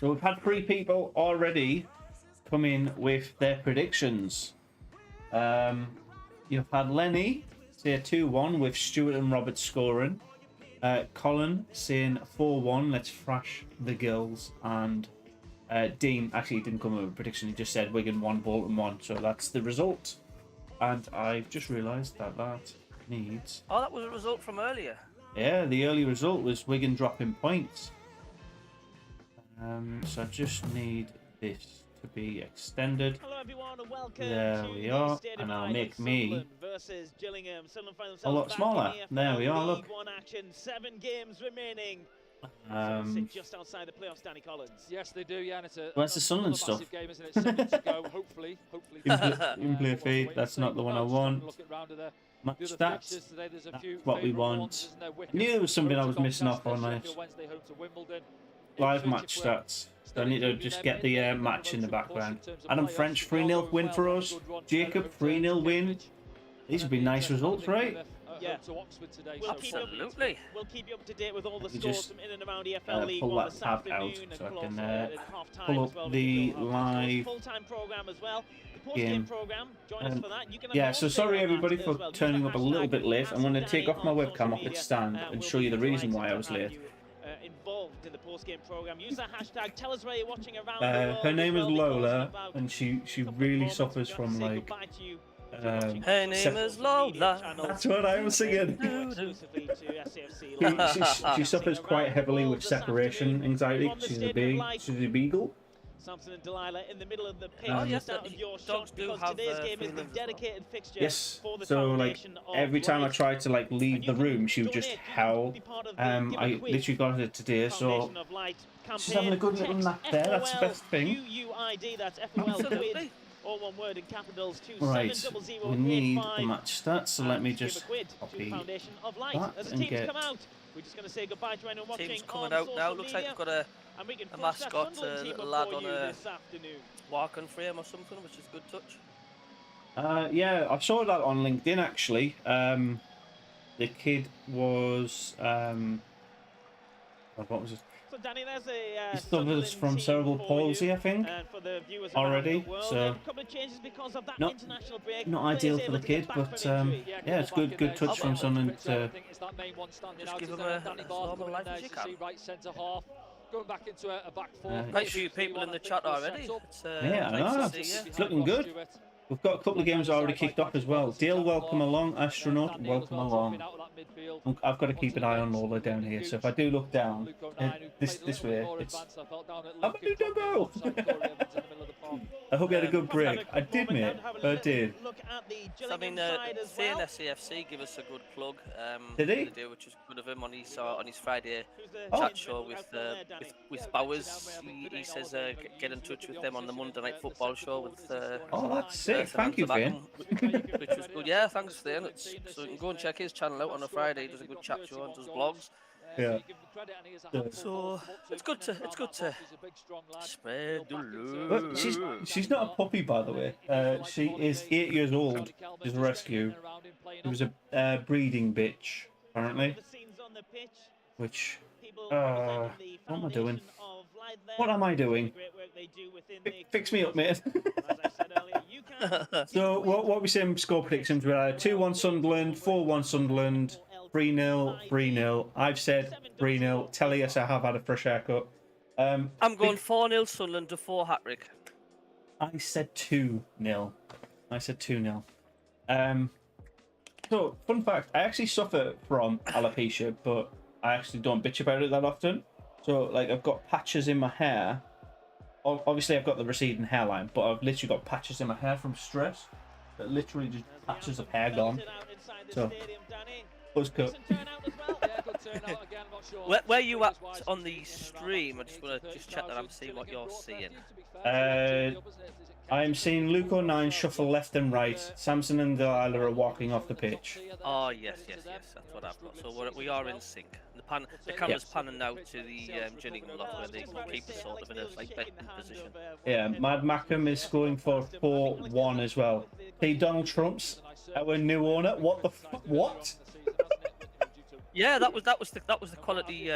So we've had 3 people already come in with their predictions. You've had Lenny say 2-1 with Stuart and Robert scoring. Colin saying 4-1, let's thrash the girls. And Dean actually didn't come up with a prediction, he just said Wigan 1, Bolton 1. So that's the result. And I've just realised that needs... Oh, that was a result from earlier. Yeah, the early result was Wigan dropping points. So I just need this to be extended. Hello everyone and welcome there to we are, and I'll make me versus Gillingham. a lot smaller. There we are, look. One action, 7 games remaining. Sit just outside the playoffs, Danny Collins. Yes, they do. Yeah, and it's a where's the Sunderland stuff? Game, isn't it? 7 to go. Hopefully. Gameplay feed. That's not the one I want. Match stats. That's what we want. I knew there was something I was missing off on this. Live match stats. So I need to just get the match in the background. Adam French 3-0 win for us. Jacob 3-0 win. These would be nice results, right? Yeah, absolutely. We'll keep you up to date with all the scores from in and around EFL League pull One that tab out so I can pull up well. the live full-time program as well. The post-game program. Join us for that. You can yeah, so sorry everybody for turning up a little bit late. I'm going to take off my webcam off its stand and show you the reason why I was late. Involved in the post-game program. Use that hashtag. Tell us where you're watching around the world. Her name is Lola, and she really suffers from like. Her name is Lola. That's what I was singing. she suffers quite heavily with separation anxiety. She's a beagle. Samson and Delilah in the middle of the pitch. Oh, yes, dogs do have today's game is the dedicated fixture. Yes. For the so like every time I try to like leave the room, she would just howl. I literally got it today, so she's having a good little nap there. That's the best thing. Absolutely. All one word in capitals. Right, we need the match stats, so let me just copy that and get... We're just going to say goodbye to anyone watching. Team's coming out now. Looks like they've got a mascot, a little lad on a walking frame or something, which is a good touch. Yeah, I saw that on LinkedIn actually. The kid was... what was it? So Danny, there's he suffers from cerebral palsy, I think, already. So not ideal for the kid, but yeah, it's good touch from someone to just give him a normal life as you can. Going back into a back four. Quite a few people in the chat already. Yeah, I know. It's looking good. We've got a couple of games already kicked off as well. Dale, welcome along. Astronaut, welcome along. I've got to keep an eye on Lola down here, so if I do look down this way, it's... I hope you had a good break. I did, mate. I did. So, I mean, saying SAFSee give us a good plug. Did he? Which is good of him on his Friday chat show with Bowers. He says get in touch with them on the Monday Night Football show with. Oh, that's sick. Thank you, Finn. Which was good. Yeah, thanks, Finn. So you can go and check his channel out on a Friday. He does a good chat show and does vlogs. Yeah. So it's good to spread the love. She's not a puppy, by the way. She is 8 years old. She's a rescue. It was a breeding bitch, apparently. Which what am I doing? What am I doing? Fix me up, mate. So what are we saying score predictions? We had 2-1 Sunderland, 4-1 Sunderland, 3-0, 3-0. I've said 3-0. Telly, yes, I have had a fresh haircut. I'm going 4-0 Sunderland to 4 hat-trick. I said 2-0. I said 2-0. So, fun fact, I actually suffer from alopecia, but I actually don't bitch about it that often. So, like, I've got patches in my hair. Obviously, I've got the receding hairline, but I've literally got patches in my hair from stress. That literally just patches of hair gone. So, buzz cut. Where you at on the stream? I just want to check that I'm seeing what you're seeing. I'm seeing Luke 09 shuffle left and right. Samson and Delilah are walking off the pitch. Oh yes, that's what I've got. So we are in sync. The camera's panning now to the Gillingham lot where the keeper sort of in a like betting position. Yeah, Mad Mackem is scoring for 4-1 as well. See, Donald Trump's our new owner. What the what? Yeah, that was the quality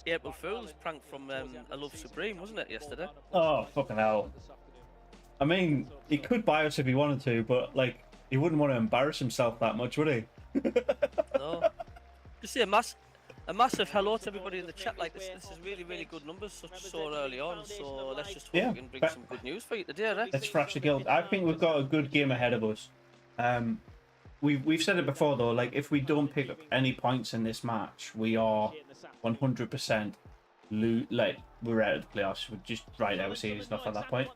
April Fool's prank from A Love Supreme, wasn't it, yesterday? Oh, fucking hell. I mean, he could buy us if he wanted to, but, like, he wouldn't want to embarrass himself that much, would he? No. Just say a massive hello to everybody in the chat. Like, this is really, really good numbers so early on. So let's just hope we can bring some good news for you today, right? Let's thrash the guild. I think we've got a good game ahead of us. We've said it before, though, like, if we don't pick up any points in this match, we are 100% like, we're out of the playoffs. We're just right out of series stuff at that point.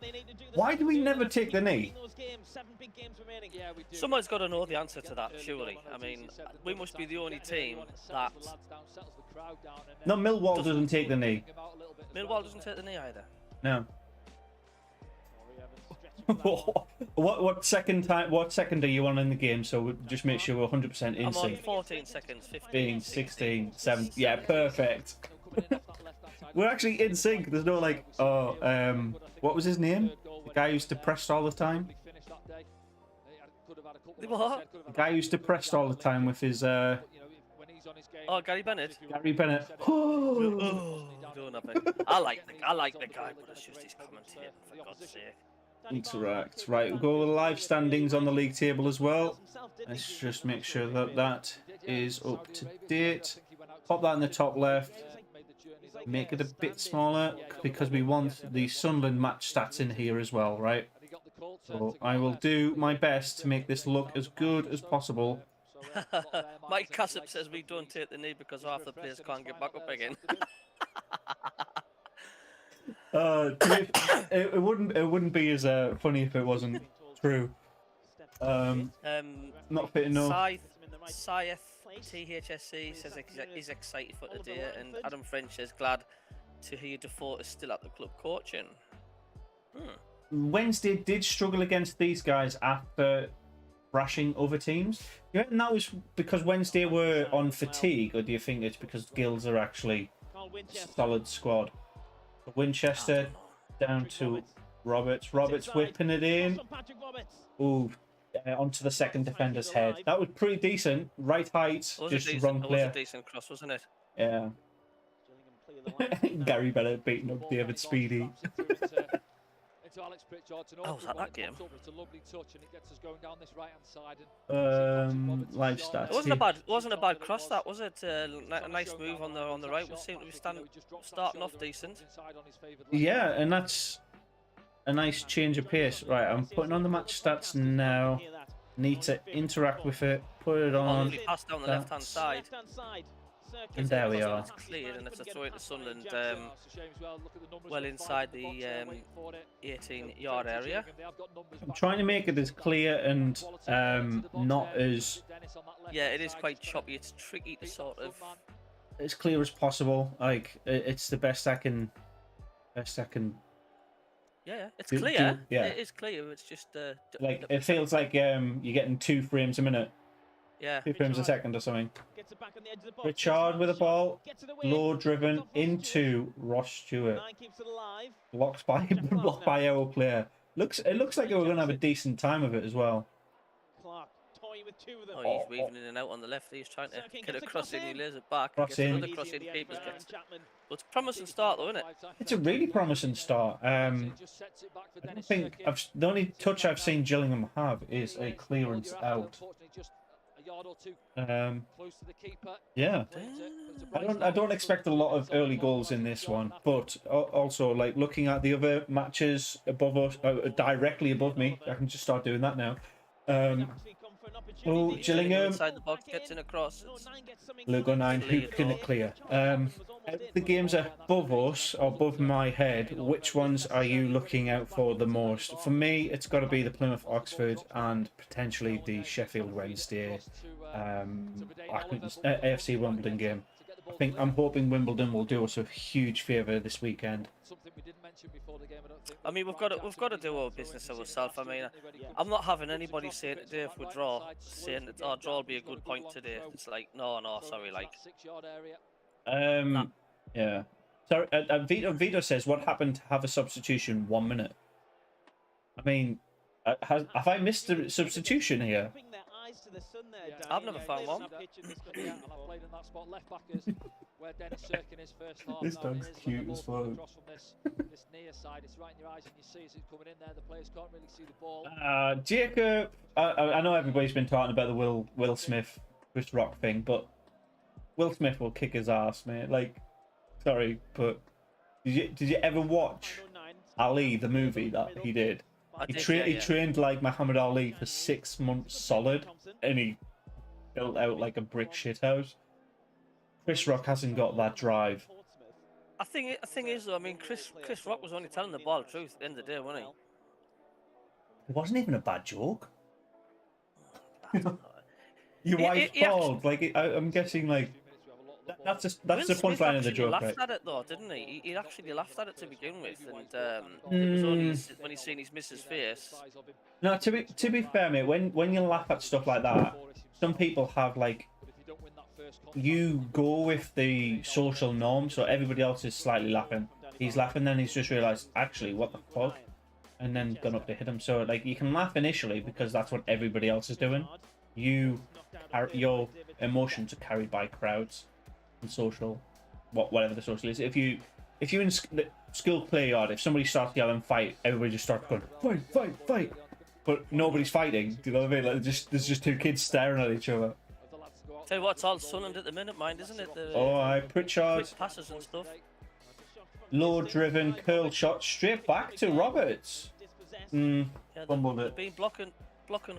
Why do we never take the knee? Someone's got to know the answer to that, surely. I mean, we must be the only team that... No, Millwall doesn't take the knee. Millwall doesn't take the knee either. No. What second are you on in the game? So we'll just make sure we're 100% in I'm on sync. 14 seconds, 15, 16, 17. Yeah, perfect. We're actually in sync. There's no like, what was his name? The guy who's depressed all the time. What? The guy who's depressed all the time with his Oh, Gary Bennett. Gary Bennett. Oh, don't have it. I like the guy, but it's just his commentating, for God's sake. Interact. Right, we'll go with the live standings on the league table as well. Let's just make sure that that is up to date. Pop that in the top left. Make it a bit smaller because we want the Sunderland match stats in here as well, right? So I will do my best to make this look as good as possible. Mike Cassip says we don't take the knee because half the players can't get back up again. It wouldn't be as funny if it wasn't true. Not fit enough. Scythe THSC says he's excited for today, and Adam French says glad to hear Defoe is still at the club coaching. Wednesday did struggle against these guys after thrashing other teams. You reckon that was because Wednesday were on fatigue, or do you think it's because Guilds are actually a solid squad? Winchester down to Roberts. Roberts whipping it in. Ooh, onto the second defender's head. That was pretty decent. Right height, just wrong player. It was a decent cross, wasn't it? Yeah. Gary Bennett beating up David Speedy. Oh, was that game? Live stats. It wasn't a bad cross, that was it? A nice move on the right. We seem to be starting off decent. Yeah, and that's a nice change of pace. Right, I'm putting on the match stats now. Need to interact with it. Put it on. Pass down the left hand side. And there we are. It's cleared, and it's a throw into Sunderland, well inside the 18-yard area. I'm trying to make it as clear and not as... Yeah, it is quite choppy. It's tricky to sort of... as clear as possible. Like, it's the best I can... Yeah, it's clear. Yeah. It is clear. It's just... like, it feels like you're getting 2 frames a minute. Yeah. 2 frames a second or something. Richard with the ball. Low driven into Ross Stewart. Blocked by our player. It looks like we're going to have a decent time of it as well. Oh, he's weaving in and out on the left. He's trying to get a cross in. He lays it back. Cross in. Another cross in. Keepers gets. But it's a promising start, though, isn't it? It's a really promising start. I don't think the only touch I've seen Gillingham have is a clearance out. Yeah, I don't expect a lot of early goals in this one, but also like looking at the other matches above us, directly above me, I can just start doing that now. Oh, Gillingham. Inside the box, gets in across. Lugo 9, who can it clear? The games above us, or above my head, which ones are you looking out for the most? For me, it's got to be the Plymouth Oxford and potentially the Sheffield Wednesday AFC Wimbledon game. I'm hoping Wimbledon will do us a huge favour this weekend. I mean, we've got to do our business ourselves. I mean, I'm not having anybody saying today if we draw, saying that our draw will be a good point today. It's like, no, sorry, like. Yeah. Sorry, Vito says, what happened to have a substitution 1 minute? I mean, have I missed a substitution here? eyes to the sun there, Danny. I've never found one. Yeah, and I played in that spot left back is where Dennis Cirkin is first half. This Now, dog's it is cute when the as ball comes fuck. across from this near side. It's right in your eyes and you see as it's coming in there. The players can't really see the ball. Jacob, I know everybody's been talking about the Will Smith, Chris Rock thing, but Will Smith will kick his ass, mate. Like, sorry, but did you ever watch Ali, the movie that he did? He trained like Muhammad Ali for 6 months solid, and he built out like a brick shithouse. Chris Rock hasn't got that drive. I think is though. I mean, Chris Rock was only telling the ball the truth at the end of the day, wasn't he? It wasn't even a bad joke. Your He wife actually- called. Like, I'm guessing like that's the punchline of the joke, laughed right? at it though, didn't he? He actually laughed at it to begin with, and it was only when he seen his missus' face. No, to be fair, mate, when you laugh at stuff like that, some people have like, you go with the social norm, so everybody else is slightly laughing. He's laughing, then he's just realised, actually, what the fuck? And then gone up to hit him. So like, you can laugh initially because that's what everybody else is doing. Your emotions are carried by crowds and social, whatever the social is. If you in school play yard, if somebody starts yelling fight, everybody just starts going fight, fight, fight. But nobody's fighting. Do you know what I mean? Like, there's just two kids staring at each other. Tell you what, it's all Sunderland at the minute, mind, isn't it? Pritchard, quick passes and stuff. low-driven curl shot straight back to Roberts. Yeah, Fumbled they've it. been blocking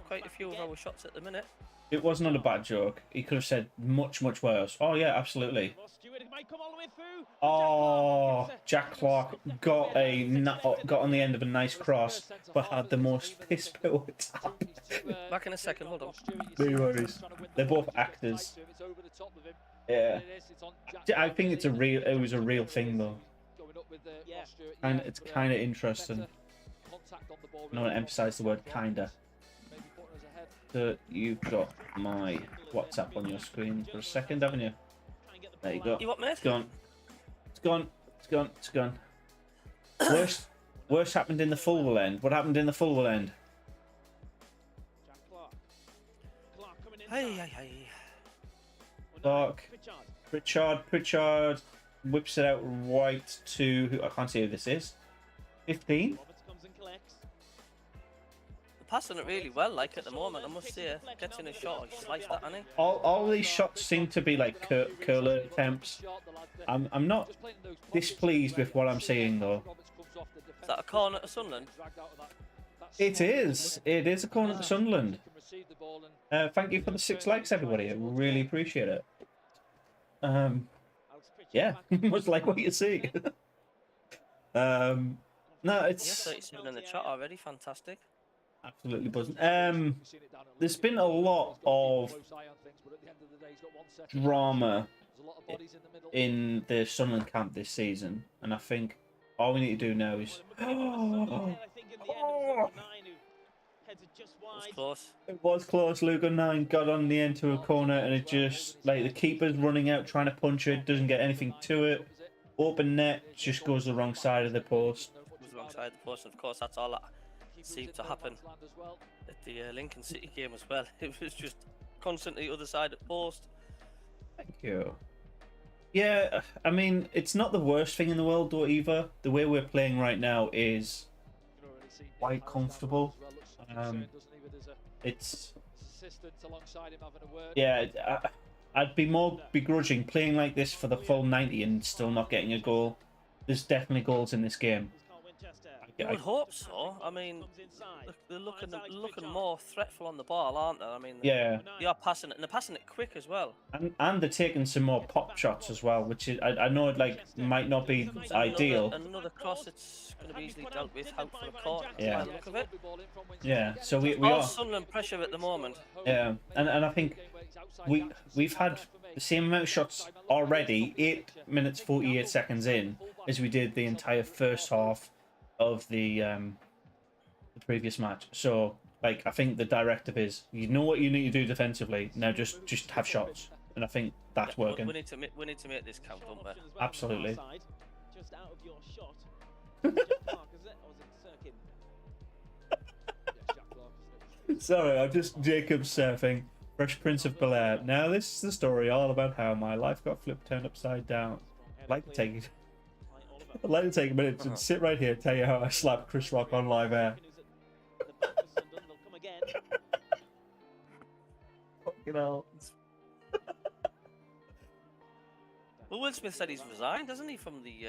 quite a few of our shots at the minute. It was not a bad joke. He could have said much worse. Oh yeah, absolutely. Oh, Jack Clark got on the end of a nice cross, but had the most piss poor tap. Back in a second, hold on. No worries. They're both actors. Yeah. I think it was a real thing though. And it's kind of interesting. I want to emphasize the word kinda. So you've got my WhatsApp on your screen for a second, haven't you? There you go. You what, mate? It's gone. It's gone. It's gone. It's gone. Worst happened in the Fulwell end. What happened in the Fulwell end? Hey. Clark. Pritchard whips it out right to I can't see who this is. 15. Passing it really well, like at the moment, I must say. Gets in a shot, he sliced that, hasn't he? All these shots seem to be like curler attempts. I'm not displeased with what I'm seeing though. Is that a corner to Sunderland? It is. It is a corner to Sunderland. Thank you for the 6 likes, everybody. I really appreciate it. Yeah, much like what you see. No, it's 37 in the chat already, fantastic. absolutely buzzing. There's been a lot of drama in the Sunderland camp this season, and I think all we need to do now is. It was close. It was close. Lugo 9 got on the end to a corner, and it just like the keeper's running out trying to punch it, doesn't get anything to it. Open net just goes the wrong side of the post. It was the wrong side of the post, and of course that's all that seemed to happen at the Lincoln City game as well. It was just constantly other side of the post. Thank you. Yeah, I mean, it's not the worst thing in the world though either. The way we're playing right now is quite comfortable. It's yeah. I'd be more begrudging playing like this for the full 90 and still not getting a goal. There's definitely goals in this game. I would hope so. I mean, they're looking more threatful on the ball, aren't they? I mean, Yeah, they are passing it, and they're passing it quick as well. and they're taking some more pop shots as well, which is I know it like might not be ideal. Another cross, it's going to be easily dealt with out for a corner. Yeah. By the look of it. Yeah, so we All are. Sunderland pressure at the moment. Yeah, and I think we've had the same amount of shots already, 8 minutes 48 seconds in, as we did the entire first half of the previous match. So like I think the directive is you know what you need to do defensively, now just have shots, and I think that's working. We need to make this count, don't we? Absolutely. Just out of your shot. Sorry, I'm just Jacob surfing. Fresh Prince of Bel-Air. Now this is the story all about how my life got turned upside down. I'd like to take a minute to sit right here and tell you how I slapped Chris Rock on live air. Fucking hell. Well, Will Smith said he's resigned, hasn't he, from the...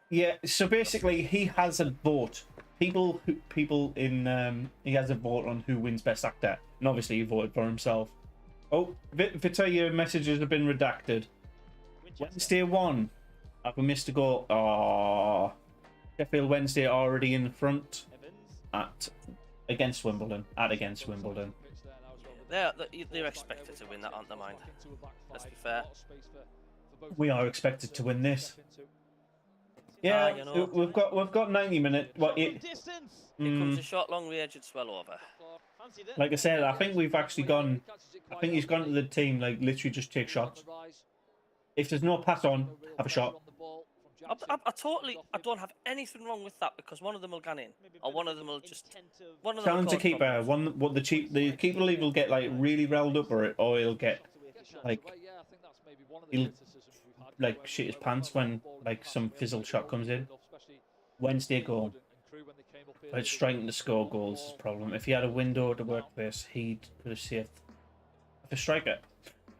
Yeah, so basically he has a vote. People he has a vote on who wins Best Actor. And obviously he voted for himself. Oh, Vita, your messages have been redacted. Wednesday 1. Have we missed a goal? Oh, Sheffield Wednesday already in front against Wimbledon. They're expected to win that, aren't they, mind? Let's be fair. We are expected to win this. Yeah, we've got 90 minutes. What it? Here comes a shot long range, it's well over. Like I said, I think we've actually gone. I think he's gone to the team like literally just take shots. If there's no pass on, have a shot. I don't have anything wrong with that because one of them will go in, or one of them will just. Tell him to keep the keeper will either get like really riled up or he'll get like he'll like shit his pants when like some fizzle shot comes in. Wednesday goal. But striking to score goals is a problem. If he had a window to work this, he could have saved the striker.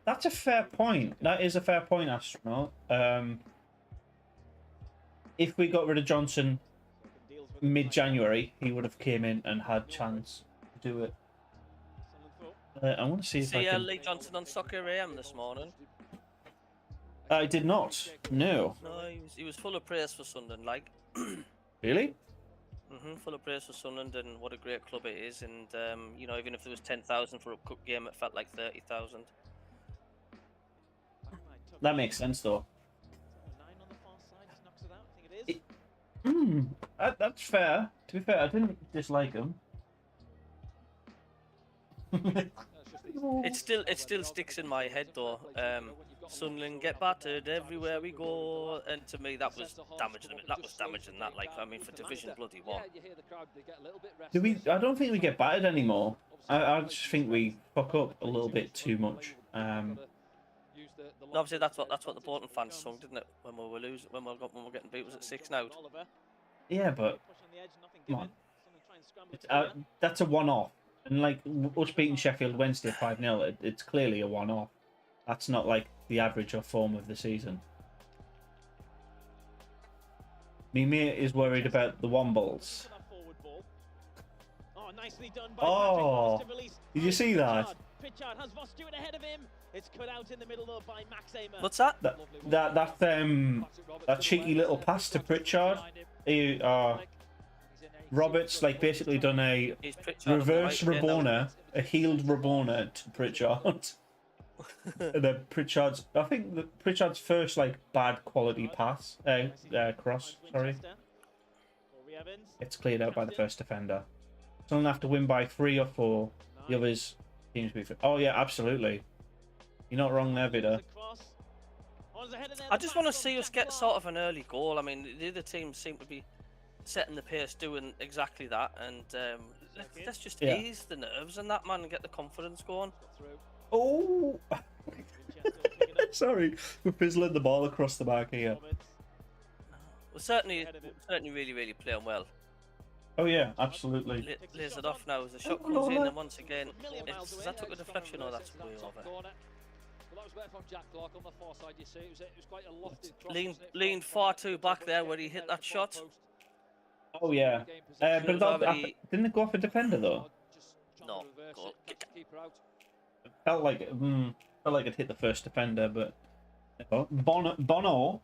That's a fair point. That is a fair point, Astronaut. If we got rid of Johnson mid-January, he would have came in and had chance to do it. I want to see if I can... Lee Johnson on Soccer AM this morning? I did not. No. No, he was full of praise for Sunderland, like. Really? Full of praise for Sunderland and what a great club it is, and you know, even if there was 10,000 for a cup game, it felt like 30,000. That makes sense, though. That's fair. To be fair, I didn't dislike him. It still sticks in my head though. Sunderland get battered everywhere we go, and to me that was damaging. That was damaging. That, like, I mean, for Division bloody 1. Do we? I don't think we get battered anymore. I just think we fuck up a little bit too much. Obviously, that's what the Bolton fans sung, didn't it? When we were losing, when we were getting beat, was it 6-0? Yeah, but come on. That's a one-off. And like us beating Sheffield Wednesday 5-0, it's clearly a one-off. That's not like the average or form of the season. Me mate is worried about the Wombles. Oh, did you see that? It's cut out in the middle though by Mackem. What's that? That cheeky little pass to Pritchard. Roberts like basically done a reverse Rabona, a healed Rabona to Pritchard. And then Pritchard's, I think Pritchard's first like bad quality pass, cross. Sorry, it's cleared out by the first defender. Someone have to win by 3 or 4. The others seems to be. Oh yeah, absolutely. You're not wrong there, Vida. I just want to see us get sort of an early goal. I mean, the other teams seem to be setting the pace, doing exactly that, and let's just ease the nerves and that, man, and get the confidence going. Oh, sorry, we're fizzling the ball across the back here. We're certainly really playing well. Oh yeah, absolutely. Lays it off now as the shot comes in, and once again, is that took a deflection or that's way over? Leaned far too back there where he hit that shot. Oh yeah, but didn't it go off a defender though? No, goal. Felt like it hit the first defender, but Bono.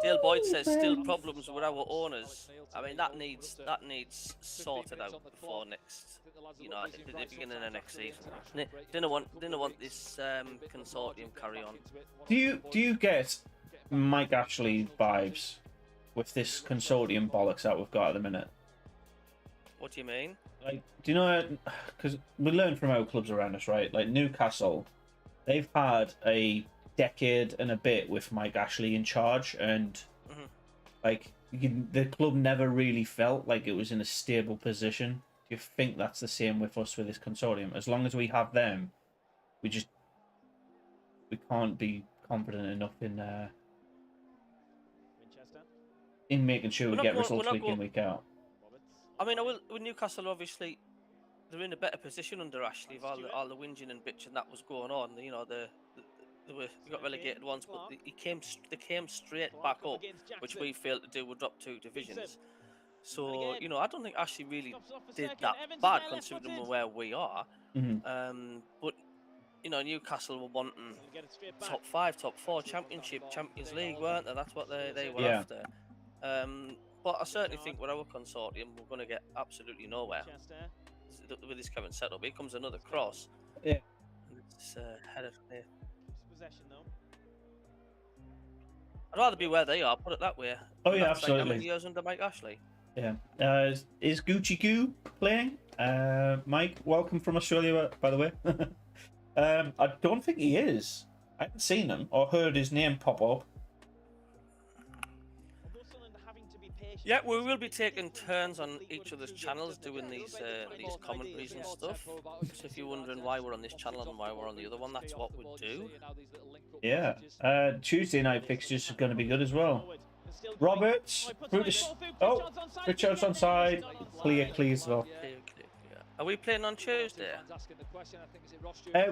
Dale Boyd says still problems with our owners. I mean, that needs sorted out before next, you know, at the beginning of next season. Didn't want this consortium carry on. Do you get Mike Ashley vibes with this consortium bollocks that we've got at the minute? What do you mean? Like, do you know? Because we learn from our clubs around us, right? Like Newcastle, they've had a decade and a bit with Mike Ashley in charge, and Like, the club never really felt like it was in a stable position. Do you think that's the same with us with this consortium? As long as we have them, we can't be confident enough in making sure we get results week in, week out. I mean, with Newcastle, obviously, they're in a better position under Ashley. With all the whinging and bitching that was going on, you know, they got relegated once, but they came straight back up, which we failed to do. We dropped 2 divisions. So, you know, I don't think Ashley really did that bad considering where we are. But, you know, Newcastle were wanting top 5, top 4, Championship, Champions League, weren't they? That's what they were after. But I certainly think with our consortium, we're going to get absolutely nowhere with this current setup. Here comes another cross. Yeah. It's headed there. I'd rather be where they are, put it that way. Oh, yeah, That's absolutely. Like how many years under Mike Ashley? Yeah. Is Gucci Goo playing? Mike, welcome from Australia, by the way. I don't think he is. I haven't seen him or heard his name pop up. Yeah, we will be taking turns on each other's channels doing these commentaries and stuff. So if you're wondering why we're on this channel and why we're on the other one, that's what we do. Yeah. Tuesday night fixtures are going to be good as well. Roberts, Richard's on side. Clear as well. Are we playing on Tuesday?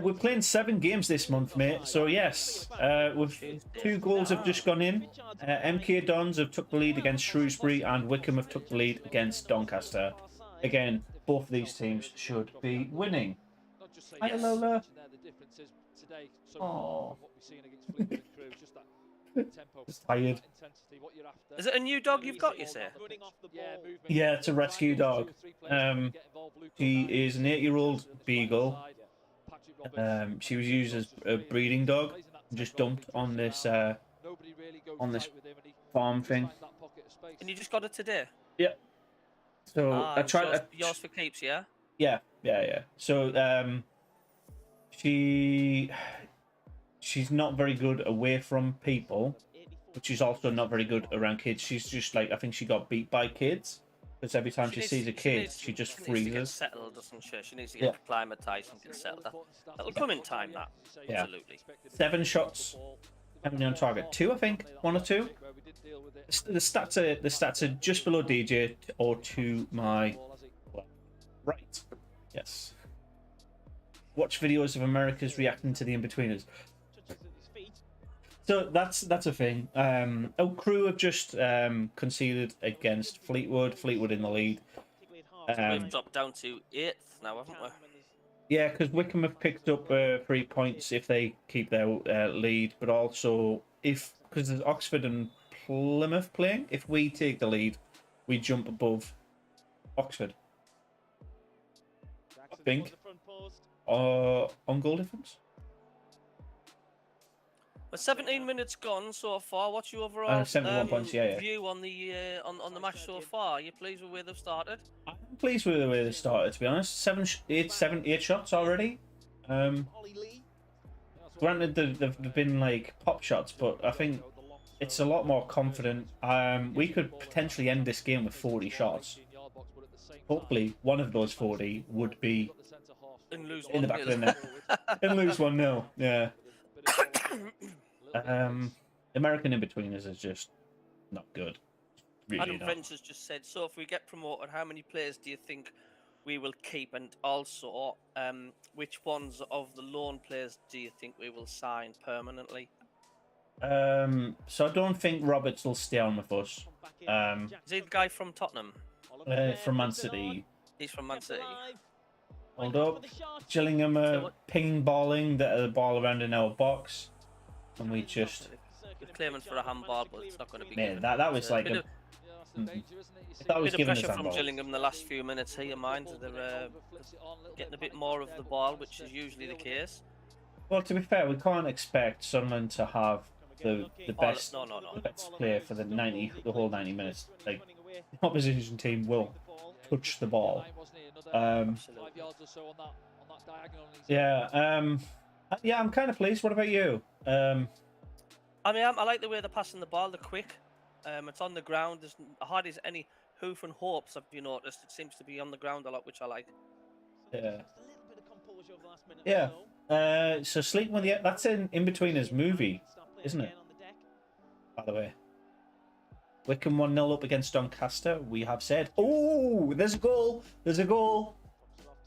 We're playing 7 games this month, mate. So yes, with 2 goals have just gone in. MK Dons have took the lead against Shrewsbury, and Wickham have took the lead against Doncaster. Again, both of these teams should be winning. Hi, Lola. Oh. Just tired. Is it a new dog you've got, you say? Yeah, it's a rescue dog. She is an 8-year-old beagle. She was used as a breeding dog, just dumped on this farm thing. And you just got it today? Yeah. So I tried. Yours for keeps, yeah. Yeah. So she's not very good away from people, but she's also not very good around kids. She's just like, I think she got beat by kids, because every time she sees a kid, she just freezes. She needs to get settled, doesn't she? She needs to get acclimatized and get settled. That'll come in time, that. Yeah. Absolutely. 7 shots. How many on target? 2, I think. 1 or 2. The stats are just below DJ or to my right. Yes. Watch videos of America's reacting to the in-betweeners. So that's a thing. Crew have just conceded against Fleetwood. Fleetwood in the lead. We've dropped down to 8th now, haven't we? Yeah, because Wickham have picked up 3 points if they keep their lead, but also because there's Oxford and Plymouth playing, if we take the lead, we jump above Oxford. I think. On goal difference. 17 minutes gone so far. What's your overall 71 points, view on the match so far? Are you pleased with where they've started? I'm pleased with the way they started, to be honest. 8 shots already. Granted, they've been like pop shots, but I think it's a lot more confident. We could potentially end this game with 40 shots. Hopefully, one of those 40 would be in the back of the net. And lose 1-0, yeah. American in-betweeners is just not good. Really Adam not. French has just said, so if we get promoted, how many players do you think we will keep? And also, which ones of the loan players do you think we will sign permanently? So I don't think Roberts will stay on with us. Is he the guy from Tottenham? From Man City. He's from Man City. Hold up. Gillingham are ping-balling the ball around in our box. And we just... We're claiming for a handball, but it's not going to be given. That was like a... That was given pressure from Gillingham the last few minutes here, you mind? They're getting a bit more of the ball, which is usually the case. Well, to be fair, we can't expect Sunderland to have the best, the best player for the whole 90 minutes. Like, the opposition team will touch the ball. Yeah, I'm kind of pleased. What about you? I mean, I like the way they're passing the ball. They're quick. It's on the ground. There's hardly any hoof and hopes. Have you noticed? It seems to be on the ground a lot, which I like. Yeah. Just a little bit of composure over the last minute or Yeah. so. So Sleep with the that's in between his movie, isn't it? By the way. Wickham 1-0 up against Doncaster. We have said. Oh, there's a goal. There's a goal.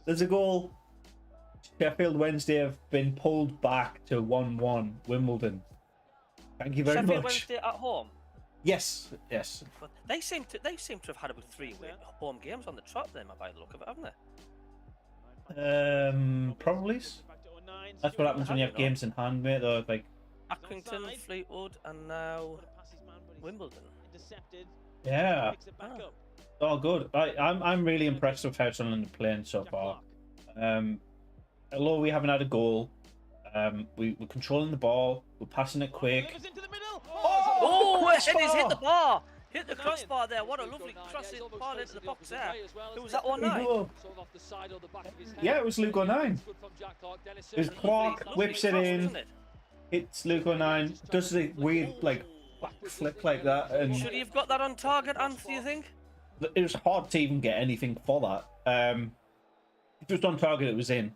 There's a goal. Sheffield Wednesday have been pulled back to 1-1 Wimbledon. Thank you very Sheffield much. Wednesday at home. Yes, yes. But they seem to have had about 3 home games on the trot then, by the look of it, haven't they? Probably. That's what happens when you have games in hand, mate. Though, like Accrington, Fleetwood, and now Wimbledon. Yeah. Oh, good. I'm really impressed with how Sunderland are playing so far. Although we haven't had a goal, we're controlling the ball. We're passing it quick. Oh, he's hit the bar. Hit the crossbar there. What a lovely crossing ball into the box there. Who was that one night? Yeah, it was Luke 09. It was Clark, whips it in. It's Luke 09. Does a weird, like, back flick like that. And should he have got that on target, Anth, do you think? It was hard to even get anything for that. If it was on target, it was in.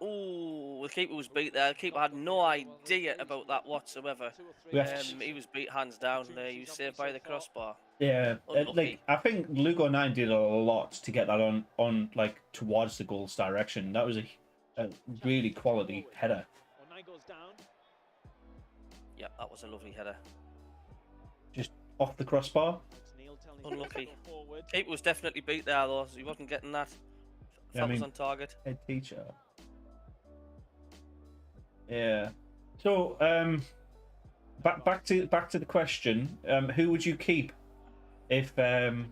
Oh, the keeper was beat there. The keeper had no idea about that whatsoever. He was beat hands down there. He was saved by the crossbar. Yeah, like I think Luke 09 did a lot to get that on like towards the goal's direction. That was a really quality header. Yeah, that was a lovely header. Just off the crossbar. Unlucky. Keeper was definitely beat there though. So he wasn't getting that. That was on target. Head teacher. Yeah. So back to the question. Who would you keep if who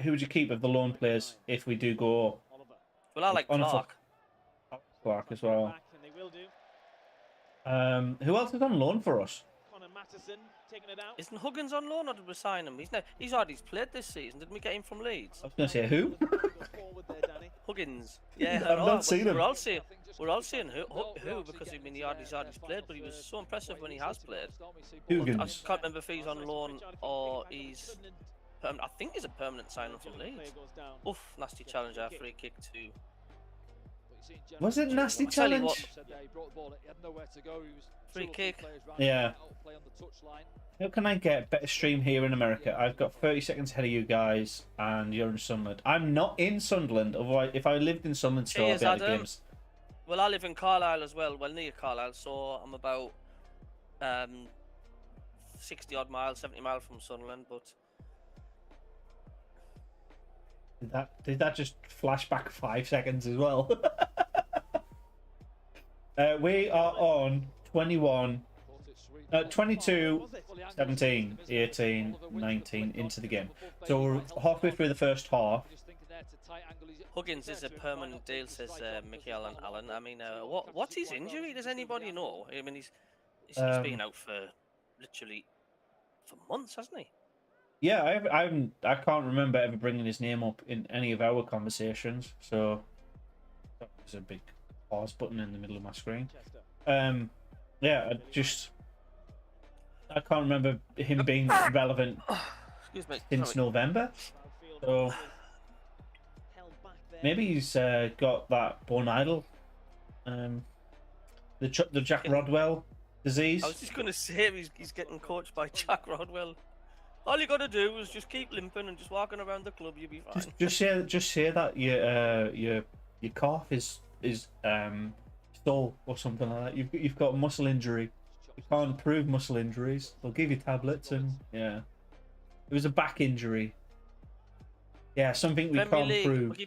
would you keep of the loan players if we do go? Well, I like Clark. Clark as well. Who else is on loan for us? Isn't Huggins on loan or did we sign him? He's already played this season. Didn't we get him from Leeds? I was going to say who? Huggins. Yeah, I've not seen him. We're all saying who because I mean he's already played, but he was so impressive when he has played. Huggins. I can't remember if he's on loan or he's. I think he's a permanent signing from Leeds. Oof, nasty challenge there, free kick to. Was it nasty challenge? Free kick. Yeah. How can I get a better stream here in America? I've got 30 seconds ahead of you guys, and you're in Sunderland. I'm not in Sunderland. Otherwise, if I lived in Sunderland, still I'd be at the games. Well, I live in Carlisle as well. Well, near Carlisle, so I'm about 60 odd miles, 70 miles from Sunderland. But did that just flash back 5 seconds as well? We are on 21, 22, 17, 18, 19 into the game. So we're halfway through the first half. Huggins is a permanent deal, says Michael and Alan. I mean, what's his injury? Does anybody know? I mean, he's been out for literally for months, hasn't he? Yeah, I can't remember ever bringing his name up in any of our conversations. So there's a big pause button in the middle of my screen. Yeah, I can't remember him being relevant since November. So maybe he's got that bone idle, the Jack Rodwell disease. I was just going to say he's getting coached by Jack Rodwell. All you got to do is just keep limping and just walking around the club, you'll be fine. Just say that your calf is stole or something like that. You've got a muscle injury. You can't prove muscle injuries. They'll give you tablets and yeah. It was a back injury. Yeah, something we can't prove.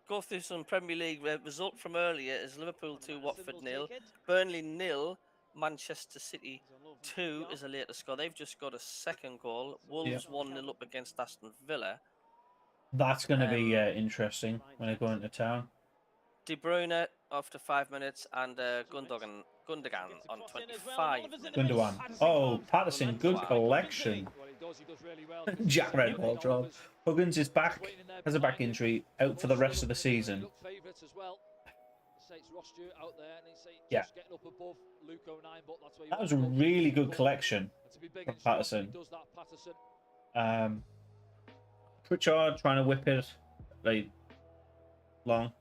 Go through some Premier League result from earlier is Liverpool 2, Watford 0, Burnley 0, Manchester City 2 is a later score. They've just got a second goal. Wolves 1-0 up against Aston Villa. That's going to be interesting when I go into town. De Bruyne after 5 minutes and Gundogan on 25 minutes. Gundogan. Oh, Patterson, good collection. Jack Red Ball drop. Huggins is back, has a back injury, out for the rest of the season. it's Ross Stewart out there, and he's Yeah. just getting up above Luke O'Nien, but that's where That was a really good collection from Patterson. Does that, Patterson. Pritchard trying to whip it like long.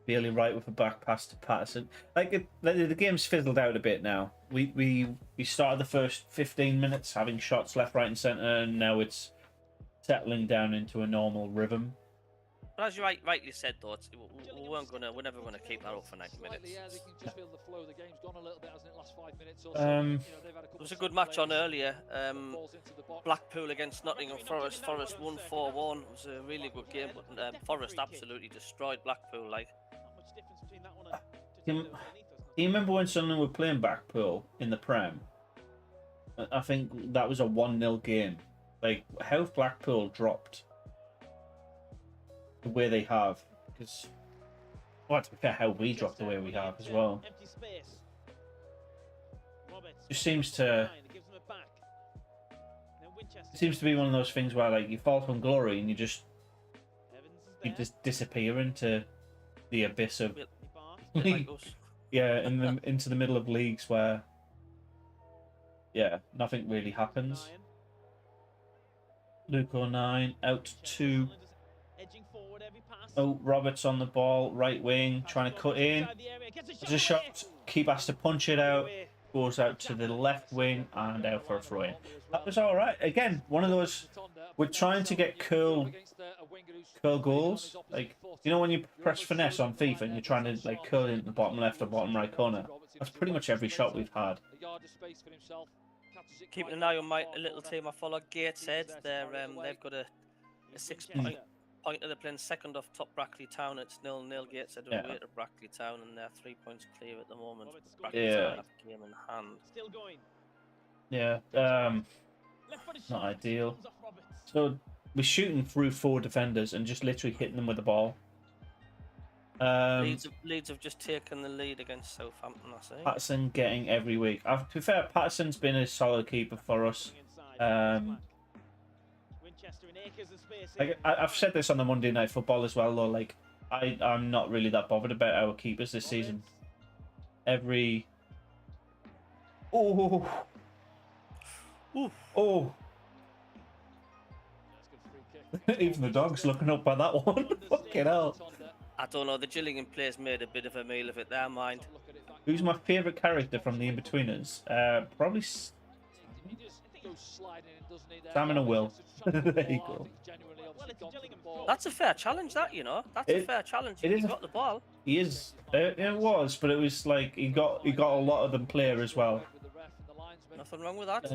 Bailey right with a back pass to Patterson. Like the game's fizzled out a bit now. We started the first 15 minutes having shots left, right, and centre, and now it's settling down into a normal rhythm. But as you rightly said, though, we're never gonna keep that up for 90 minutes. Yeah, they can just feel the flow. The game's gone a little bit, hasn't it? Last 5 minutes or so. There was a good match on earlier. Blackpool against Nottingham Forest. Forest won 4-1. It was a really good game, but Forest absolutely destroyed Blackpool. Like, Do you remember when Sunderland were playing Blackpool in the Prem? I think that was a 1-0 game. Like, how Blackpool dropped the way they have, because, well, to be fair, how we dropped the way we have as well. Just seems to be one of those things where, like, you fall from glory and you just disappear into the abyss of like us. yeah, into the middle of leagues where nothing really happens. Luke O'Nien out to Roberts on the ball, right wing, trying to cut in. There's a shot. Keeper has to punch it out. Goes out to the left wing and out for a throw in. That was all right. Again, one of those. We're trying to get curl goals. Like, you know when you press finesse on FIFA and you're trying to like curl in the bottom left or bottom right corner. That's pretty much every shot we've had. Keeping an eye on my little team I follow, Gateshead. They've got a 6-point pointer. They're playing second off top Brackley Town. It's 0-0. Gateshead away to Brackley Town, and they're 3 points clear at the moment. Brackley Town have a game in hand. Yeah, not ideal. So we're shooting through 4 defenders and just literally hitting them with the ball. Leeds have just taken the lead against Southampton, I say. Patterson getting every week. To be fair, Patterson's been a solid keeper for us. I've said this on the Monday Night Football as well, though. Like, I'm not really that bothered about our keepers this season. Even the dog's looking up by that one. Fucking hell. I don't know, the Gillingham players made a bit of a meal of it there, mind. Who's my favourite character from the In-Betweeners? Probably Sam and Will. There you go. That's a fair challenge, that, you know. That's a fair challenge. He got the ball. He is. It was, but it was like he got a lot of them player as well. Nothing wrong with that.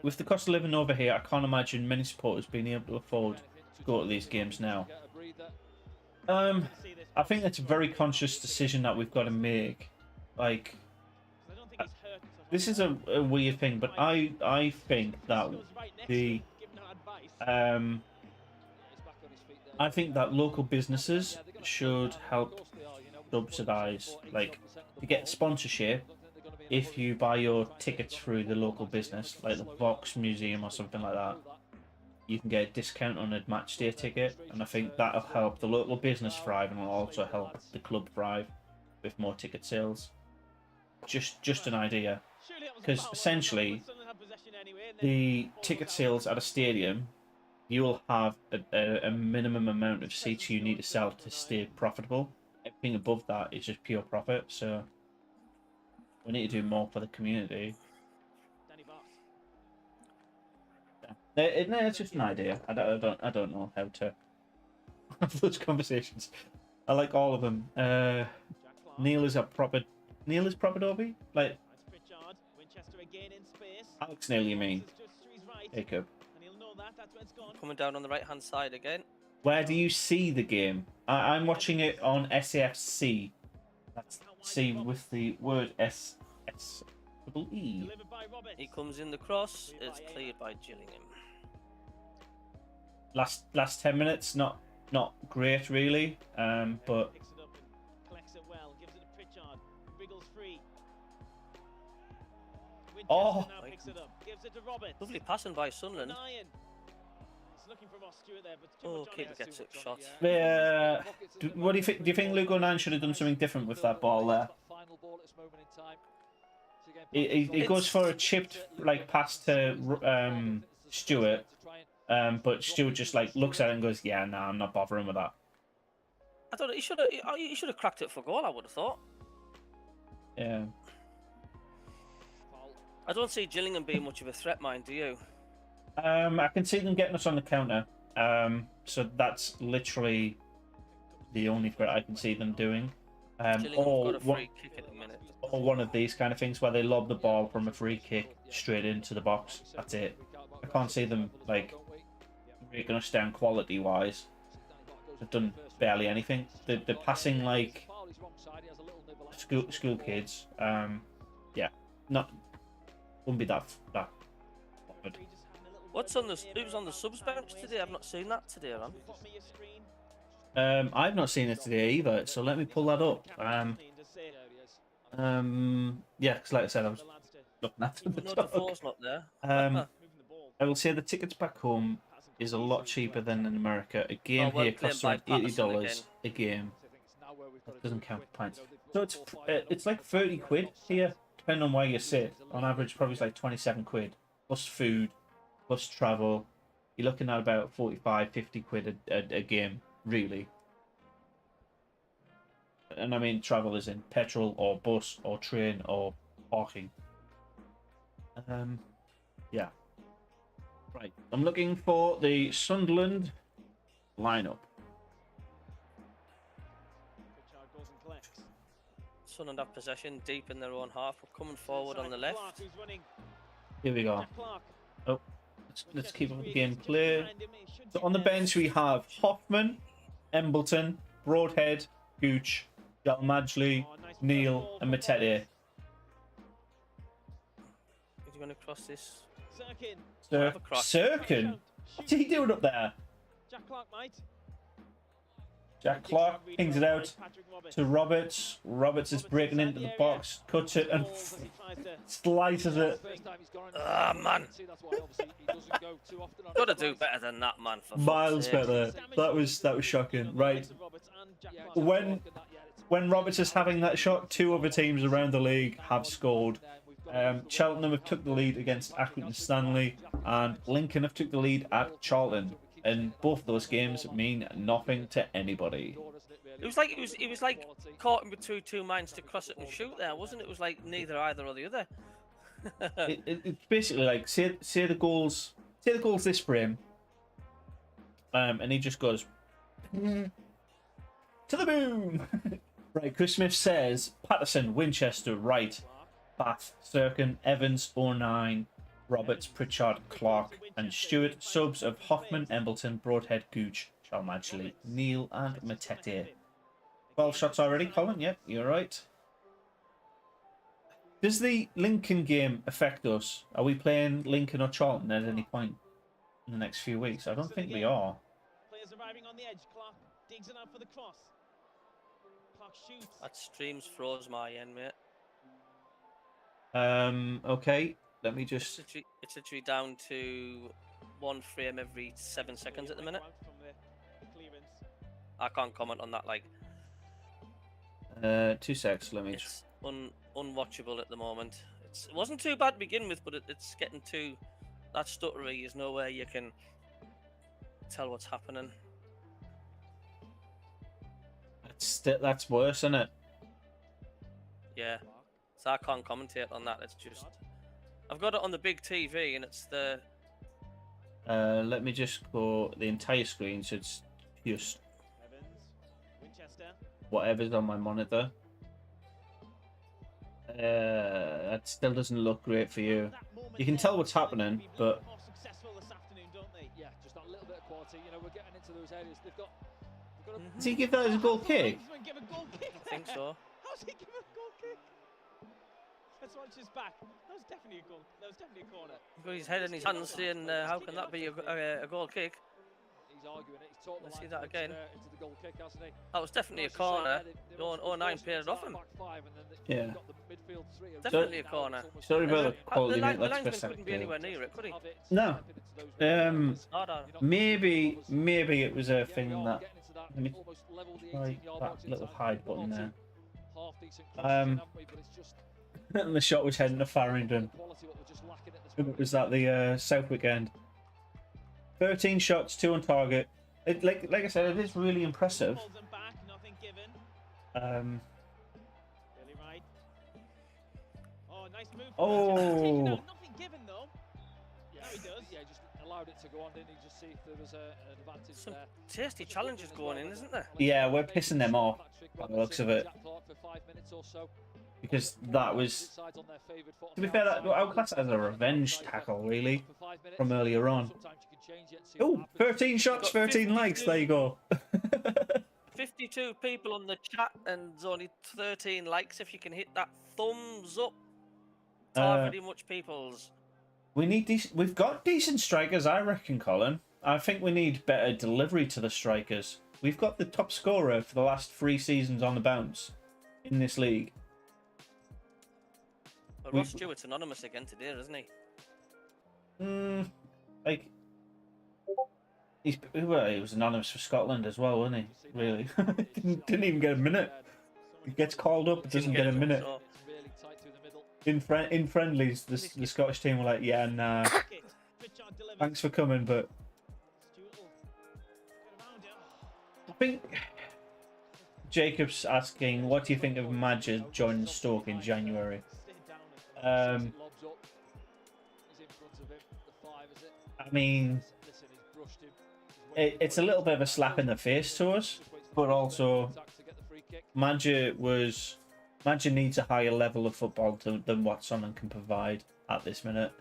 With the cost of living over here, I can't imagine many supporters being able to afford to go to these games now. I think that's a very conscious decision that we've got to make. Like, this is a weird thing, but I think that I think that local businesses should help subsidise, like, to get sponsorship. If you buy your tickets through the local business, like the Vox Museum or something like that, you can get a discount on a match day ticket, and I think that'll help the local business thrive, and will also help the club thrive with more ticket sales. Just an idea, because essentially the ticket sales at a stadium, you'll have a minimum amount of seats you need to sell to stay profitable. Everything above that is just pure profit. So we need to do more for the community. It's just an idea. I don't know how to have those conversations. I like all of them. Neil is proper Dobby. Like Alex Neil, you mean? Jacob. Coming down on the right hand side again. Where do you see the game? I'm watching it on SAFSee. That's C with the word S-E. He comes in the cross. It's cleared by Gillingham. Last 10 minutes, not great really, but lovely passing by Sunderland. Oh, keeper gets it shot. Yeah. What do you think? Do you think Luke O'Neill should have done something different with that ball there? He goes for a chipped like pass to Stewart, but Stewart just like looks at it and goes, "Yeah, nah, I'm not bothering with that." I thought he should have cracked it for goal. I would have thought. Yeah. I don't see Gillingham being much of a threat, mind, do you? I can see them getting us on the counter. So that's literally the only threat I can see them doing. Gillingham's got a free kick at the minute. Or one of these kind of things where they lob the ball from a free kick straight into the box. That's it. I can't see them like breaking us down quality-wise. They've done barely anything. They're passing like school kids. Yeah, wouldn't be that bothered. Who's on the subs bench today? I've not seen that today, man. I've not seen it today either. So let me pull that up. Yeah, because like I said, I was looking after the No, dog. Defoe's not there. I will say the tickets back home is a lot cheaper than in America. A game well, here costs around playing by $80 a game. That doesn't count for pints. So it's like 30 quid here, depending on where you sit. On average, probably it's like 27 quid plus food, plus travel. You're looking at about 45, 50 quid a game, really. And I mean, travel is in petrol or bus or train or parking. Yeah. Right. I'm looking for the Sunderland lineup. Sunderland have possession deep in their own half. We're coming forward on the left. Here we go. Oh, let's keep up the game clear. So on the bench we have Hoffman, Embleton, Broadhead, Gooch, Jalmadley, Neil, and Matete. He's going to cross this. Sirkin? What's he doing up there? Jack Clark, mate. Jack Clark pings it out to Roberts. Roberts is breaking into the box, cuts it and slices it. Ah, man. Got to do better than that, man. For Miles better. That was shocking. Right. When Roberts is having that shot, two other teams around the league have scored. Cheltenham have took the lead against Accrington Stanley, and Lincoln have took the lead at Charlton. And both those games mean nothing to anybody. It was like caught in between two minds to cross it and shoot there, wasn't it? It was like neither either or the other. It's basically like say the goals this frame, and he just goes to the moon. Right, Chris Smith says Patterson, Winchester, Wright, Bath, Sirkin, Evans, 09, Roberts, Pritchard, Clark, and Stewart. Subs of Hoffman, Embleton, Broadhead, Gooch, Chalmadley, Neil, and Matete. 12 shots already, Colin? Yep, you're right. Does the Lincoln game affect us? Are we playing Lincoln or Charlton at any point in the next few weeks? I don't think we are. Players arriving on the edge. Clark digs it out for the cross. Clark shoots. That stream's froze my end, mate. Okay. Let me just... It's literally down to one frame every 7 seconds at the minute. I can't comment on that, like... 2 secs, let me... It's unwatchable at the moment. It wasn't too bad to begin with, but it's getting too... That stuttery is nowhere you can tell what's happening. That's worse, isn't it? Yeah. So I can't commentate on that, it's just... I've got it on the big TV and it's the... Let me just go the entire screen so it's just whatever's on my monitor. That still doesn't look great for you. You can tell what's happening, but... Yeah, just that little bit of quality. You know, we're getting into those areas. They've got Does he give that as a goal kick? I think so. How's he give a goal kick? Let's watch his back. That was definitely a goal. That was definitely a corner. He's got his head in his hands saying, how can that be a goal kick? Let's see that again. That was definitely a corner. 09 paid it off him. Yeah. Definitely a corner. Sorry about the quality, mate. The That's linesman best couldn't be anywhere near it, could he? No. No. Maybe it was a thing that. Let me try that little hide button there. And the shot was heading to Farringdon. It was at the Southwick end. 13 shots, 2 on target. Like I said, it is really impressive. Oh. Nothing given though. Yeah, he does. Yeah, just allowed it to go on, didn't he? Just see if there was an advantage Some there. tasty challenges going in, isn't there? Yeah, we're pissing them off by the looks of it. Because that was, to be fair, that I would class it as a revenge tackle, really, from earlier on. Oh, 13 shots, 13 likes. There you go. 52 people on the chat and only 13 likes. If you can hit that thumbs up, targeting much people's. We've got decent strikers, I reckon, Colin. I think we need better delivery to the strikers. We've got the top scorer for the last 3 seasons on the bounce in this league. But Ross Stewart's anonymous again today, isn't he? Like, he was anonymous for Scotland as well, wasn't he? Really, didn't even get a minute. He gets called up, but doesn't get a minute. In friendlies, the Scottish team were like, "Yeah, nah, thanks for coming," but I think Jacob's asking, "What do you think of Madge joining Stoke in January?" I mean, it's a little bit of a slap in the face to us, but also Madge needs a higher level of football than what Sunderland can provide at this minute.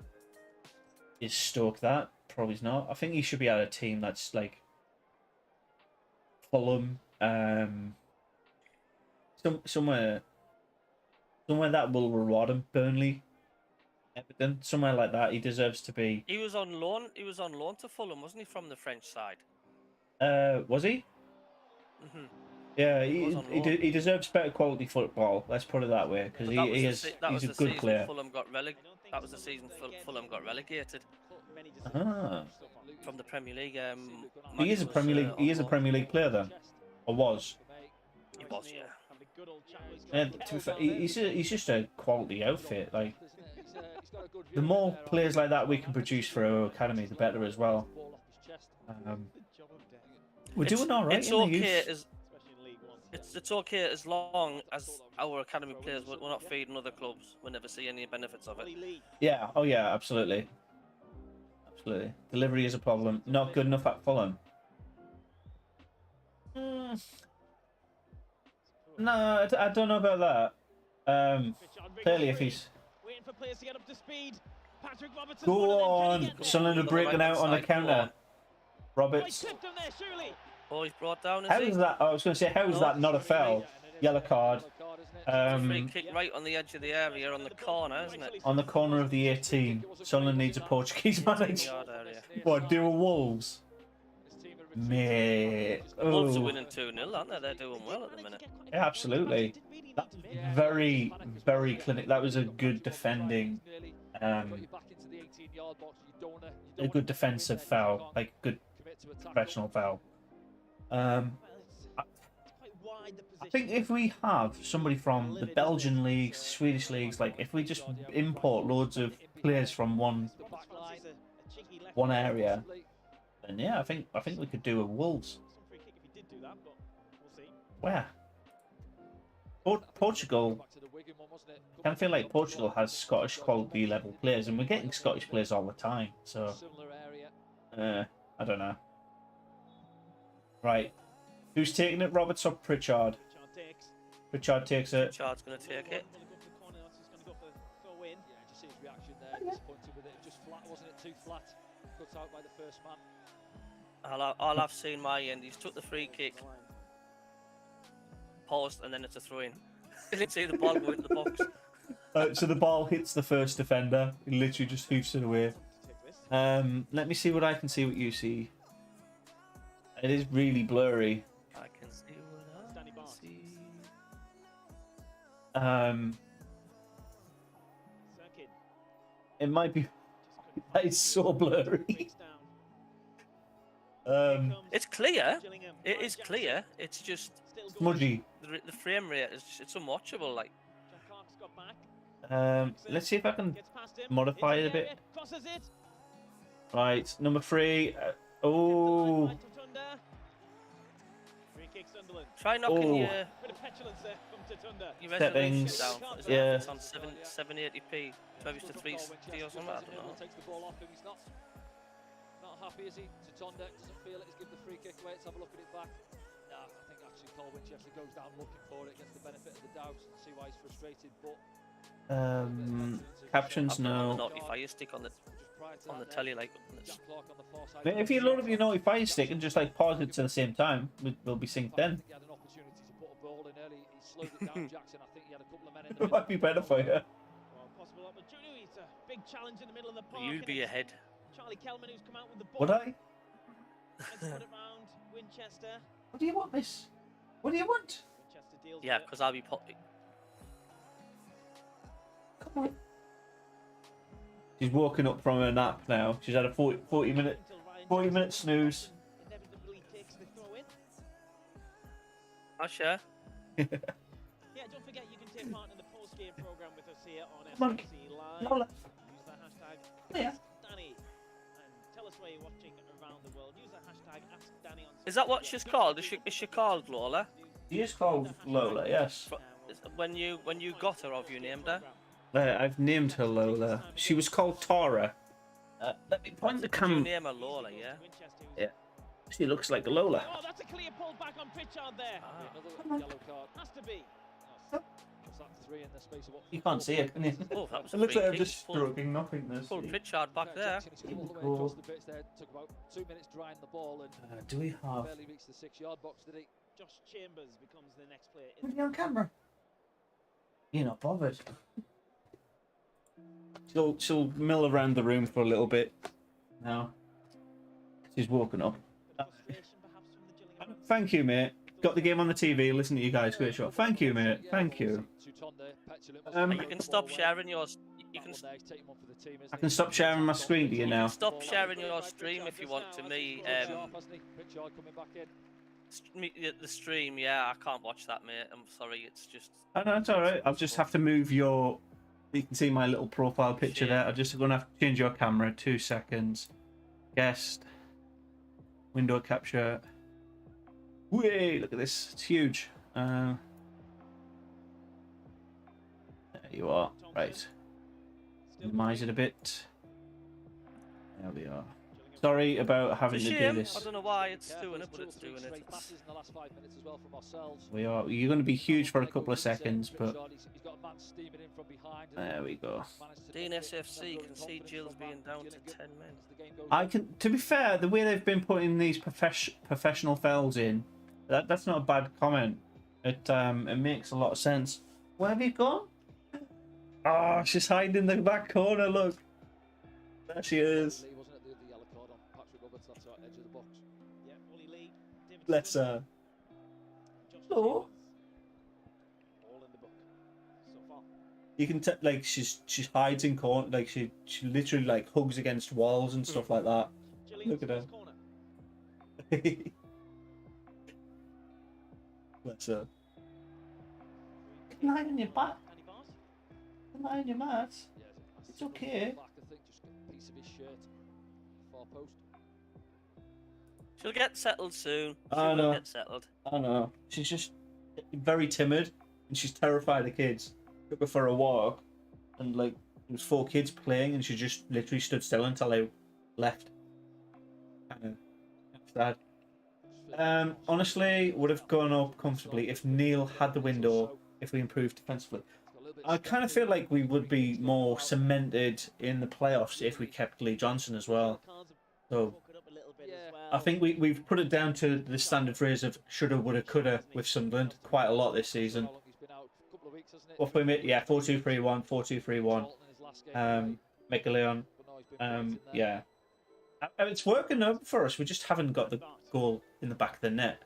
Is Stoke that? Probably not. I think he should be at a team that's like Fulham, somewhere that will reward him. Burnley, Everton, somewhere like that. He deserves to be. He was on loan. He was on loan to Fulham, wasn't he, from the French side? Was he? Mm-hmm. Yeah, he deserves better quality football. Let's put it that way, because he's a good player. That was the season Fulham got relegated. From the Premier League. He is a Premier League. He is a Premier League player then, or was? He was, yeah. And to be fair, he's just a quality outfit. Like, the more players like that we can produce for our academy, the better as well. We're doing all right. It's okay as long as our academy players we're not feeding other clubs. We never see any benefits of it. Yeah. Oh yeah. Absolutely. Absolutely. Delivery is a problem. Not good enough at Fulham. No, I don't know about that. Clearly, if he's go on, Sunderland are breaking out on the counter. Roberts. Oh, he's brought down. How is that? I was going to say, how is that not a foul? Yellow card. Free kick right on the edge of the area on the corner, isn't it? On the corner of the 18. Sunderland needs a Portuguese manager. What, do a Wolves? Mate. Wolves are winning 2-0, aren't they? They're doing well at the minute. Yeah, absolutely. That's very, very clinic. That was a good defending, a good defensive foul, like good professional foul. I think if we have somebody from the Belgian leagues, Swedish leagues, like if we just import loads of players from one area, then yeah, I think we could do a Wolves. Where? Portugal. I kind of feel like Portugal has Scottish quality level players, and we're getting Scottish players all the time. So, I don't know. Right, who's taking it? Roberts or Pritchard? Pritchard takes it. Pritchard's going to take it. Yeah, just see his reaction there. Disappointed with it. Just flat, wasn't it? Too flat. Cut out by the first man. All I've seen my end, he's took the free kick, paused, and then it's a throw-in. I didn't see the ball go into the box. So the ball hits the first defender. He literally just hoofs it away. Let me see what I can see. What you see. It is really blurry. I can see what I can see. It might be. That is so blurry. It's clear. It is clear. It's just Smudgy. the frame rate is it's unwatchable. Like. Let's see if I can modify it a bit. Right, number 3. Oh. Try knocking your resolution Settings. down. Yeah. It's on 780p. 12:360 or something. I don't know. Takes the ball off him. He's not happy, is he? Tatonda doesn't feel it. He's given the free kick away. Let's have a look at it back. I think actually Cole Winchester goes down looking for it, gets the benefit of the doubt, and see why he's frustrated. But captions I've got no. the notify stick on the telly, like. But if you load up your notify stick and just like pause it at the same time, we'll be synced then. He had an opportunity to put a ball in early. He slowed it down, Jackson. I think he had a couple of men in the It might be better for you. Possible opportunity. It's a big challenge in the middle of the park. You'd be ahead. Charlie Kelman who's come out with the ball. Would I? Let's put it round Winchester. What do you want, miss? What do you want? Winchester deals Yeah, with it. because I'll be popping. Come on. She's woken up from her nap now. She's had a 40 minute snooze. Inevitably takes the throw in. I share. Yeah, don't forget you can take part in the post-game program with us here on Come on. SAFSee Live. Lola. Use the hashtag Yeah. AskDanny and tell us where you're watching around the world. Use the hashtag AskDanny on Is that what she's called? Is she called Lola? She is called Lola, yes. When you got her, have you named her? I've named her Lola. She was called Tara. Let me point the Did you camera. name her Lola? Yeah. Yeah. She looks like a Lola. Oh, that's a clear pull back on Pritchard there. Another yellow card. Has to be. What's that? 3 in the space of what? You can't see it, can you? Oh, that was It looks free like I'm kick. just stroking nothingness. Pulled Pritchard back there. Jackson, he's come all the way across the bits there. Took about 2 minutes drying the ball and Do we have... barely reached the 6-yard box, did he? Josh Chambers becomes the next player. Is he on camera? You're not bothered. She'll mill around the room for a little bit. Now she's woken up. Thank you, mate. Got the game on the TV. Listen to you guys. Great shot. Thank you, mate. Thank you. You can stop sharing yours. You can. I can stop sharing my screen to you now. Stop sharing your stream if you want to me. The stream, yeah, I can't watch that, mate. I'm sorry, it's just. Oh, no, it's all right. I'll just have to move your. You can see my little profile picture there. I'm just going to have to change your camera. 2 seconds. Guest. Window capture. Whee! Look at this. It's huge. There you are. Right. Minimize it a bit. There we are. Sorry about having to do this. I don't know why it's doing it, but it's doing it. We are. You're going to be huge for a couple of seconds, but there we go. Dean SFC can see Gills being down to 10 men. I can. To be fair, the way they've been putting these professional fouls in, that's not a bad comment. It makes a lot of sense. Where have you gone? Oh, she's hiding in the back corner. Look, there she is. Bless her. Hello. You can tell, like, she's hides in corner, like she literally like hugs against walls and stuff like that. Look at her. Bless her. Lie on your back. Lie on your mat. It's okay. She'll get settled soon. I She know. will get settled. I don't know. She's just very timid and she's terrified of kids. Took her for a walk and like there was 4 kids playing and she just literally stood still until I left. Kind of sad. Honestly, would have gone up comfortably if Neil had the window. If we improved defensively, I kind of feel like we would be more cemented in the playoffs if we kept Lee Johnson as well. So I think we've put it down to the standard phrase of shoulda, woulda, coulda with Sunderland quite a lot this season. What we made, yeah, 4-2-3-1, 4-2-3-1. Michelleon, yeah. It's working over for us. We just haven't got the goal in the back of the net.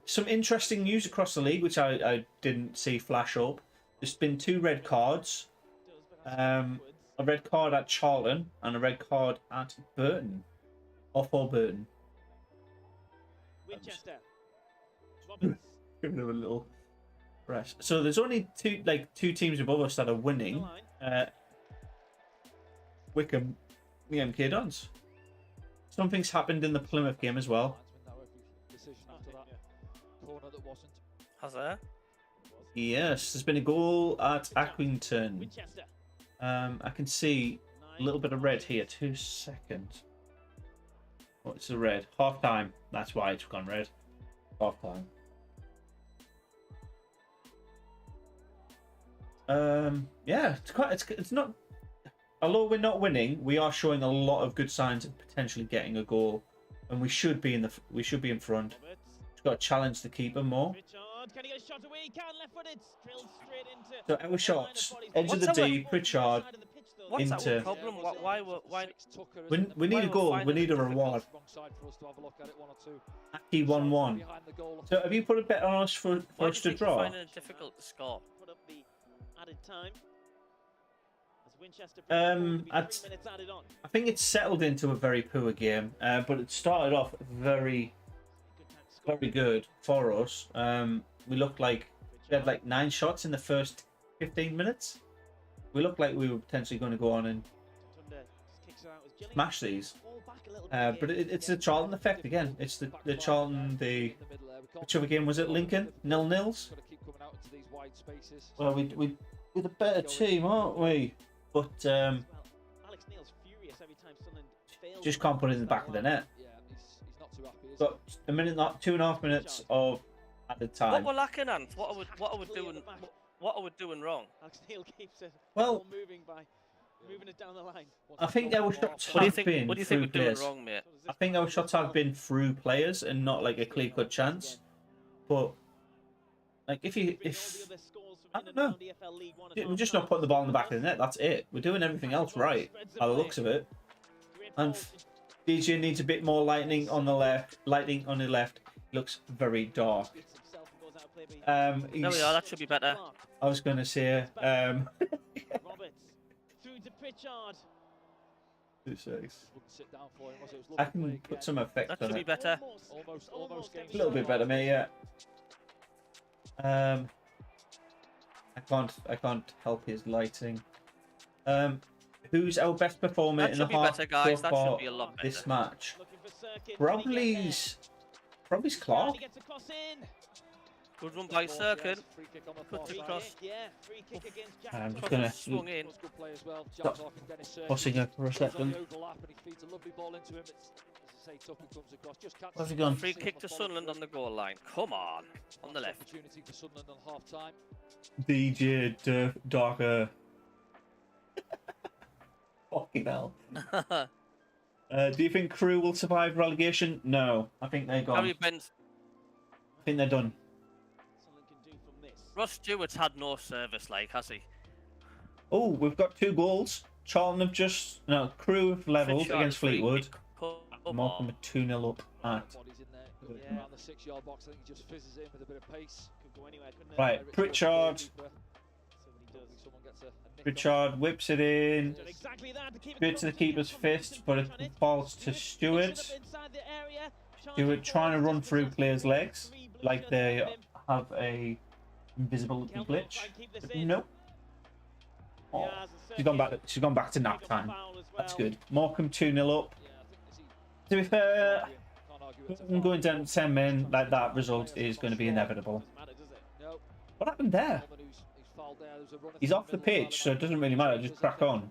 Some interesting news across the league, which I didn't see flash up. There's been 2 red cards. A red card at Charlton and a red card at Burton. Or for Burton. Winchester. Robles. Giving them a little rest. So there's only two teams above us that are winning. Wickham, the MK Dons. Something's happened in the Plymouth game as well. Has there? Yes, there's been a goal at Accrington. I can see a little bit of red here. 2 seconds. What's the red? Half time. That's why it's gone red. Half time. Yeah, it's not. Although we're not winning, we are showing a lot of good signs of potentially getting a goal, and we should be in front. We've got to challenge the keeper more. Can he get a shot away? He can, left-footed, drilled straight into. So our shots, edge of the D, Pritchard What's into. our problem? Why? We need a goal. We need a reward. Aki 1-1. So have you put a bet on us for us to draw? Finding it difficult to score. Put up the added time. As Winchester minutes added on. I think it's settled into a very poor game, but it started off very good for us. We looked like we had like 9 shots in the first 15 minutes. We looked like we were potentially going to go on and smash these. But it's the Charlton effect again. It's the Charlton, which other game was it? Lincoln? 0-0s? Well, we're the better team, aren't we? But just can't put it in the back of the net. Got a minute, not 2.5 minutes of added time. What we're lacking, Ant? What are we doing wrong? Well, moving it down the line. I think our shots have been What do you think through we're doing players. wrong, mate? I think our shots have been through players and not like a clear-cut chance. But like if I don't know, we're just not putting the ball in the back of the net. That's it. We're doing everything else right by the looks of it. And DJ needs a bit more lightning on the left. Lightning on the left looks very dark. There we are. That should be better. I was going to say. Roberts through to Pritchard. 2 seconds. I can put some effect That on should be it. better. A little bit better, mate. Yeah. I can't help his lighting. Who's our best performer That in the should be half better, guys. That should be a lot better. this match? Probably Clark. Good run by Cirkin. Cut across. I'm just gonna Swung in. stop fussing her for a second. Where's he gone? Free kick to Sunderland on the goal line. Come on the left. DJ Darker. Fucking hell. Do you think Crew will survive relegation? No, I think they're gone. I think they're done. Ross Stewart's had no service, has he? Oh, we've got 2 goals. Charlton have Crew have levelled against Fleetwood. Malcolm a 2-0 up at. Right, Pritchard whips it in. Straight to the keeper's fist, but it falls to Stewart. Stewart trying to run through players' legs like they have a invisibility glitch. Nope. Oh, she's gone back to nap time. That's good. Morecambe 2-0 up. To be fair, going down to 10 men like that result is going to be inevitable. What happened there? He's off the pitch, so it doesn't really matter. Just crack on.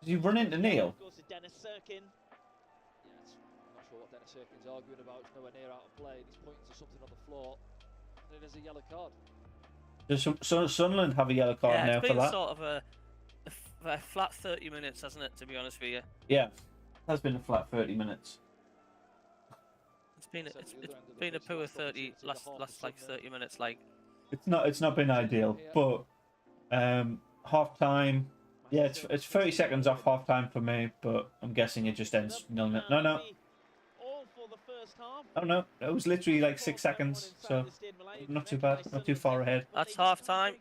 Did he run into Neil? I'm not sure what Dennis Cirkin's arguing about. It's nowhere near out of play. He's pointing to something on the floor. And there's a yellow card. Does Sunderland have a yellow card now for that? It's been sort of a flat 30 minutes, hasn't it, to be honest with you? Yeah, it has been a flat 30 minutes. It's been a poor 30 last like 30 minutes. It's not been ideal, but half time Yeah, it's 30 seconds off half time for me, but I'm guessing it just ends 0-0. No. Oh no, it was literally like 6 seconds, so not too bad, not too far ahead. That's half time.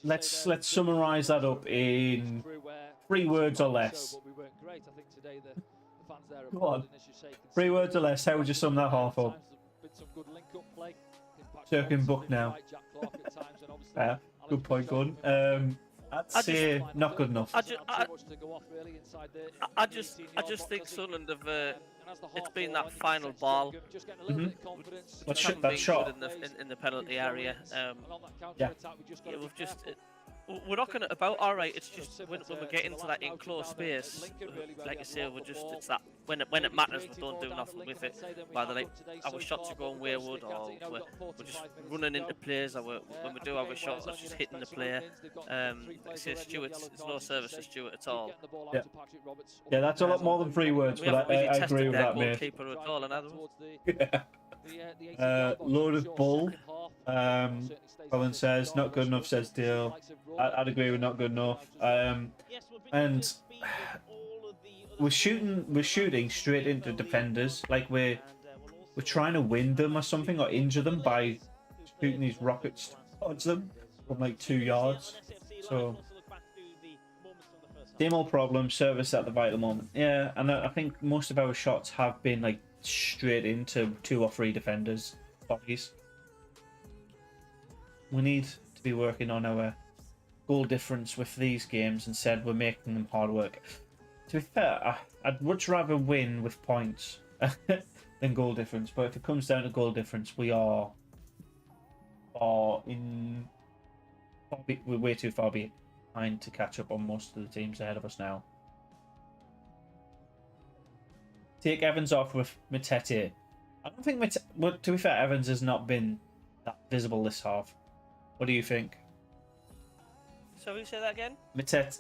Let's summarize that up in 3 words or less. Go on. 3 words or less. How would you sum that half up? Circling book now. Yeah, good point, Gordon. I'd say not good enough. I just think Sunderland have. It's been that final ball. That shot in the penalty area. Yeah, we've just. We're knocking it about all right. It's just when we get into that enclosed space, like you say, it's that when it matters, we don't do nothing with it. Whether like our shots are going wayward, or we're just running into players, or when we do have a shot, it's just hitting the player. Like I say, Stewart's, there's no service to Stewart at all. Yeah, that's a lot more than 3 words, but I agree with that, mate. Keeper at all, another one. Load of bull. Colin says not good enough. Says Dale. I'd agree with not good enough. And we're shooting straight into defenders. Like we're trying to win them or something, or injure them by shooting these rockets towards them from like 2 yards. So same old problem. Service at the vital moment. Yeah, and I think most of our shots have been like straight into 2 or 3 defenders' bodies. We need to be working on our goal difference with these games. Instead, we're making them hard work. To be fair, I'd much rather win with points than goal difference. But if it comes down to goal difference, we're way too far behind to catch up on most of the teams ahead of us now. Take Evans off with Matete. I don't think to be fair, Evans has not been that visible this half. What do you think? Sorry, say that again?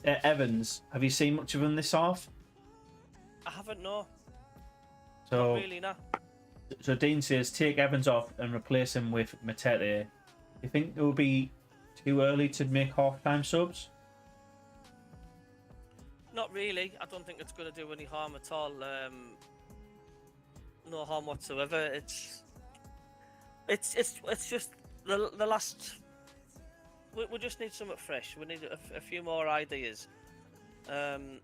Evans, have you seen much of him this half? I haven't, no. So, not really, no. So Dean says take Evans off and replace him with Matete. Do you think it will be too early to make half-time subs? Not really. I don't think it's going to do any harm at all. No harm whatsoever. It's just the last. We just need something fresh. We need a few more ideas. And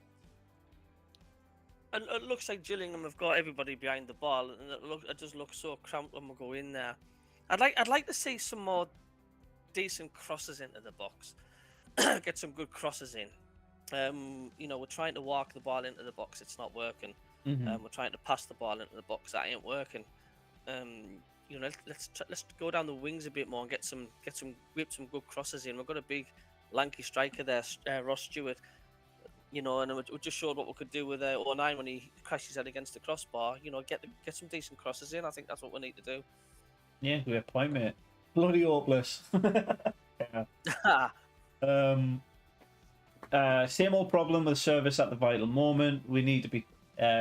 it looks like Gillingham have got everybody behind the ball, and it just looks so cramped when we go in there. I'd like to see some more decent crosses into the box. Get some good crosses in. You know, we're trying to walk the ball into the box. It's not working. We're trying to pass the ball into the box. That ain't working. You know, let's go down the wings a bit more and whip some good crosses in. We've got a big lanky striker there, Ross Stewart. You know, and we just showed what we could do with 09 when he crashed his head against the crossbar. You know, get some decent crosses in. I think that's what we need to do. Yeah, great point, mate. Bloody hopeless. Yeah. Same old problem with service at the vital moment. We need to be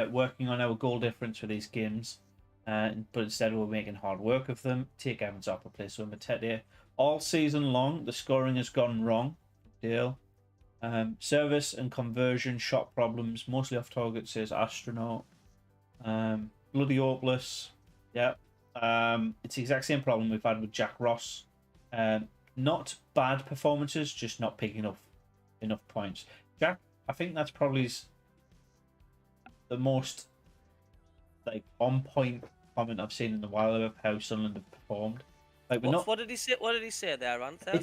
working on our goal difference for these games. But instead we're making hard work of them. Take Evans off, replace with Matete. All season long, the scoring has gone wrong. Deal. Service and conversion, shot problems, mostly off target, says Astronaut. Bloody hopeless. Yeah. It's the exact same problem we've had with Jack Ross. Not bad performances, just not picking up enough points. Jack, I think that's probably the most like on point comment I've seen in a while of how Sunderland have performed. Like what did he say? What did he say there, Anthony?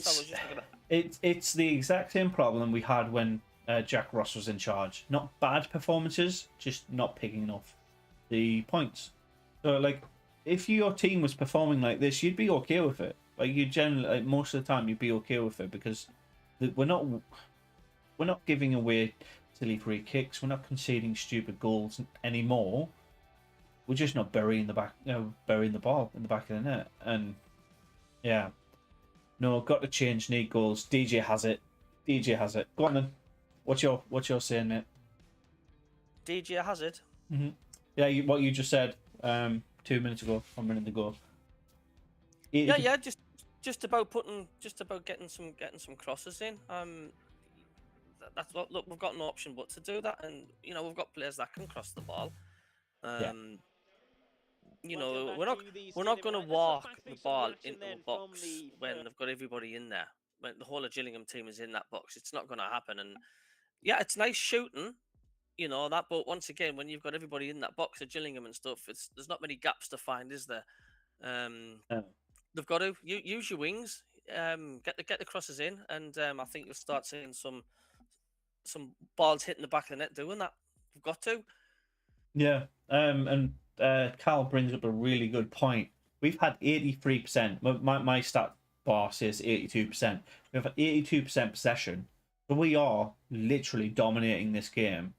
It's the exact same problem we had when Jack Ross was in charge. Not bad performances, just not picking up the points. So like, if your team was performing like this, you'd be okay with it. Like you generally, like, most of the time, you'd be okay with it because we're not giving away silly free kicks. We're not conceding stupid goals anymore. We're just not burying the ball in the back of the net. And yeah, no, got to change. Need goals. DJ has it. Go on then. What's your saying, mate? DJ has it. Yeah, what you just said 2 minutes ago, 1 minute ago. Yeah, just about getting some crosses in. that's what. Look, we've got no option but to do that, and you know we've got players that can cross the ball. Yeah. You Welcome know, back we're not to the we're not stadium. going to Right, let's look walk back the through some of the ball action into a then from box the when they've got everybody in there. When the whole of Gillingham team is in that box, it's not going to happen. And yeah, it's nice shooting, you know that. But once again, when you've got everybody in that box of Gillingham and stuff, there's not many gaps to find, is there? No. They've got to use your wings, get the crosses in, and I think you'll start seeing some balls hitting the back of the net doing that. You've got to. Yeah. And Carl brings up a really good point. We've had 83%. My stat bar says 82%. We've had 82% possession. So we are literally dominating this game.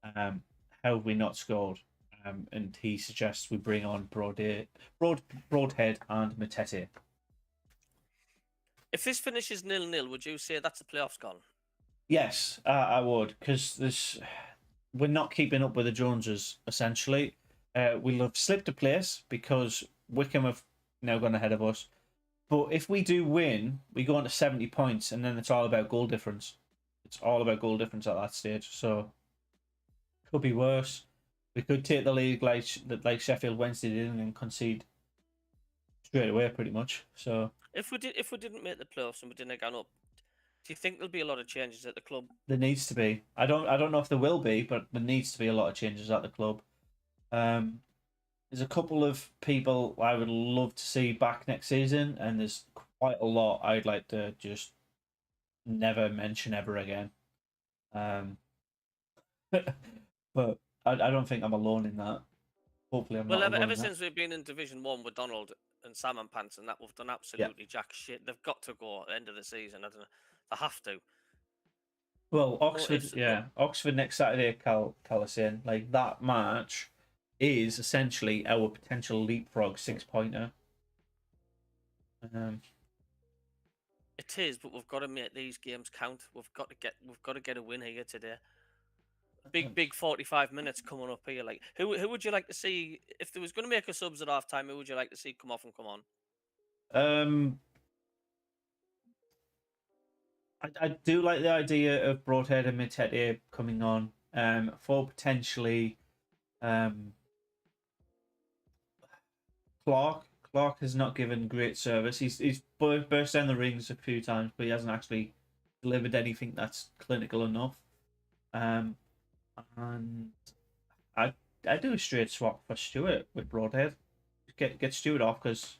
How have we not scored? And he suggests we bring on Broadhead and Matete. If this finishes 0-0, would you say that's the playoffs gone? Yes, I would, because we're not keeping up with the Joneses, essentially. We'll have slipped a place because Wickham have now gone ahead of us. But if we do win, we go on to 70 points, and then it's all about goal difference. It's all about goal difference at that stage. So, could be worse. We could take the league like Sheffield Wednesday did and concede straight away, pretty much. So, if we didn't make the playoffs and we didn't get up, do you think there'll be a lot of changes at the club? there needs to be. I don't know if there will be, but there needs to be a lot of changes at the club. There's a couple of people I would love to see back next season, and there's quite a lot I'd like to just never mention ever again. But I don't think I'm alone in that. Hopefully, I'm Well, not alone ever in that. since we've been in Division 1 with Donald and Sam and Pants and that, we've done absolutely jack shit. They've got to go at the end of the season. I don't know. They have to. Well, Oxford, ifs, Oxford next Saturday, Coliseum, like that match is essentially our potential leapfrog 6-pointer. It is, but we've got to make these games count. We've got to get a win here today. Big 45 minutes coming up here. Like who would you like to see if there was going to make a subs at half time? Who would you like to see come off and come on? I do like the idea of Broadhead and Matete coming on. For potentially, Clark. Clark has not given great service. He's burst down the rings a few times, but he hasn't actually delivered anything that's clinical enough. And I do a straight swap for Stewart with Broadhead. Get Stewart off because,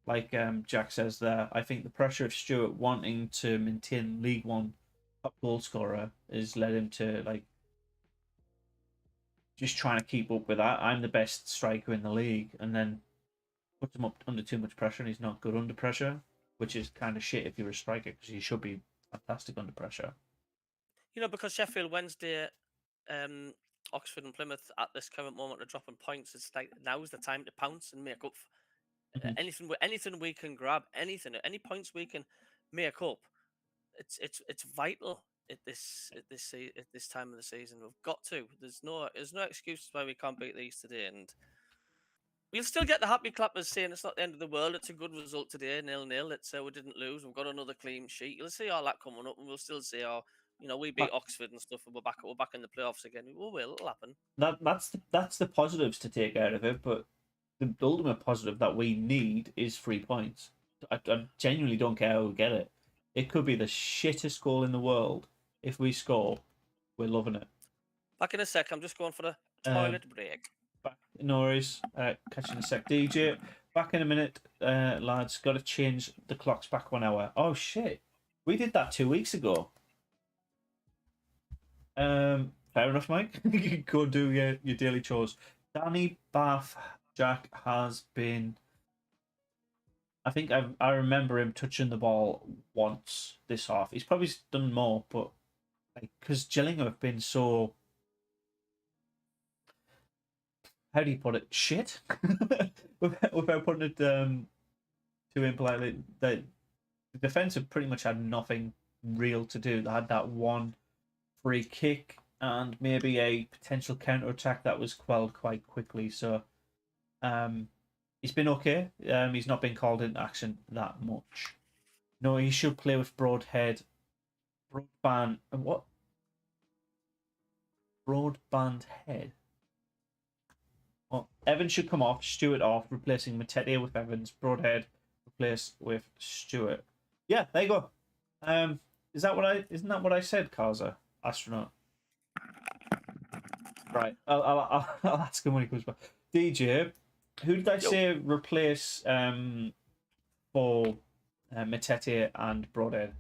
like Jack says there, I think the pressure of Stewart wanting to maintain League One top goal scorer has led him to like just trying to keep up with that. I'm the best striker in the league, and then puts him up under too much pressure, and he's not good under pressure, which is kind of shit if you're a striker because you should be fantastic under pressure. You know, because Sheffield Wednesday, Oxford and Plymouth at this current moment are dropping points. It's like now's the time to pounce and make up anything we can grab, any points we can make up. It's vital at this time of the season. We've got to. There's no excuses why we can't beat these today, and we'll still get the happy clappers saying it's not the end of the world. It's a good result today, 0-0. It's we didn't lose. We've got another clean sheet. You'll see all that coming up, and we'll still see how we beat Oxford and stuff, and we're back in the playoffs again. It'll happen. That's the positives to take out of it, but the ultimate positive that we need is 3 points. I genuinely don't care how we get it. It could be the shittest goal in the world. If we score, we're loving it. Back in a sec. I'm just going for the toilet break. Back, no worries. Catch you in a sec, DJ. Back in a minute, lads. Got to change the clocks back 1 hour. Oh shit, we did that 2 weeks ago. Fair enough, Mike. Go do your daily chores. Danny Bath Jack has been. I think I remember him touching the ball once this half. He's probably done more, but because Gillingham have been so. How do you put it? Shit. Without putting it too impolitely, the defense have pretty much had nothing real to do. They had that one free kick and maybe a potential counter attack that was quelled quite quickly. So, he's been okay. He's not been called into action that much. No, he should play with Broadhead, Broadban, and what? Broadband head. Well, Evans should come off, Stewart off, replacing Matete with Evans, Broadhead replaced with Stewart. Yeah, there you go. Isn't that what I said, Kaza? Astronaut. Right. I'll ask him when he comes back. DJ, who did I say replace for Matete and Broadhead?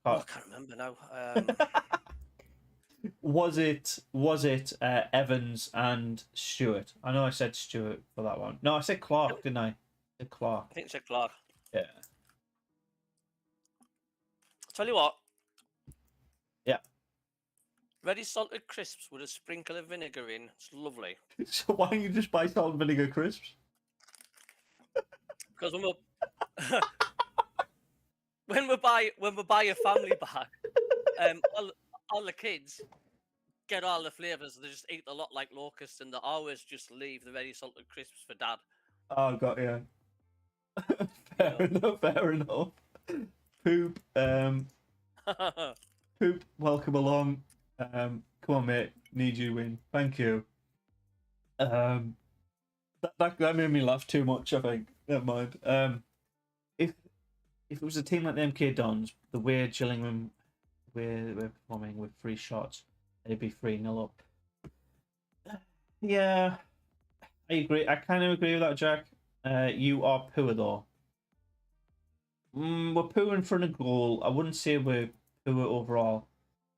I can't remember now. Was it Evans and Stewart? I know I said Stewart for that one. No, I said Clark, didn't I? I said Clark. I think it's Clark. Yeah. Tell you what. Yeah. Ready salted crisps with a sprinkle of vinegar in. It's lovely. So why don't you just buy salt and vinegar crisps? Because when we buy a family pack, all the kids get all the flavors. They just eat a lot like locusts, and they always just leave the ready salted crisps for Dad. Oh, got you. Fair enough. Fair enough. Poop. Poop. Welcome along. Come on, mate. Need you win. Thank you. That made me laugh too much. I think. Never mind. If it was a team like the MK Dons, the way Gillingham we're performing with 3 shots, they'd be 3-0 up. Yeah, I agree. I kind of agree with that, Jack. You are poor though. We're poor in front of goal. I wouldn't say we're poor overall.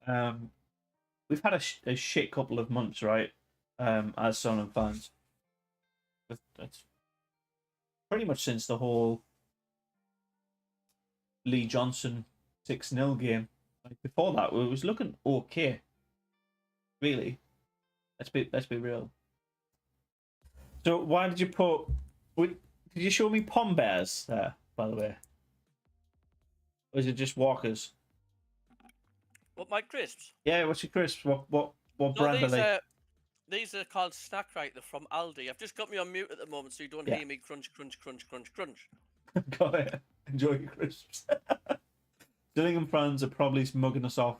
We've had a shit couple of months, right? As Sunderland fans. That's pretty much since the whole Lee Johnson 6-0 game. Like before that, it was looking okay. Really, let's be real. So why did you put? Did you show me Pom Bears there? By the way, or is it just Walkers? What, my crisps? Yeah, what's your crisps? What brand are they? These are called Snack Right. They're from Aldi. I've just got me on mute at the moment, so you don't hear me crunch, crunch, crunch, crunch, crunch. Got it. Enjoy your crisps. Gillingham fans are probably mugging us off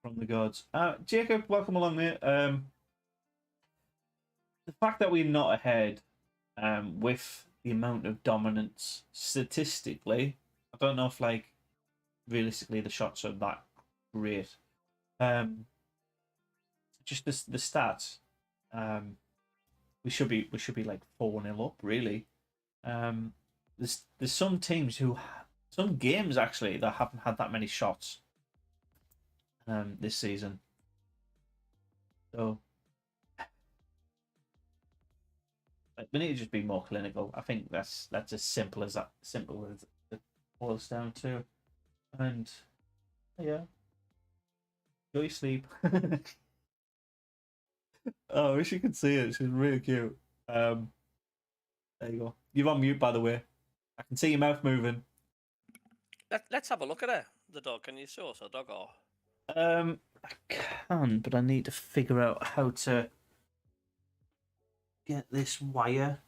from the gods. Jacob, welcome along, mate. The fact that we're not ahead with the amount of dominance statistically, I don't know if like realistically the shots are that great. Just the stats. We should be like 4-0 up really. There's some teams some games actually that haven't had that many shots this season. So like, we need to just be more clinical. I think that's as simple as it boils down to. And yeah, enjoy your sleep. Oh, I wish you could see it. She's really cute. There you go. You're on mute, by the way. I can see your mouth moving. Let's have a look at her. The dog. Can you show us a dog? Or I can, but I need to figure out how to get this wire.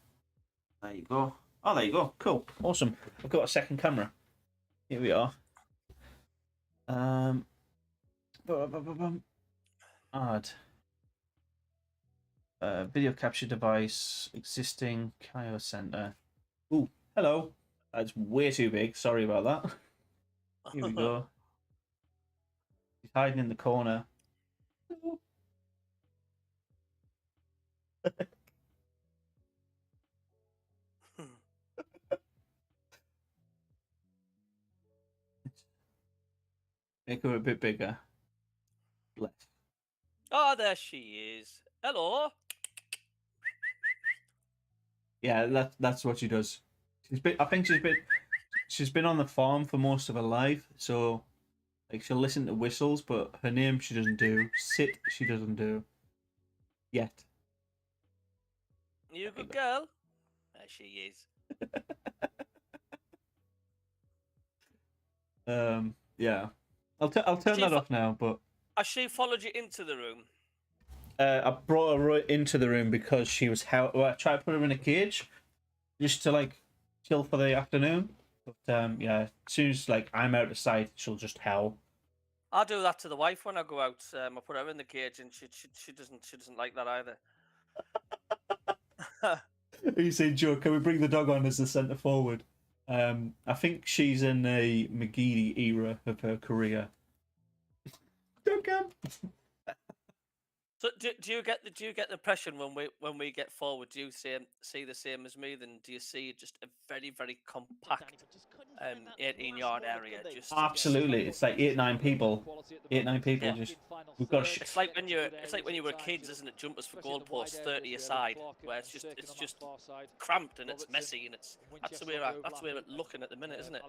There you go. Oh, there you go. Cool. Awesome. I've got a second camera. Here we are. Add. Video capture device. Existing Kyo Center. Ooh, hello. That's way too big. Sorry about that. Here we go. He's hiding in the corner. Make her a bit bigger. Left. Oh, there she is. Hello. Yeah, that's what she does. I think she's been on the farm for most of her life, so like she'll listen to whistles, but her name she doesn't do. Sit she doesn't do. Yet. You a good girl? There she is. Yeah. I'll turn that off now, but has she followed you into the room? I brought her into the room because she was I tried to put her in a cage just to like chill for the afternoon. But yeah, as soon as like I'm out of sight, she'll just howl. I do that to the wife when I go out. I put her in the cage, and she doesn't like that either. You say, Joe, can we bring the dog on as the centre forward? I think she's in a McGeady era of her career. Don't come. So do you get the impression when we get forward, do you see the same as me? Then do you see just a very, very compact 18-yard area? Just Absolutely, it's like 8-9 people. 8-9 people. Yeah. Just we've got. It's like when you were kids, isn't it? Jumpers for goalposts 30 aside, where it's just cramped and it's messy and that's the way we're looking at the minute, isn't it?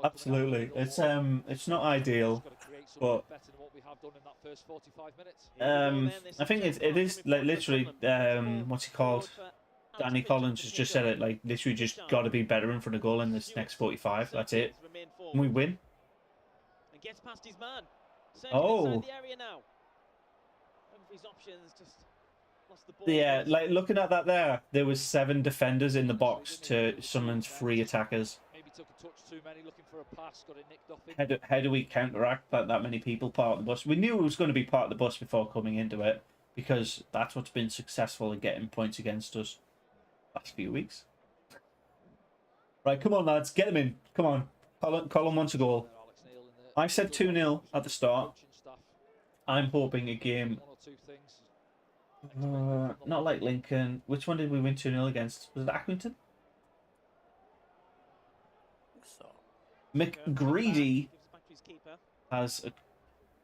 Absolutely, it's not ideal, but I think it is like literally what's he called? Danny Collins has just said it, like literally just got to be better in front of goal in this next 45. That's it. And we win. And gets past his man. Oh. The area now. His options just lost the ball. Yeah, like looking at that there was 7 defenders in the box to Sunderland's 3 attackers. Maybe took a touch too many, looking for a pass, got it nicked off. How do we counteract that many people part of the bus? We knew it was going to be part of the bus before coming into it, because that's what's been successful in getting points against us last few weeks. Right, come on, lads, get them in. Come on. Colin wants a goal. I said 2-0 at the start. I'm hoping a game. Not like Lincoln. Which one did we win 2-0 against? Was it Accrington? McGreedy has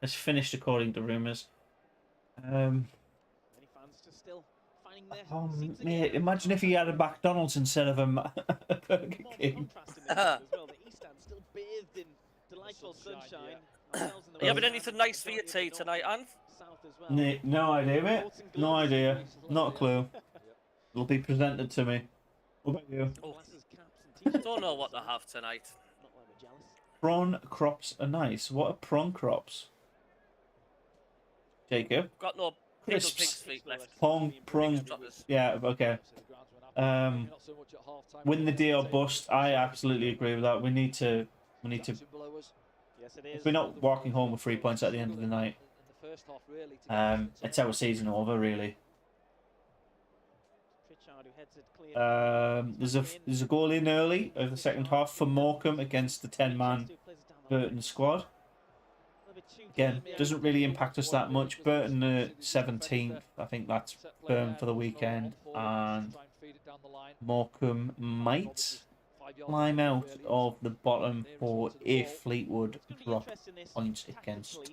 finished according to rumours. Oh, mate, imagine if he had a McDonald's instead of a Burger King. Are you having anything nice for your tea tonight, Anth? No idea, mate. No idea. Not a clue. It'll be presented to me. What about you? Oh, don't know what they have tonight. Prawn crops are nice. What are prawn crops? Jacob? Got no Crisps. pig's feet left. Prawn. Yeah, okay. Win the day or bust. I absolutely agree with that. We need to. If we're not walking home with 3 points at the end of the night, it's our season over, really. There's a goal in early of the second half for Morecambe against the 10-man Burton squad. Again, doesn't really impact us that much. Burton 17th, I think that's firm for the weekend, and Morecambe might climb out of the bottom 4 if Fleetwood drop points against.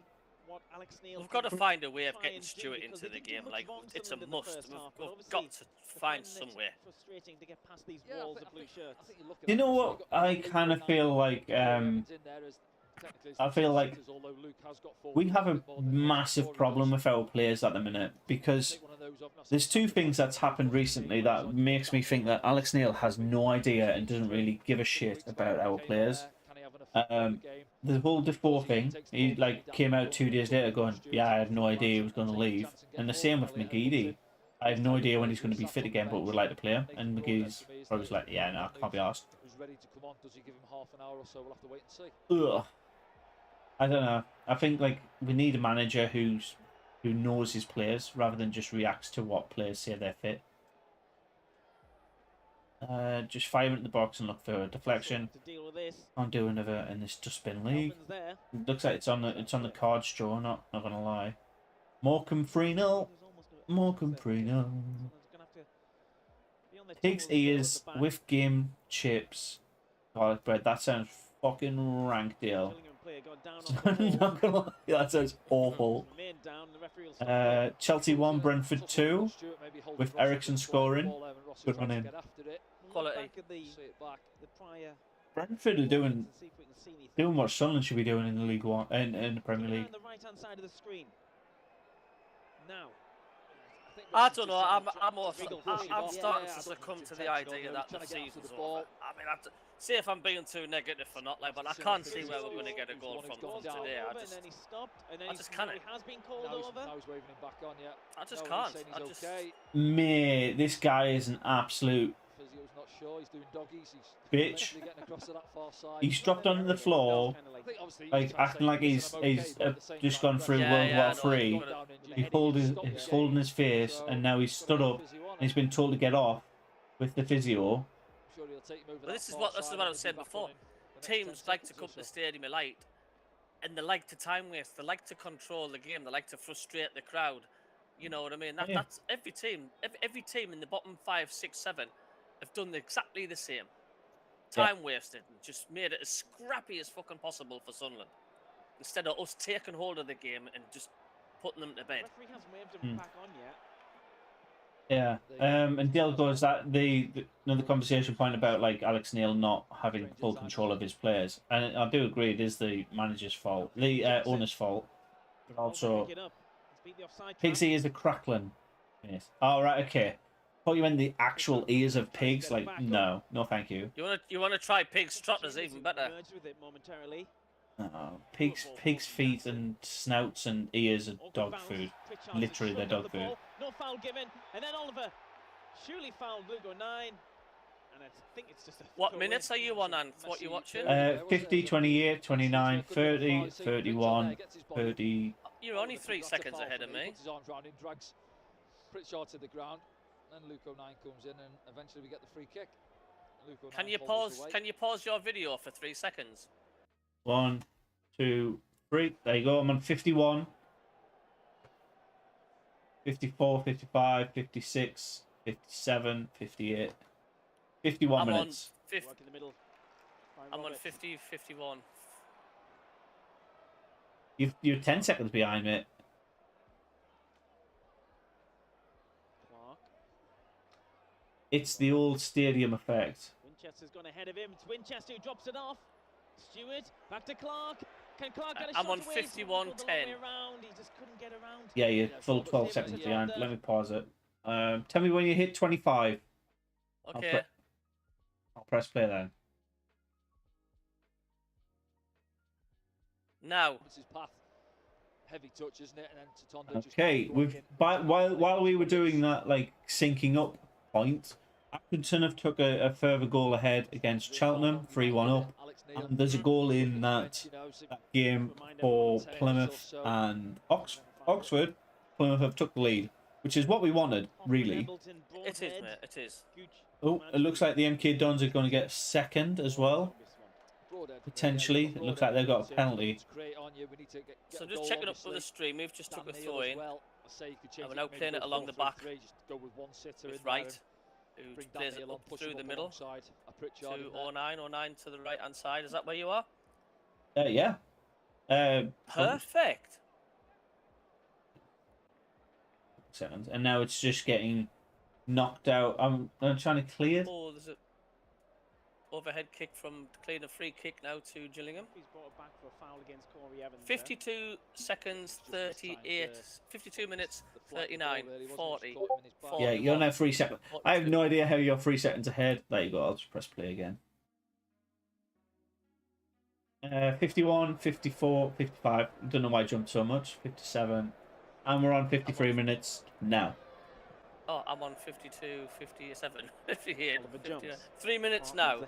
We've got to find a way of getting Stuart into the game. Like, it's a must. We've got to find some way. You know what? I kind of feel like we have a massive problem with our players at the minute, because there's 2 things that's happened recently that makes me think that Alex Neil has no idea and doesn't really give a shit about our players. The whole Defoe thing, he came out 2 days later going, yeah, I had no idea he was going to leave. And the same with McGeady. I have no idea when he's going to be fit again, but we'd like to play him. And McGeady's probably like, yeah, no, I can't be asked. Ugh. I don't know. I think we need a manager who knows his players rather than just reacts to what players say they're fit. Just fire into the box and look for a deflection. Can't do another in this dustbin league. It looks like it's on the cards draw. Not gonna lie. Morecambe 3-0. Morecambe 3-0. Pig's ears with game chips, garlic bread. That sounds fucking rank, deal. Not gonna lie, that sounds awful. Chelsea 1, Brentford 2, with Ericsson scoring. Good run in. Quality. Brentford are doing what Sunderland should be doing in the League One, in the Premier League. I don't know. I'm starting to succumb to the idea that the season's over. I mean, see if I'm being too negative or not, but I can't see where we're going to get a goal from today. I just can't. I just can't. Mate, this guy is an absolute physio's not sure. He's doing doggies. He's Bitch. getting across to that far side. He's dropped onto the floor, I think obviously like acting like he's just gone through Yeah, World yeah, War I know, Three. He's holding his face, and now he's stood up, and he's been told to get off with the physio. But this is what I was saying before. Teams like to come to the stadium late, and they like to time waste. They like to control the game. They like to frustrate the crowd. You know what I mean? That's every team. Every team in the bottom 5, 6, 7 have done exactly the same. Time wasted and just made it as scrappy as fucking possible for Sunderland, instead of us taking hold of the game and just putting them to bed. Referee hasn't waved him back on yet. Yeah, and Dale goes that another conversation point about like Alex Neil not having full control of his players, and I do agree it is the manager's fault, the owner's fault, but also Pigsy is a crackling. Yes. Oh right, okay. Thought you meant the actual ears of pigs. Like no, thank you. You wanna try pig trotters even better. Pigs' feet and snouts and ears are dog food. Literally, they're dog food. No foul given, and then Oliver surely fouled Lugo 9, and I think it's just a What minutes are you on, Ant? What you watching? 50, 28, 29, 30, 31, 30. You're only 3 seconds ahead of me. Pretty short to the ground, then Lugo 9 comes in, and eventually we get the free kick. Can you pause your video for 3 seconds? 1, 2, 3. There you go. I'm on 51, 54, 55, 56, 57, 58, 51 minutes. I'm on 50, 51. You're 10 seconds behind, mate. It's the old stadium effect. Winchester's gone ahead of him. It's Winchester who drops it off. Stewart back to Clark. Can Clark get a shot I'm on away? 51-10. He just couldn't get around. Yeah, you're full 12 seconds behind. Let me pause it. Tell me when you hit 25. Okay. I'll press play then. Now. This is path. Heavy touch, isn't it? And then Tatonda Okay, while we were doing that, like syncing up point, Accrington have took a further goal ahead against Cheltenham, 3-1 up. And there's a goal in that game for Plymouth and Oxford. Plymouth have took the lead, which is what we wanted, really. It is, mate. It is. Oh, it looks like the MK Dons are going to get second as well. Potentially. It looks like they've got a penalty. So just checking up for the stream, we've just took a throw in. And we're now playing it along the back with Wright, who plays it up through the middle to 09 to the right hand side. Is that where you are? Yeah. Perfect. Seconds. And now it's just getting knocked out. I'm trying to clear. Oh, there's a overhead kick from clearing a free kick now to Gillingham. He's brought it back for a foul against Corey Evans. 52 seconds, 38. 52 minutes, 39, 40. Yeah, you're now 3 seconds. I have no idea how you're 3 seconds ahead. There you go. I'll just press play again. 51, 54, 55. Don't know why I jumped so much. 57. And we're on 53 minutes now. Oh, I'm on 52, 57, 58, 3 minutes now.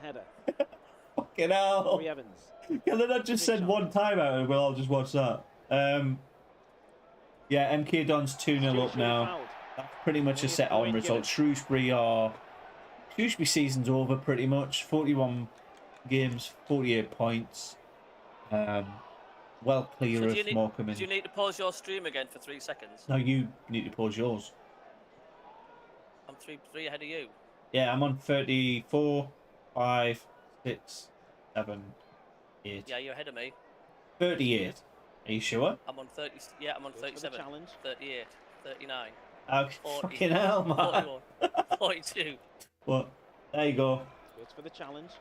Fucking hell. Can they not just send one timeout and we'll all just watch that? Yeah, MK Don's 2-0 up now. That's pretty much a set on result. Shrewsbury season's over pretty much. 41 games, 48 points. Well clear of Mackem. Do you need to pause your stream again for 3 seconds? No, you need to pause yours. I'm three ahead of you. Yeah, I'm on 34, 5, 6, 7, 8. Yeah, you're ahead of me. 38. Are you sure? I'm on 30. Yeah, I'm on 37. 38, 39. Okay, 40, fucking hell, man. 41, 42. Well, there you go. It's for the challenge.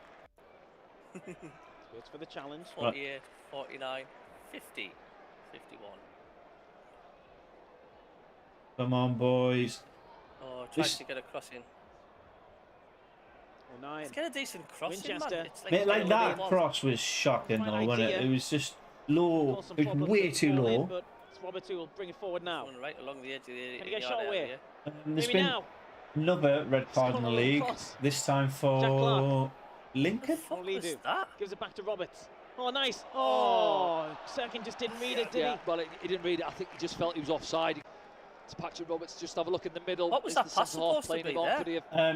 It's for the challenge. 48, 49, 50, 51. Come on, boys. Oh, trying to get a crossing. Let's get a decent crossing, man. Mate, like that cross was shocking, though, wasn't it? It was just low. It was way too low. But Roberts will bring it forward now. Right along the edge of the Can he get a shot away? There's been Another red card in the league. This time for Lincoln. What was that? Gives it back to Roberts. Oh, nice. Oh, Serkin just didn't read it, did he? Well, he didn't read it. I think he just felt he was offside. To Patrick Roberts, just have a look in the middle. What was that pass supposed to be there?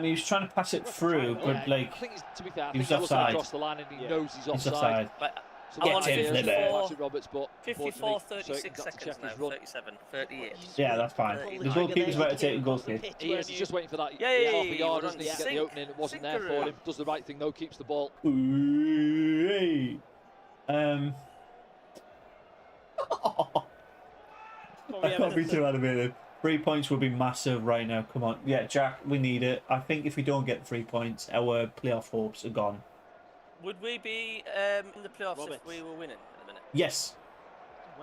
He was trying to pass it through, but like, I think to be fair, he was offside. Across the line and he knows he's He's offside. offside. But So I'm on Get him, Flipper. Patrick Roberts, but 54, unfortunately, 36 Serkin got to seconds check now, his run. 37, 38. Yeah, that's fine. The goalkeeper's about to take a goal kick. He is, he's just waiting for that Yay, half a yard, we're doesn't he, on to get the opening. It wasn't there for him. Does the right thing though, keeps the ball. Ooh, I can't be too animated. 3 points would be massive right now. Come on. Yeah, Jack, we need it. I think if we don't get 3 points, our playoff hopes are gone. Would we be in the playoffs if we were winning in a minute? Yes.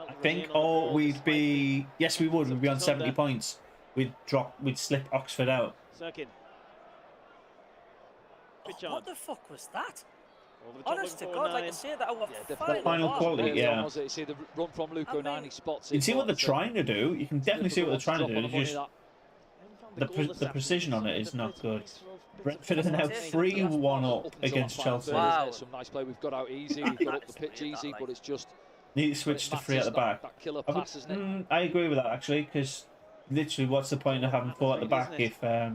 I think, or we'd be... Yes, we would. We'd be on 70 points. We'd slip Oxford out. Serkin. Oh, what the fuck was that? Honest to God, like I say, that our final quality, yeah. You see the run from Luke O'Nine, he spots it. You can see what they're trying to do. You can definitely see what they're trying to do. It's just the precision on it is not good. Brentford are now 3-1 up against Chelsea. Wow. Some nice play. We've got out easy. We've got up the pitch easy, but it's just... Need to switch to 3 at the back. That killer pass, isn't it? I agree with that, actually, because literally what's the point of having 4 at the back if they're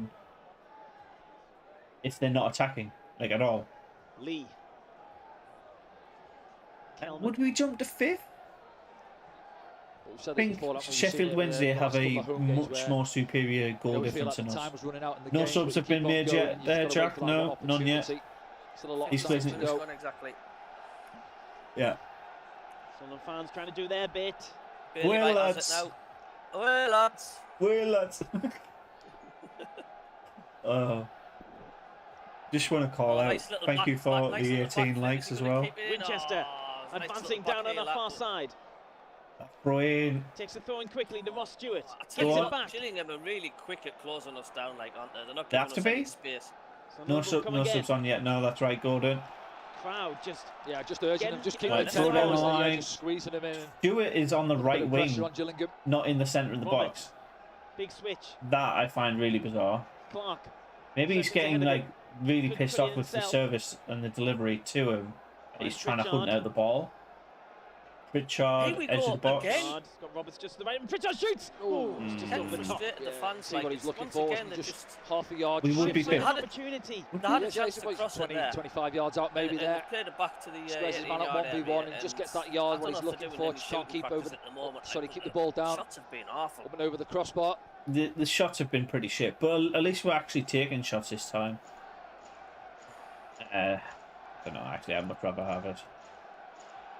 not attacking, like, at all? Lee. Would we jump to 5th? I think Sheffield Wednesday have a much more superior goal difference than us. No subs have been made yet there, Jack? No, none yet. He's placing it. Exactly. Yeah. Sunderland fans trying to do their bit. Well, lads. Well, lads. Well, lads. Just want to call out. Thank you for the 18 likes as well. Winchester advancing down on the far side. Throw in. Takes the throw in quickly to Ross Stewart. Gets it back. Gillingham are really quick at closing us down, like, aren't they? They're not giving us any space. No subs on yet. No, that's right, Gordon. Crowd just urging him, just keep right, throw down the line. Just squeezing him in. Stewart is on the right wing, not in the centre of the box. Big switch. That I find really bizarre. Clark. Maybe he's getting like really pissed off with the service and the delivery to him. He's trying to hunt out the ball. Pritchard, edge of the box. Got Roberts just to the right, and Pritchard shoots! Oh, just frustrated the fans. See what he's looking for, just half a yard. We would be fifth. Opportunity. They had a chance to cross 20, it there. 25 yards out maybe there. They played it back to the squares his man up 1v1 and just gets that yard what he's looking for. Just can't keep over. Sorry, keep the ball down. Shots have been awful. Up and over the crossbar. The shots have been pretty shit, but at least we're actually taking shots this time. I don't know, actually, I'd much rather have it.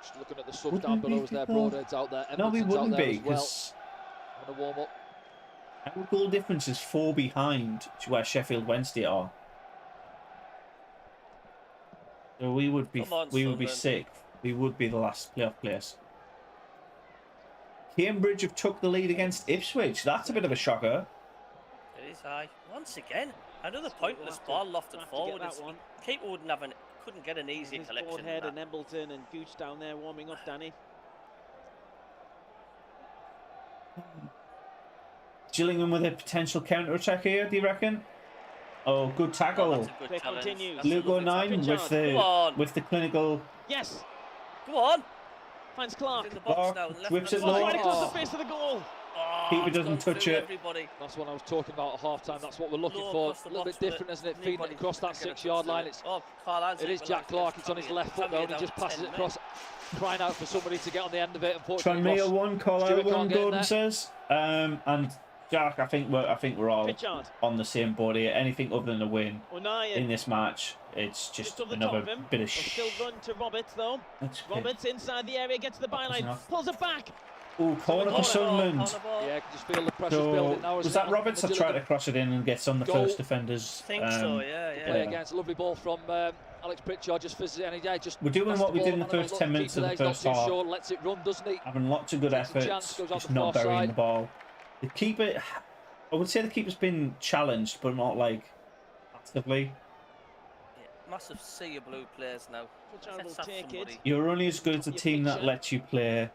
Just looking at the subs down below, is there Broadhead's out there? No, we wouldn't be, because I'm gonna warm up. Our goal difference is 4 behind to where Sheffield Wednesday are. So we would be sixth. We would be the last playoff place. Cambridge have took the lead against Ipswich. That's a bit of a shocker. It is high. Once again, another pointless ball lofted forward. Keeper couldn't get an easy collection. Broadhead and Embleton and Gooch down there warming up, Danny. Gillingham with a potential counter-attack here, do you reckon? Oh, good tackle. Luke O'Nine with the clinical. Yes. Go on. Finds Clark. Whips it low. Right across the face of the goal. Keeper doesn't touch it. That's what I was talking about at half time. That's what we're looking for. A little bit different, isn't it? Feeding it across that 6-yard line. It is Jack Clark. It's on his left foot though, and he just passes it across, crying out for somebody to get on the end of it. Unfortunately, Tranmere 1, call out 1, Gordon says. And Jack, I think we're all on the same board here. Anything other than a win in this match, it's just another bit of shit. Still run to Roberts though. Roberts inside the area, gets to the byline, pulls it back. Oh, corner for Sunderland. Yeah, I can just feel the pressure building now. Was that Roberts that tried to cross it in and gets on the first defenders? I think so, yeah. Play against a lovely ball from Alex Pritchard, just fizzes it, and just we're doing what we did in the first 10 minutes of the first half. Lets it run, doesn't he? Having lots of good efforts, just not burying the ball. The keeper, I would say the keeper's been challenged, but not like actively. Yeah, massive sea of blue players now. You're only as good as the team that lets you play.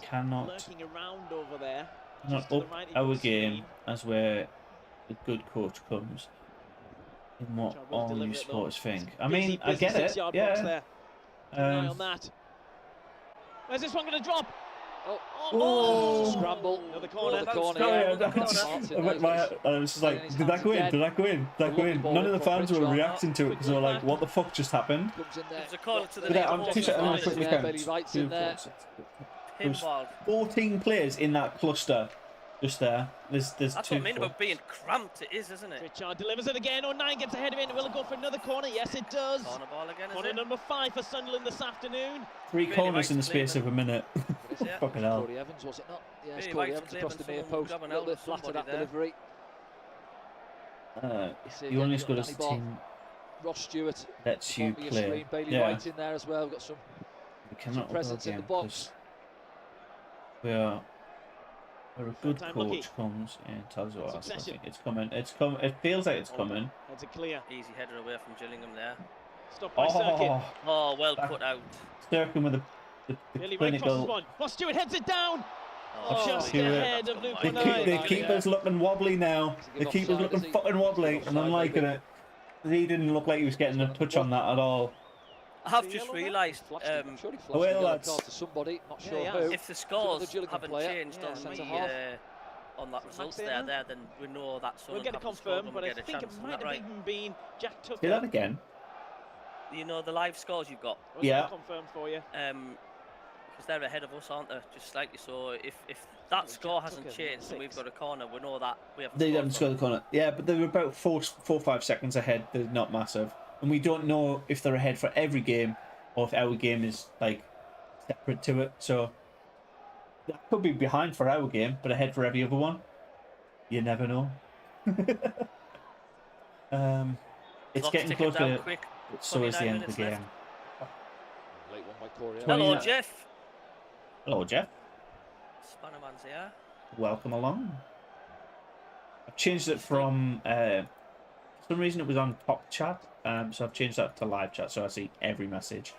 Cannot lurking around over there. Not up our game as we're a good coach comes in what Try, will all deliver you it, though. supporters think. I Busy, mean, I busy get it. 6-yard box Yeah. there. Keep an eye on that. Where's this one going to drop? Oh. Scramble. Another corner. Another corner. Sorry, Yeah, I was just like, did that go in? Did that go in? Did that go in? None of the fans were reacting to it because they were like, what the fuck just happened? Comes in there. There's a corner to the But near I'm post. I'm gonna Nice. quickly Yeah, count. Bailey Wright's in there. There's Pinball. 14 players in that cluster just there. There's That's two. what I mean about being cramped. It is, isn't it? Richard delivers it again. 9 gets ahead of it. Will it go for another corner? Yes, it does. Corner ball again, is Corner it? number 5 for Sunderland this afternoon. 3 Really corners likes in the space of Cleveland. a minute. Yeah. Fucking hell. Cody Evans, was it not? Yes, Really Cody likes Evans across the Cleveland, near post. A someone little bit grabbing flat of that somebody there. delivery. You only scored as a team Ross Stewart. lets you Bottom of your play. screen. Bailey Yeah. Wright in there as well. We've got some We cannot go presence in the again box. because we are. Where a good Time coach lucky. comes and tells us. I Succession. think it's coming. It's come. It feels like it's coming. Heads it clear. Easy header away from Gillingham there. Stopped by Circuit. Oh, Oh, well Back. put out. Circling with the Billy Wright crosses clinical. one. Ross Stewart heads it down. Oh, Just Stewart. ahead of Luke The, O'Neill. the keeper's looking wobbly now. The keeper's looking fucking wobbly, and I'm liking it. He didn't look like he was getting a touch on that at all. I have just realised I'm sure he flashed well, a yellow lads. card to somebody. Not Yeah, sure yeah. who. if the scores Gillingham haven't player. changed Yeah, on centre me half. on that results Maxena. there, then we know that We'll Sunderland get it haven't scored confirmed, and but we I get a think it chance. Isn't might that have right? even been Jack Tucker. Say that again. You know the live scores you've got, We'll Yeah. get it confirmed for you. because they're ahead of us, aren't they? Just slightly. So if that score hasn't Tucker, changed and we've 6. got a corner, we know that we haven't. They scored haven't from. scored the corner. Yeah, but they were about 4 or 5 seconds ahead. They're not massive, and we don't know if they're ahead for every game or if our game is like separate to it. So that could be behind for our game, but ahead for every other one. You never know. It's Clock's getting ticking down closer. quick. So is the 29 end of the minutes game. Late one by Corey. Twenty- Hello, 29. Jeff. Hello, Jeff. Spannerman's here. Welcome along. I've changed it from for some reason it was on top chat, so I've changed that to live chat, so I see every message.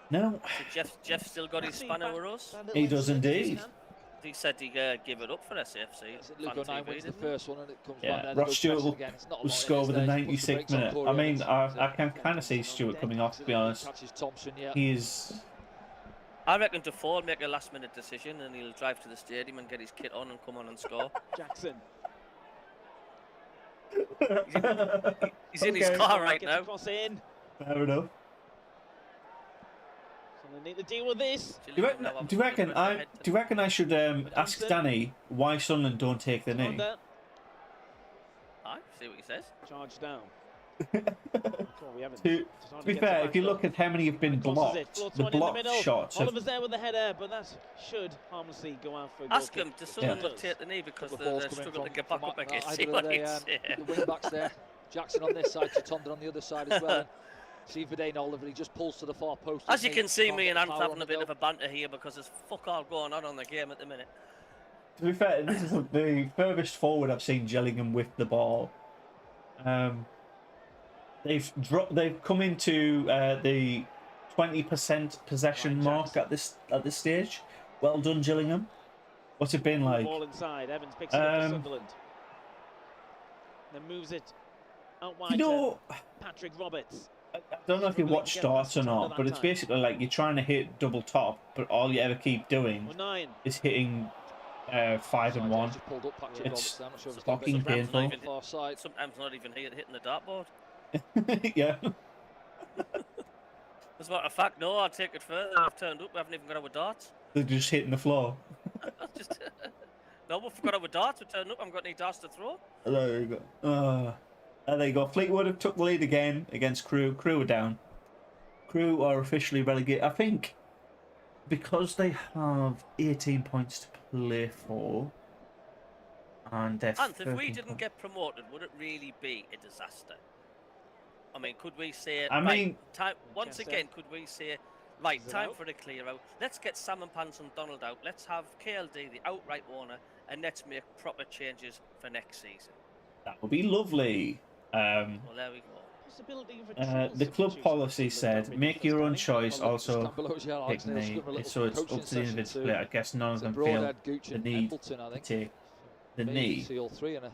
No, So Jeff still got his spanner with us. he does indeed. He said he'd give it up for SAFSee. Luke Fan O'Neill TV, wins the didn't he? first one and it comes Yeah, back there. Ross Stewart will will score with the 96th minute. I mean, I can kind of see Stewart coming off, to be honest. Catches Thompson, yeah. He is. I reckon Defoe will make a last-minute decision and he'll drive to the stadium and get his kit on and come on and score. Jackson. He's in his car right Gets now. across in. Fair enough. So they need to deal with this. Do you reckon I should ask Johnson. Danny why Sunderland don't take the knee? Under. Aye, see what he says. Charge down. Well, we haven't. To Starting be get the fair, back if you up. look at how many have been Crosses it, blocked, floats the one in the blocked middle. shots have. Oliver's there with the header, but that should harmlessly go out for a goal Ask him, kick. does Sunderland Yeah. not take the knee because Couple of balls they're coming struggling to from- get back from up again? either See of what the, he'd say. the wing backs there. Jackson on this side, Chitonda on the other side as well. And see Verdane Oliver, he just pulls to the far post. As you can see, Can't me get and the Ant power having on a the bit of goal. a banter here because there's fuck all going on the game at the minute. To be fair, this is the furthest forward I've seen Gillingham with the ball. They've come into the 20% possession mark at this stage. Well done, Gillingham. What's it been like? Ball inside. Evans picks it up for Sunderland. Then moves it out wide You know, to Patrick Roberts. I don't know if you Struggling watch to get past starts or Chitonda not, that but it's time. basically like you're trying to hit double top, but all you ever keep doing 9. is hitting 5 and 1. Just pulled up Patrick It's Roberts there. I'm not sure if it's fucking got a bit of painful. Not even- far side. Sometimes not even hitting the dartboard. Yeah. As a matter of fact, no, I'll take it further. I've turned up, we haven't even got our darts. They're just hitting the floor. Just, no, we forgot our darts, we turned up, I haven't got any darts to throw. There you go. There you go. Fleetwood have took the lead again against Crewe. Crewe are down. Crewe are officially relegated. I think because they have 18 points to play for, and they're And if we 13 didn't get promoted, would it really be a disaster? I mean, could we say, I mean- time, once Chester. again, could we say, right, Is it time out? for a clear out, let's get Sam and Pants and Donald out, let's have KLD, the outright owner, and let's make proper changes for next season. That would be lovely. Well, there we go. Possibility of a The triple club substitution policy for said, Sunderland make your own first choice. Well, Also, stand below as well, pick Alex. They'll knee. scrum a little So it's coaching up to the session individual to- player. I guess none of to them Broadhead, feel Gooch the and need Appleton, I to think. take the Maybe knee. see all three in a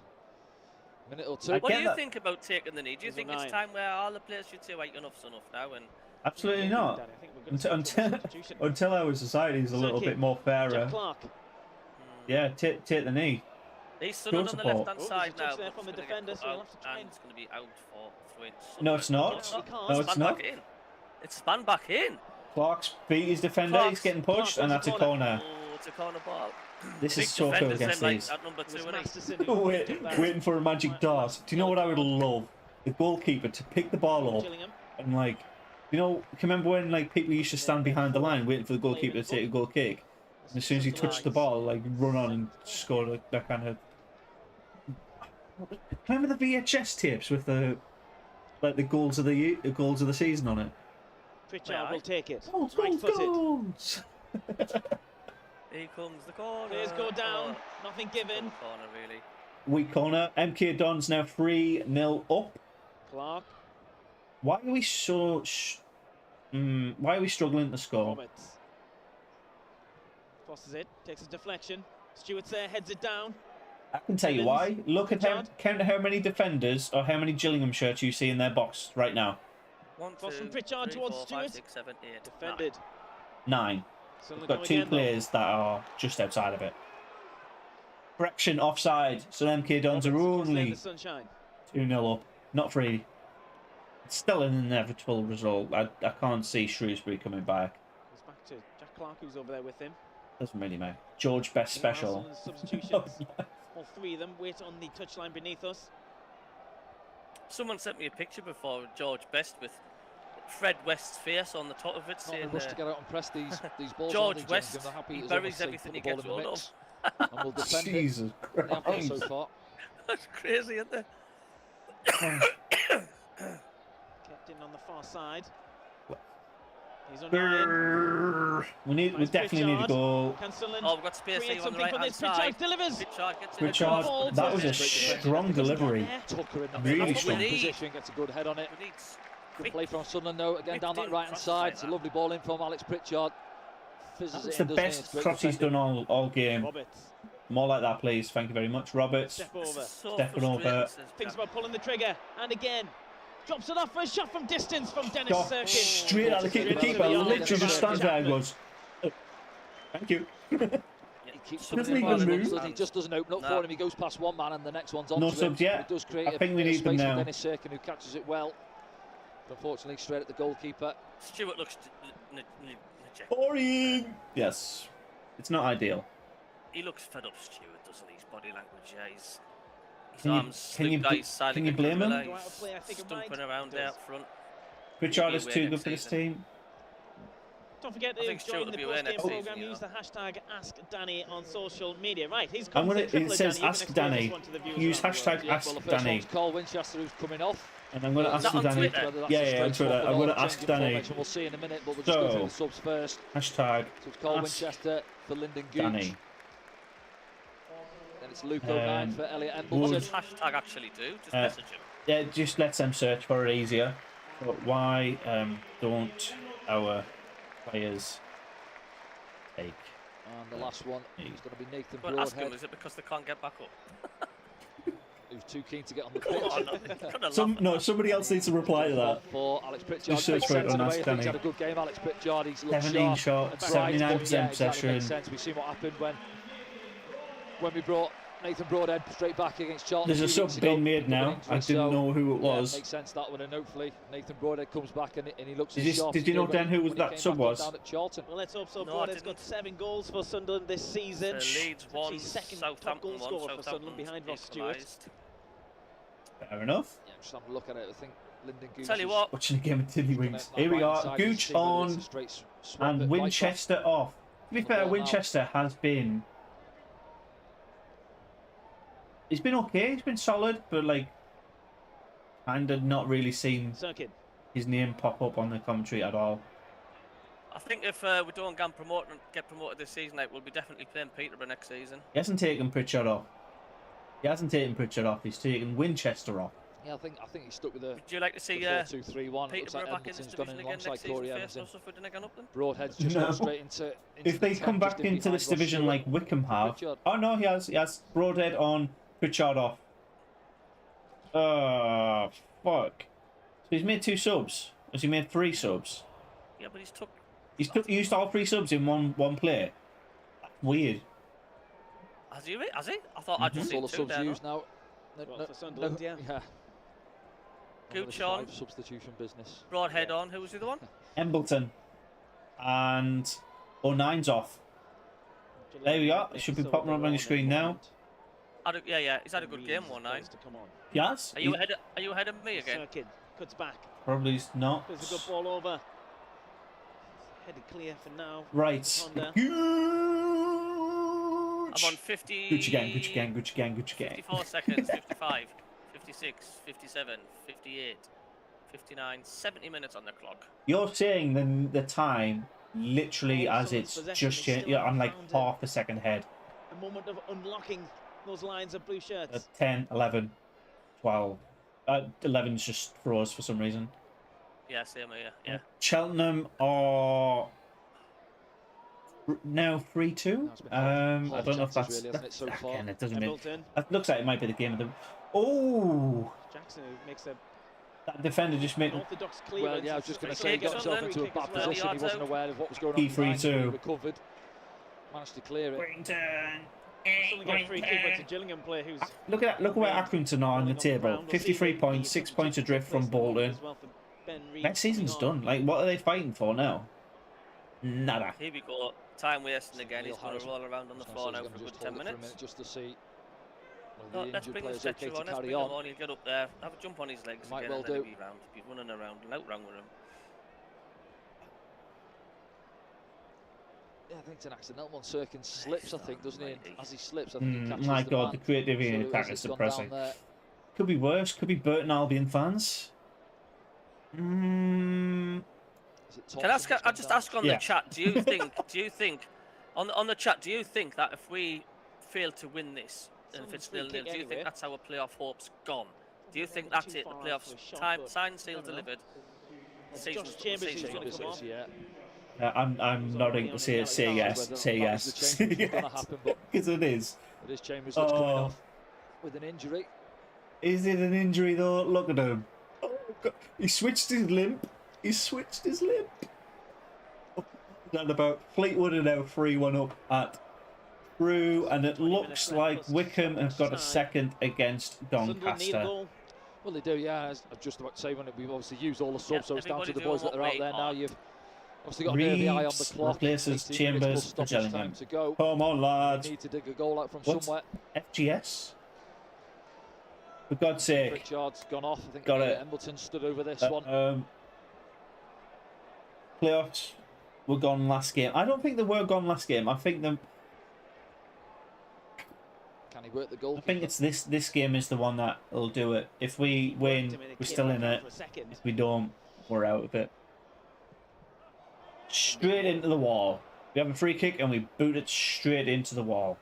Minute or two. I What do get you that. think about taking the knee? Do you think it's 9. time where all the players should say, right, enough's enough now? And Absolutely not. Danny, I think we're gonna see a substitution. Until our society is a little bit more Jack fairer. Clark. Yeah, take the knee. he's stood on the support. left-hand Oh, side there's a touch now, there but from it's the gonna get defender, cut so he'll out, have to try and and- it's going to be out for throwing. No, it's not. No, it's Span not. back in. It's span back in. Clark's beat his defender. Clark's- He's getting pushed, and Clark that's a wins the corner. Oh, it's a corner ball. This Big is so cool defenders against then, these. like, at number It was 2 and Masterson who Wait, did that. waiting for a magic dart. Do you know what I would love? The goalkeeper to pick the ball up Gillingham. and like, you know, can you remember when like people used to stand behind the line waiting for the goalkeeper to take a goal kick? And as soon as he touched the ball, like run on and score like, that kind of. Remember the VHS tapes with the goals of the season on it? Pritchard will take it. Goals, Right goals, footed. goals! here comes the corner. Players go down. Nothing given. Corner, really. Weak corner. MK Dons now 3-0 up. Clark. Why are we so? Why are we struggling to score? Roberts. Crosses it. Takes a deflection. Stewart's there. Heads it down. I can tell you why. Look at count how many defenders or how many Gillingham shirts you see in their box right now. 1, Cross 2, from Pritchard 3, towards 4, Stewart. 5, 6, 7, 8. Defended. 9. Sunderland We've got come 2 again, though. players that are just outside of it. Correction, offside. So MK Dons are Roberts gets there in only the sunshine. 2-0 up, not 3. It's still an inevitable result. I can't see Shrewsbury coming back. Goes back to Jack Clark, who's over there with him. Doesn't really matter. George Best special. Sunderland's substitutions. All 3 of them wait on the touchline beneath us. Someone sent me a picture before of George Best with Fred West's face on the top of it, Not saying in a rush to get out and press these balls. George are they, West, James? They're happy he as buries ever to everything put he the gets ball in hold the of. mix. And we'll defend it. Jesus They have done Christ. so far. That's crazy, isn't it? Kept in on the far side. He's on 9. We definitely need a goal. Can Sunderland Oh, we've got space create here on the something right from hand this? side. Pritchard delivers. Pritchard gets in the Pritchard, ball. that was a Great defense. strong delivery. Tucker in the Really middle. strong. Position, gets a good head on it. We need Good quick- play from Sunderland though, again down that quick right hand crosses side. like It's a that. lovely ball in from Alex Pritchard. Fizzes That's it the in, doesn't he? best It's great cross he's defending. done all game. Roberts. More like that, please. Thank you very much, Roberts. Step This over. is so Stepping over. frustrating, says Thinks Jack. about pulling the trigger. And again. Drops it off for a shot from distance from Dennis Shot Serkin. straight at the keeper. The Straight keeper over the arm. literally just stands there and goes, "Oh, thank you." He keeps Doesn't coming in even by the move. runs, doesn't he? He just doesn't open up No. for him. He goes past one man and the next one's on No to him. subs yet. It does create I think we a bit of need them space now. for Dennis Serkin, who catches it well. But unfortunately, straight at the goalkeeper. Stewart looks dejected. Boring. Yes, it's not ideal. He looks fed up, Stewart, doesn't he? His body language, yeah. His Can you- arms can you slipped out bl- his side can you like a blame him? gorilla. Go out of play, I think it Stumping might. around Does. there up front. Pritchard He'll is be too away good next for this season. team. Don't forget I to think Stuart join will the be away post-game next programme. season, you Use know. the hashtag AskDanny on social media. Right, he's I'm gonna. triple It says Danny. You can Ask explain this Danny. one to the viewers Use around the world. hashtag Yeah, Ask well, the first Danny, one's Carl Winchester, who's coming off. and I'm gonna Is ask that on Danny. Twitter? Whether that's Yeah, a yeah, on straight Twitter. swap I'm or gonna a ask change in Danny. formation. We'll see in a minute, but we'll just go So- through the subs first. Hashtag So it's Carl Ask Winchester for Lyndon Gooch. Danny. Then it's Luke O'Neill for Elliot What Wood. does Embleton. hashtag actually do? Just Uh, message him. Yeah, just let them search for it easier. But why don't our players take? And the last one is going to be Nathan But ask him, Broadhead, is it because they can't get back up? who's too keen to get on the Come on, pitch. I'm gonna Some laugh at no, that. somebody else needs to reply to that. For Alex Pritchard. Just search Makes for it sense on in a way. Ask I think Danny. he's had a good game, Alex Pritchard. He's looked 17 sharp shots, and bright, but 79% yeah, exactly, possession. makes sense. We've seen what happened when we brought Nathan Broadhead straight back against Charlton. There's a few sub weeks ago. being made Double now. injury, I didn't so, know who it yeah, was. makes sense that one, and hopefully Nathan Broadhead comes back and he looks Did as you- sharp did as you he know, did Dan, who when he that came sub back was? down at Charlton. Well, let's hope so. No, I Broadhead's got didn't. 7 goals for Sunderland this season. Leeds Actually, won, second top Southampton goal won, scorer for Sunderland Southampton behind Ross Stewart. equalised. Fair enough. Yeah, just having a look at it. I think Lyndon Gooch Tell you is what, Watching the game of Tiddlywinks. connect that Here we right are. side, Gooch see whether it's on a straight swap at and right Winchester off. To be The fair, ball now. Winchester has been. He's been okay. He's been solid, but like, kind of not really seen Serkin. his name pop up on the commentary at all. I think if we don't get promoted this season, like, we'll be definitely playing Peterborough next season. He hasn't taken Pritchard off. He hasn't taken Pritchard off. He's taken Winchester off. Yeah, I think he stuck with the Would you like to see 4-2-3-1. Looks Peterborough like back in this Embleton's gone division in again next alongside season, Corey face Evans. us if we didn't get up then? Broadhead's just No. gone straight into If they the come 10, back just in into behind this Ross division Stewart. like Wickham have, Pritchard. oh no, he has Broadhead on, Pritchard off. Oh, fuck. So he's made 2 subs. Has he made 3 subs? Yeah, but He's used all 3 subs in one play. That's weird. Has he? Has he? I thought I'd just All seen the 2 subs there. used now. Well, for Sunderland, yeah. Gooch on. Substitution business. Broadhead on. Who was the other one? Embleton. And 09's off. There we go. It should be popping up on your screen now. Yeah. He's had a good game, 1-9. Yes? Are you ahead of me again? Sirkin cuts back. Probably not. There's a good ball over. Headed clear for now. Right. I'm on 50. Gucci gang. 54 seconds, 55, 56, 57, 58, 59, 70 minutes on the clock. You're saying the time literally as it's just changed. Yeah, I'm like half a second ahead. A moment of unlocking those lines of blue shirts. 10, 11, 12. 11's just froze for some reason. Yeah, same here. Yeah. Cheltenham are now 3-2. I don't know if that's again, it doesn't mean it looks like it might be the game of the. Oh, Jackson makes a that defender just made orthodox Well, clearance. yeah, I was just going to say he got himself into a bad position. He wasn't aware of what was going on. P3-2. Recovered, managed to clear it. Something like a free kick went to Gillingham player who's Look at that. Look where Accrington are on the table. 53 points, 6 points adrift from Bolton. Next season's done. Like, what are they fighting for now? Nada. Here we go. Time wasting again. He's going to roll around on the floor now for a good 10 minutes. Just to see. No, let's bring the stretcher on. Let's bring him on. He'll get up there. Have a jump on his legs Might again well and then do. he'll be round. He's running around and outrun with him. Yeah, I think it's an accidental one. Sirkin slips, I think, doesn't he? And as he slips, I think he catches My the God, man. the creativity in So attack as is it's gone suppressing. down there, Could be worse. Could be Burton Albion fans. Can I just ask on the chat? Do you think on the chat? Do you think that if we fail to win this, and if it's 0-0, do you think that's our playoff hopes gone? Do you think that's it? The playoffs time signed, sealed, delivered. Season's I'm nodding to say yes. Say yes. Because it is. It is Chambers that's coming off with an injury. Is it an injury though? Look at him. Oh, God. He switched his limp. And about Fleetwood are now 3-1 up at Crewe, and it looks like Wickham have got a second against Doncaster. Well, they do, yeah. I was just about to say, when we've obviously used all the subs, so it's down to the boys that are out there now. You've obviously got the eye on the clock. Replaces Chambers for Gillingham. Come on, lads. Need to dig a goal out from somewhere. FGS? For God's sake. Pritchard's gone off. I think Got it. Embleton stood over this one. Playoffs were gone last game. I don't think they were gone last game. I think them. Can he work the goal? I think it's this game is the one that will do it. If we win, we're still in it. If we don't, we're out of it. Straight into the wall. We have a free kick and we boot it straight into the wall.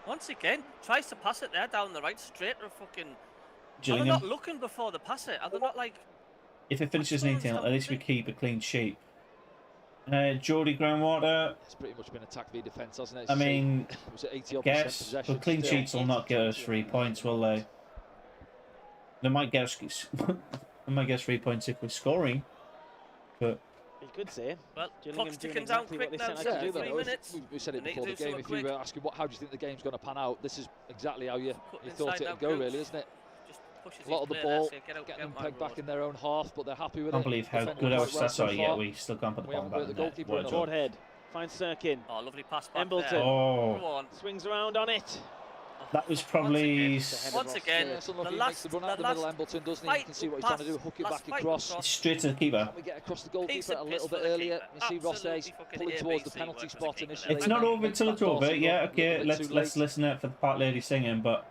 Once again, tries to pass it there down the right, straight to fucking. Gillingham. Are they not looking before they pass it? Are they not like? If it finishes 0-0, at least we keep a clean sheet. Geordie Groundwater. It's pretty much been attack v defence, hasn't it? I mean, was it 80% guess, possession? but clean sheets will not get us 3 points, will they? They might get us. They might get us 3 points if we're scoring, but. You could say. Well, clock's ticking down quick now. 3 minutes. We said it before the game. If you were asking how do you think the game's going to pan out, this is exactly how you thought it would go, really, isn't it? A lot of the ball, getting them pegged back in their own half, but they're happy with it. I can't believe how good our stats are yet. We still can't put the ball back in there. Broadhead finds Sirkin. Oh, lovely pass back Embleton. there. Oh. Swings around on it. That was probably... Once again, the last... The run out the middle, Embleton, doesn't he? You can see what he's trying to do, hook it back across. Straight to the keeper. Can we get across the goalkeeper a little bit earlier? You see Ross there, he's pulling towards the penalty spot initially. It's not over until it's over. Yeah, okay, let's listen out for the part lady singing, but...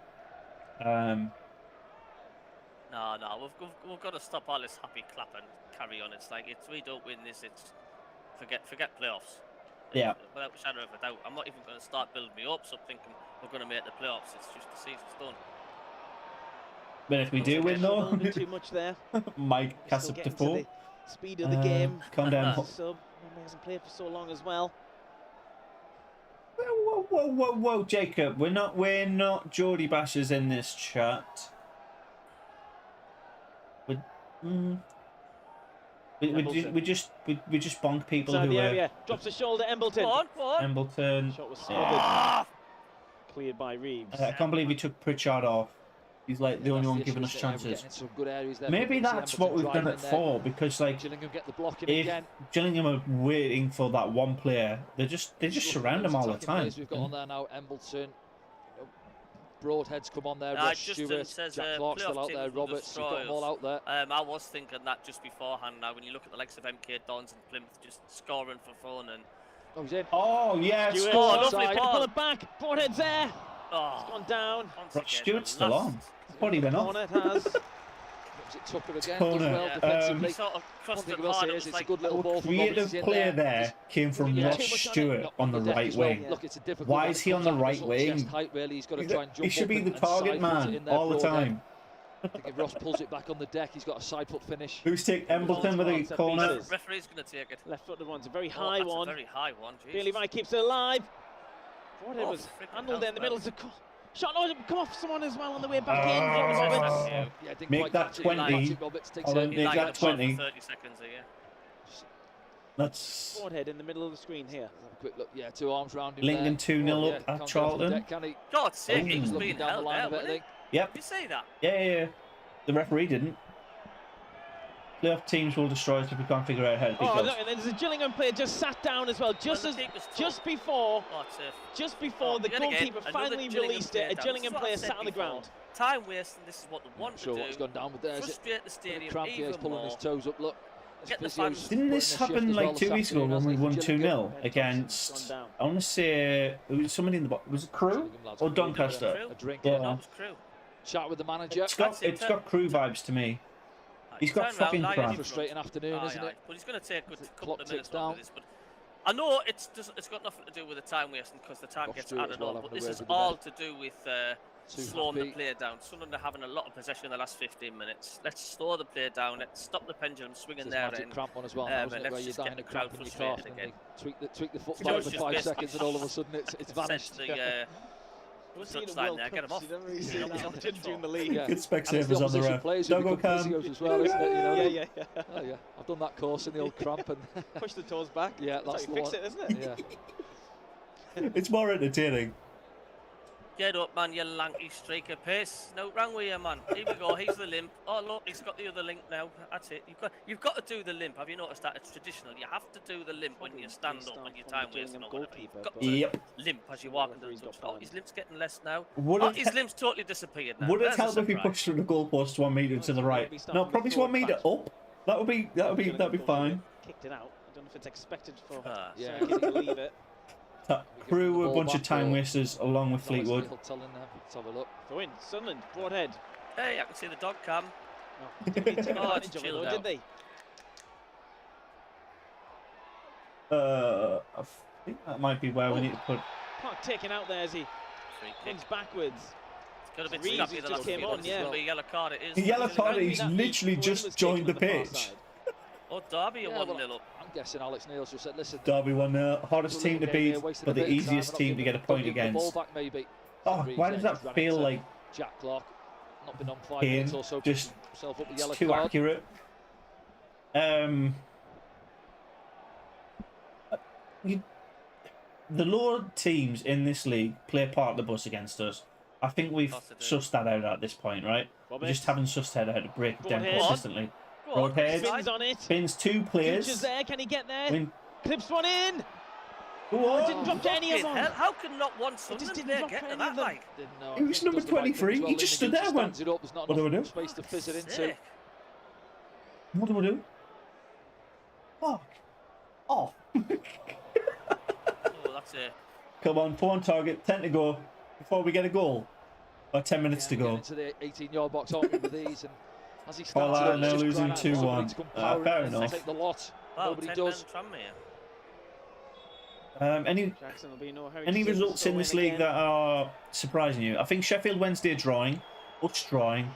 No, we've got to stop all this happy clap and carry on. It's like, we don't win this, it's... Forget playoffs. Yeah. Without a shadow of a doubt. I'm not even going to start building me up, so thinking we're going to make the playoffs. It's just the season's done. But if we do win, though, too much there. Mike Cassip to 4. Speed of the game. Calm down. So he hasn't played for so long as well. Whoa, Jacob. We're not Geordie bashers in this chat. We just bonk people Inside who the are area. Drops a shoulder. Embleton. Go on. Embleton. Shot was smothered. Cleared by Reeves. I can't believe he took Pritchard off. He's like the only one giving us chances. Maybe that's what we've done it for, because like Gillingham get the block in if again. Gillingham are waiting for that one player, they just surround him all the time. We've got on there now. Embleton. Broadhead's come on there. Ross Stewart, says, Jack Clark's still out there. Roberts, you've got them all out there. I was thinking that just beforehand. Now, when you look at the likes of MK Dons and Plymouth just scoring for fun and. Oh, he's in. Oh yeah, Stewart. Lovely Gonna ball. pull it back. Broadhead's there. Oh, It's gone down. Ross Stewart's still on. What he been off? Corner it has. Was it Tucker again? Corner. Does well defensively. He sort of One crossed thing it I will hard. say It is was it's a like, good little ball from Creative Roberts in player there came from Yeah. Ross Stewart on the right wing. Look, it's a difficult Why one. is It he on comes the out of right sort of chest wing? height, really. He's got to try and jump He should up be the and target side foot it man in there, all the Broadhead. time. I think if Ross pulls it back on the deck, he's got a side foot finish. Who's take Embleton with a Set corner? pieces. referee's going to take it. Left-footed one's a very Oh, high that's one. a very high one. Bailey Jesus. Vine keeps it alive. Broadhead Oh, was freaking handled there in the hell, middle. It's a shot. No, come off someone as well on the way back in. Roberts. Yeah, didn't Make quite that catch it. 20. Patrick Roberts takes Hold on, it. make He's that like at 12 20. for 30 seconds here. That's Broadhead in the middle of the screen here. Have a quick look. Yeah, two arms round him Lincoln there. 2-0 Oh, up at can't go off the Charlton. deck, can he? God's sake, he was Ooh. being Looking down the held line there, of it, I wasn't he? think. Yep. Did you say that? Yeah. The referee didn't. Playoff teams will destroy us if we can't figure out how to beat Oh, us. look, and there's a Gillingham player just sat down as well, just Well, the kick was tough. just before Oh, it's the yet again, goalkeeper another finally Gillingham released player it. A down. Gillingham This is what I player said sat on the before. ground. Time wasting, this is what they want Sure to what's do. gone down with there, is it? Frustrate the stadium Cramp here, he's even pulling more. his toes up, look. Get the Physio's fans- Didn't this putting a shift happen as well like this 2 weeks ago afternoon, when we hasn't won he? 2-0 Gillingham against, Thompson's gone down. I want to say, it was somebody in the box. Was it Crew Gillingham lads or are really Doncaster? Crew. A drink. Yeah. No, it was Crew. Chat with the manager. It's got Crew vibes to me. He's got Turn round, fucking lie cramp. in front. Frustrating afternoon, Aye, isn't aye. it? But he's going to take a good The couple clock of minutes ticks off down. of this. But I know it's got nothing to do with the time wasting because the time Ross gets Stewart added as well, on. having But a this word is with the all vet. to do with Too slowing the happy. player down. Sunderland are having a lot of possession in the last 15 minutes. Let's slow the player down. Let's stop the pendulum swinging This there. magic And cramp one as well, and isn't it? let's Where you're just dying get a the crowd cramp in your calf frustrated and they tweak the foot It back was for just 5 basically seconds and all of a sudden it's vanished. sets the touchline there. Get him off. You don't really see that often during the league. Yeah. Good spec And it's the savers on the opposition ref. players who Don't go become Cam. physios as well, isn't it? You know? Yeah. Oh yeah, I've done that course in the old cramp and Push the toes back. yeah, That's that's how the you fix one. it, isn't it? Yeah. It's more entertaining. Get up, man, you lanky streaker pace. No, wrong with you, man. Here we go. He's the limp. Oh, look, he's got the other limp now. That's it. You've got to do the limp. Have you noticed that? It's traditional. You have to do the limp when you stand up when you're time wasting or whatever. You've got to Yep. limp as you walk into the touch. Oh, his limp's getting less now. Would Oh, it his limp's totally disappeared now. Would it There's a help if he surprise. pushed through the goalpost 1 metre to the right? No, probably 1 metre up. That'd be fine. Kicked it out. I don't know if it's expected for Ah, Yeah. Sarah to leave it. Crew a Ball bunch of back time or- wasters along with Fleetwood. Little telling them. Let's have a look. Throw in. Sunderland. Broadhead. Hey, I can see the dog cam. Oh, didn't really take Oh, advantage it's of it chilled though, out. did they? I think that might be where we need to put. Clark taken out there as he Free kick. runs backwards. It's got a bit Reeves scrappy just the last came few on, minutes. yeah. It's gonna be a yellow card. It is. The yellow Isn't it? card, Rugby he's that week, literally Roy just was joined taken the on far pitch. side. Oh, Derby are Yeah, 1-0 up. I'm guessing Alex Neil's just said, listen. Derby won the hardest good team to little game beat, here, wasted but a the bit of time, easiest not team to giving- get a don't point give the against. ball back maybe. Oh, Reeves why there does just that ran feel into like Jack Clark? Not been on 5 Kane, minutes or so. just himself up the it's yellow too card. accurate? The lower teams in this league play part of the bus against us. I think we've Of course they do. sussed that out at this point, right? We Roberts. just haven't sussed out how to break it down Broadhead. consistently. Go on, Broadhead. side. Spins on it. Spins 2 Futures players. there. Can he get there? I mean, Clips one in. go Oh, on. didn't drop to any of Fucking them. hell, how can not one just Sunderland didn't player drop get for to any that of them. like? Didn't know. He was number Does the right thing 23, as well, he just stood Lincoln there and went, stands it up. There's not what do we enough do? space to fizz it into. Sick. What do we do? Fuck. Oh. Oh, that's it. Come on, 4 on target, 10 to go before we get a goal. Or 10 minutes to Getting go. into the 18-yard box, aren't we, with these? And as he Well, starts it up, they're he's just losing crying out for 2-1. somebody to come powering Fair in and enough. take the lot. Wow, Nobody 10 does. men Tranmere. Any Jackson will be no hurry any to results throw in this in league again. that are surprising you? I think Sheffield Wednesday are drawing, us drawing,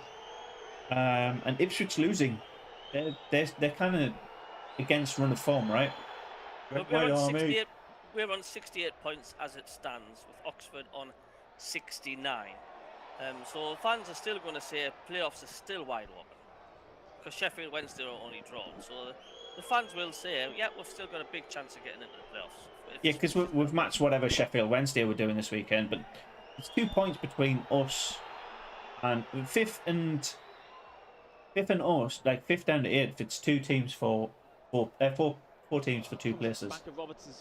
and Ipswich losing. They're kind of against run of form, right? But Right we're on army. We're on 68 points as it stands, with Oxford on 69. So fans are still going to say playoffs are still wide open, because Sheffield Wednesday are only drawn. So the fans will say, yeah, we've still got a big chance of getting into the playoffs. Yeah, because we've matched whatever Sheffield Wednesday were doing this weekend, but it's 2 points between us and fifth and us, like 5th down to 8th. It's 2 teams for four teams for 2 places.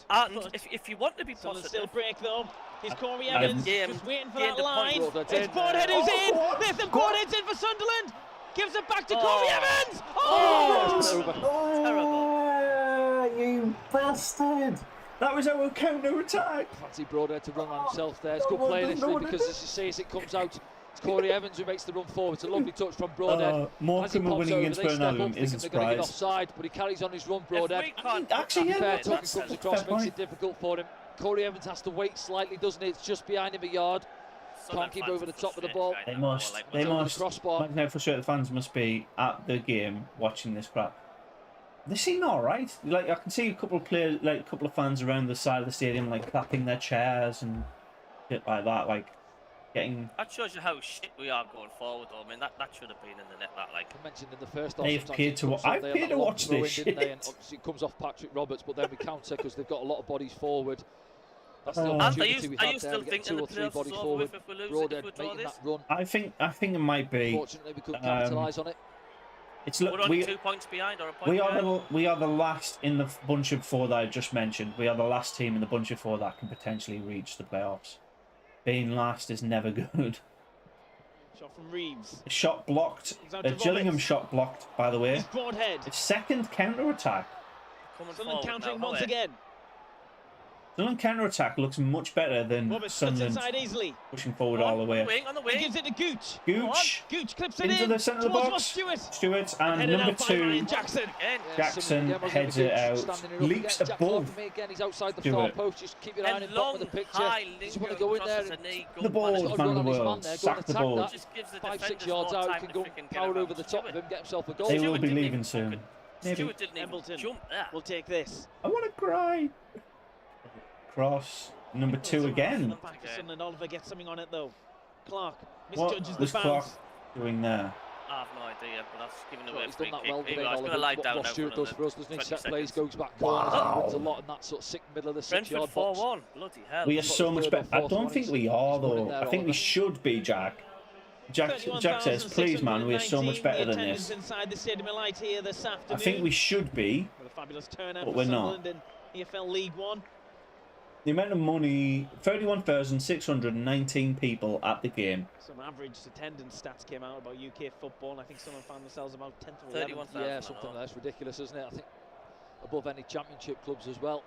And if you want to be positive, still break though. Here's Corey Evans just waiting for that line. It's Broadhead who's in. Nathan Broadhead's in for Sunderland. Gives it back to Corey Evans. Oh! Terrible. You bastard! That was our counter attack. Fancy Broadhead to run on himself there. It's good play initially, because as you say, as it comes out, it's Corey Evans who makes the run forward. It's a lovely touch from Broadhead. Mackem winning against Burnham isn't a surprise. Offside, but he carries on his run, Broadhead. Actually, yeah, Tucker comes across, makes it difficult for him. Corey Evans has to wait slightly, doesn't he? It's just behind him a yard. Can't keep over the top of the ball. They must. Imagine how frustrated the fans must be at the game watching this crap. They seem all right. Like, I can see a couple of players, like a couple of fans around the side of the stadium, like clapping their chairs and shit like that. Like, getting. That shows you how shit we are going forward, though. I mean, that should have been in the net. That, like, I mentioned in the first half, I've paid to watch this shit. And obviously it comes off Patrick Roberts, but then we counter because they've got a lot of bodies forward. That's the opportunity we had there. We get 2 or 3 bodies forward. Broadhead making that run. I think it might be. Fortunately, we couldn't capitalise on it. We're only 2 points behind, or a point we are the last in the bunch of 4 that I just mentioned. We are the last team in the bunch of 4 that can potentially reach the playoffs. Being last is never good. Shot from Reeves. Shot blocked. A Gillingham shot blocked, by the way. Broadhead. It's second counter attack. Sunderland countering once again. Sunderland counter-attack looks much better than Sunderland pushing forward all the way. On the wing. He gives it to Gooch. Gooch clips it into in. the centre of the box. Stewart and number 2, Jackson heads it out. Leaks above He's outside the far post. Just keep your eye on him, bottom of the picture. Just want to go in there. The ball, man of the world. Sack the ball. 5-6 yards out. Can go power over the top of him, get himself a goal. They will be leaving soon. Stewart didn't even jump there. We'll take this. I want to cry. Cross, number 2 again. Sunderland Oliver gets something on it though. Clark What misjudges the was bounce. Clark doing there? I have no idea, but that's giving away He's free done that kick. well today, I was going to lie down now. Stewart does for us, doesn't he? Set plays, goes back Wow. corners, wins a lot in that sort of sick middle of the 6-yard box. 4-1. Bloody hell. We are so much better. I don't think we are though. I think we should be, Jack. Jack says, please man, we are so much better than this. I think we should be, but we're not. EFL League One. The amount of money, 31,619 people at the game. Some average attendance stats came out about UK football, and I think someone found themselves about 10th or 11th. Yeah, something that's ridiculous, isn't it? I think above any championship clubs as well.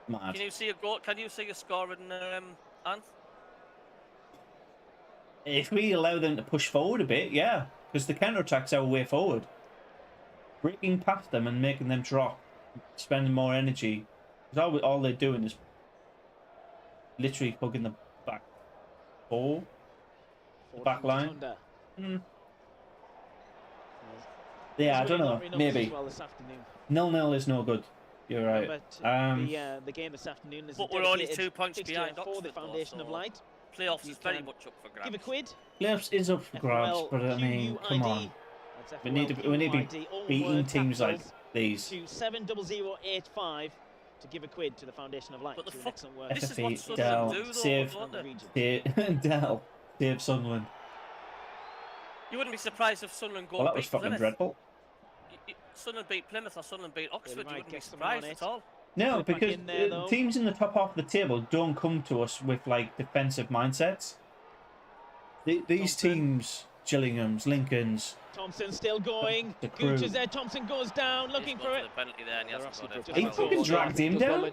Mad. Can you see a goal? Can you see a score in Anth? If we allow them to push forward a bit, yeah, because the counter-attack's our way forward. Breaking past them and making them drop, spending more energy. All they're doing is literally hugging the back ball, the back line. Yeah, I don't know. Maybe 0-0 is no good. You're right. The game this afternoon is. But we're only 2 points behind for the Foundation of Light. Playoffs is very much up for grabs. Give a quid. Playoffs is up for grabs, but I mean, come on. We need to be beating teams like these. To 70085 to give a quid to the Foundation of Light. But excellent work. This is what Sunderland do, though, save Sunderland. You wouldn't be surprised if Sunderland go. Well, that was fucking dreadful. Sunderland beat Plymouth or Sunderland beat Oxford. You wouldn't be surprised at all. No, because teams in the top half of the table don't come to us with like defensive mindsets. These teams, Gillingham's, Lincoln's. Thompson still going. Gooch is there. Thompson goes down, looking for it. He fucking dragged him down.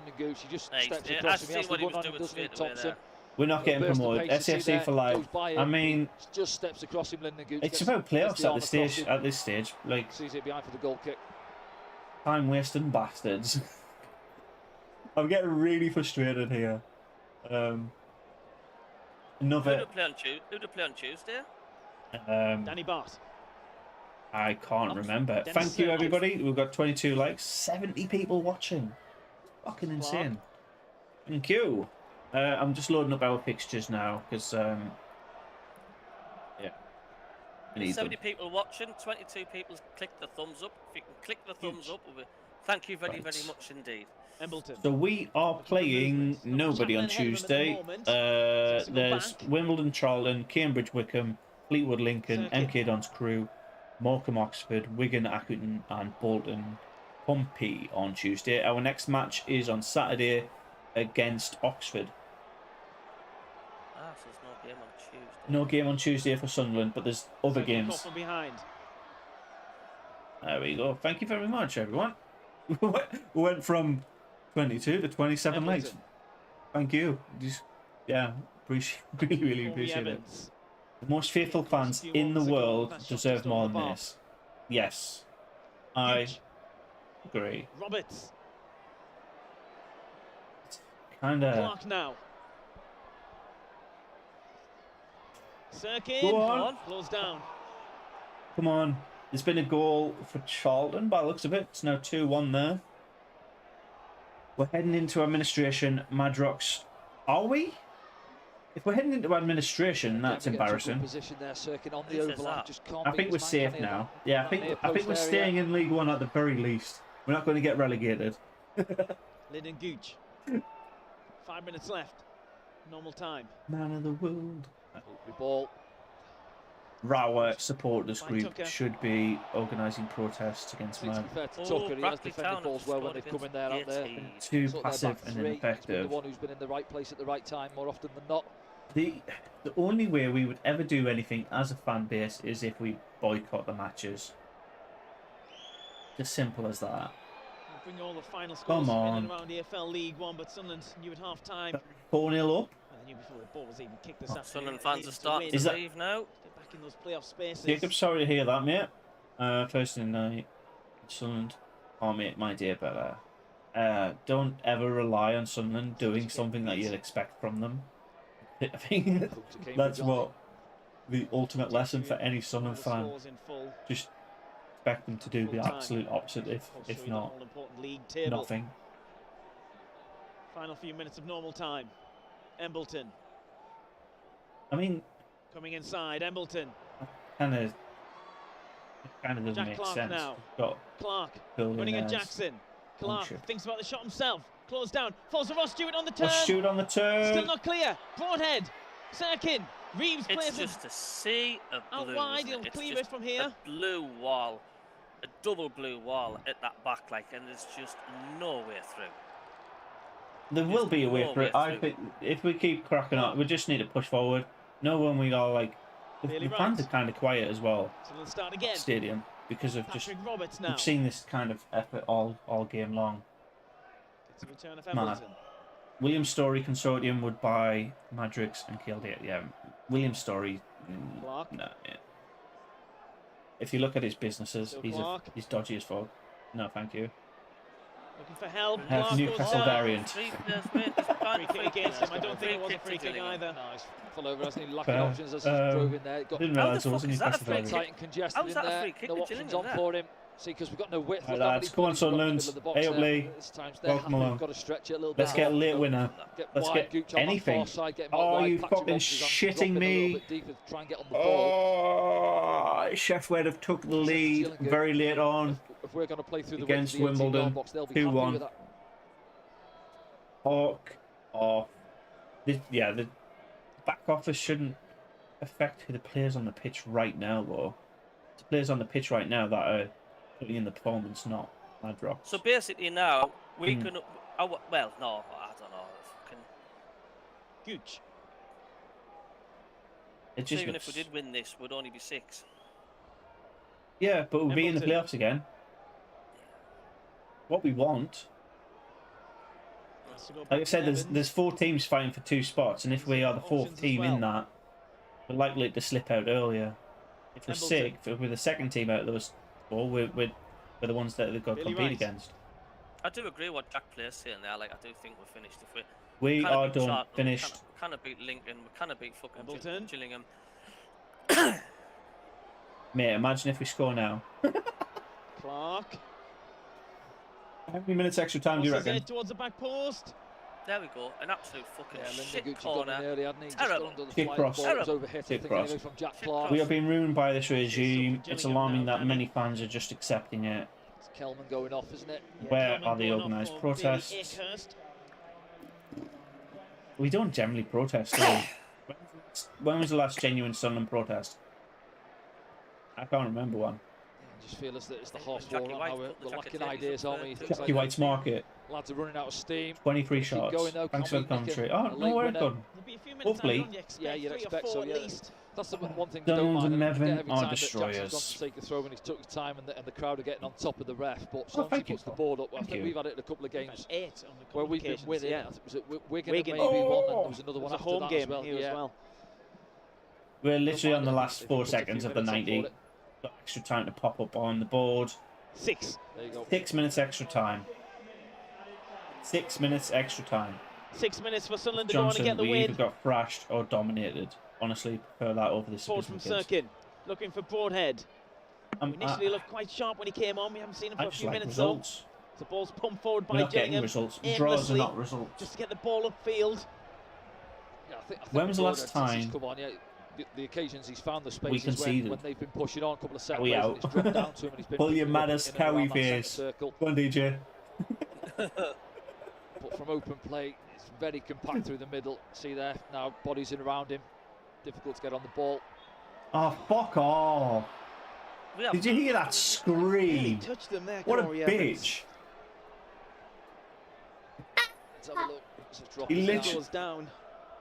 We're not getting promoted. SAFSee for life. I mean, just steps across him. It's about playoffs at this stage. Like, sees it behind for the goal kick. Time wasting bastards. I'm getting really frustrated here. Who do play on Tuesday? Danny Bart. I can't remember. Thank you, everybody. We've got 22 likes, 70 people watching. Fucking insane. Thank you. I'm just loading up our fixtures now because yeah, I need 70 them. people watching, 22 people click the thumbs up. If you can click the thumbs up, thank you very much indeed. Embleton. So we are playing nobody on Tuesday. There's Wimbledon, Charlton, Cambridge, Wickham, Fleetwood, Lincoln, MK Dons Crew, Morecambe, Oxford, Wigan, Accrington, and Bolton, Pompey on Tuesday. Our next match is on Saturday against Oxford. So there's no game on Tuesday. No game on Tuesday for Sunderland, but there's other games. From behind. There we go. Thank you very much, everyone. We went from 22 to 27 likes. Thank you. Yeah, really appreciate it. The most faithful fans in the world deserve more than this. Yes, I agree. Roberts. Kind of. Clark now. Sirkin. Go on. Close down. Come on. There's been a goal for Charlton by the looks of it. It's now 2-1 there. We're heading into administration. Madrox, are we? If we're heading into administration, that's embarrassing. I think we're safe now. Yeah, I think we're staying in League One at the very least. We're not going to get relegated. Lyndon Gooch. 5 minutes left. Normal time. Man of the world. Ball. Rawa supporters group should be organising protests against man. He has defended balls well when they've come in there, aren't they? Too passive and ineffective. The one who's been in the right place at the right time more often than not. The only way we would ever do anything as a fan base is if we boycott the matches. As simple as that. Bring all the final scores in and around EFL League One, but Sunderland knew at half time. 4-0 up. I knew before the ball was even kicked this afternoon. Sunderland fans are starting to leave now. Get back in those playoff spaces. Jacob, sorry to hear that, mate. First in night, Sunderland. Oh, mate, my dear, but don't ever rely on Sunderland doing something that you'd expect from them. I think that's what the ultimate lesson for any Sunderland fan. Just expect them to do the absolute opposite, if not nothing. Final few minutes of normal time. Embleton. I mean, coming inside, Embleton. Kind of doesn't make Clark sense. now. Got Clark running at Jackson. Clark thinks about the shot himself. Close down. Falls to Ross Stewart on the turn. Ross Stewart on the turn. Still not clear. Broadhead. Sirkin. Reeves plays it. It's just a sea of blue. Out wide. He'll clear it from here. A blue wall. A double blue wall at that back, and there's just no way through. There will be a way for it. I think if we keep cracking up, we just need to push forward. Know when we are like the fans are kind of quiet as well. So we'll start again. Stadium because of just we've seen this kind of effort all game long. It's a return of Embleton. William Story Consortium would buy Madrix and Kildare. Yeah, William Story. No, yeah. If you look at his businesses, he's dodgy as fuck. No, thank you. Looking for help. Newcastle variant. Free kick against him. I don't think it was a free kick either. No, he's full over, hasn't he? Lacking options as he drove in there. Didn't realise it was a Newcastle variant. Tight and congested in there. No options on for him. See, because we've got no width. Right, lads, come on, Sunderland. Hey up, Lee. Welcome along. Let's get a late winner. Let's get anything. Oh, you fucking shitting me. Oh, Chef Wed have took the lead very late on against Wimbledon. 2-1. Hawk off. Yeah, the back office shouldn't affect the players on the pitch right now, though. The players on the pitch right now that are putting in the performance, not Madrox. So basically now we can. Well, no, I don't know. Gooch. Even if we did win this, we'd only be 6. Yeah, but we'll be in the playoffs again. What we want. Like I said, there's 4 teams fighting for 2 spots, and if we are the 4th team in that, we're likely to slip out earlier. If we're 6th, if we're the 2nd team out of those 4, we're the ones that they've got to compete against. I do agree with what Jack Player's saying there. I do think we're finished. If we are done, finished. We kind of beat Lincoln. We kind of beat fucking Gillingham. Mate, imagine if we score now. Clark. How many minutes extra time do you reckon? Towards the back post. There we go. An absolute fucking shit Gooch corner. done early, hadn't he? Terrible. Kick cross. Kick cross. From Jack Clark. We are being ruined by this regime. It's alarming that many fans are just accepting it. It's Kelman going off, isn't it? Where are the organised protests? We don't generally protest, do we? When was the last genuine Sunderland protest? I can't remember one. I just feel as that it's the half war right now. We're lacking ideas, aren't we? Jackie White's market. Lads are running out of steam. 23 shots. Going, though, thanks for the commentary. Oh, no, we're done. Hopefully. Yeah, you'd expect so, yeah. That's the one thing Sunderland don't mind. Nevin are destroyers. Gone to take a throw and he's took his time and the crowd are getting on top of the ref. But as long as he puts the board up, I think we've had it in a couple of games where we've been winning. I think it was at Wigan maybe one, and there was another one after home that game as well. We're literally on the last 4 seconds of the 90. Got extra time to pop up on the board. 6. There you go. 6 minutes extra time. 6 minutes extra time. 6 minutes for Sunderland to go on and get the we win. either got thrashed or dominated. Honestly, prefer that over this. Forward from Sirkin, looking for Broadhead. Initially looked quite sharp when he came on. We haven't seen him for a few minutes though. The ball's pumped forward by Gillingham. Results. Draws are not results. Just to get the ball upfield. Yeah, I think when was the last time? Come on, yeah. The occasions he's found the spaces we conceded. when they've been pushing on a couple of set plays and he's dropped down to him and he's been pull your maddest cowie face. Go on, DJ. But from open play, it's very compact through the middle. See there, now bodies in around him. Difficult to get on the ball. Oh, fuck off. Did you hear that scream? What a bitch. Let's have a look.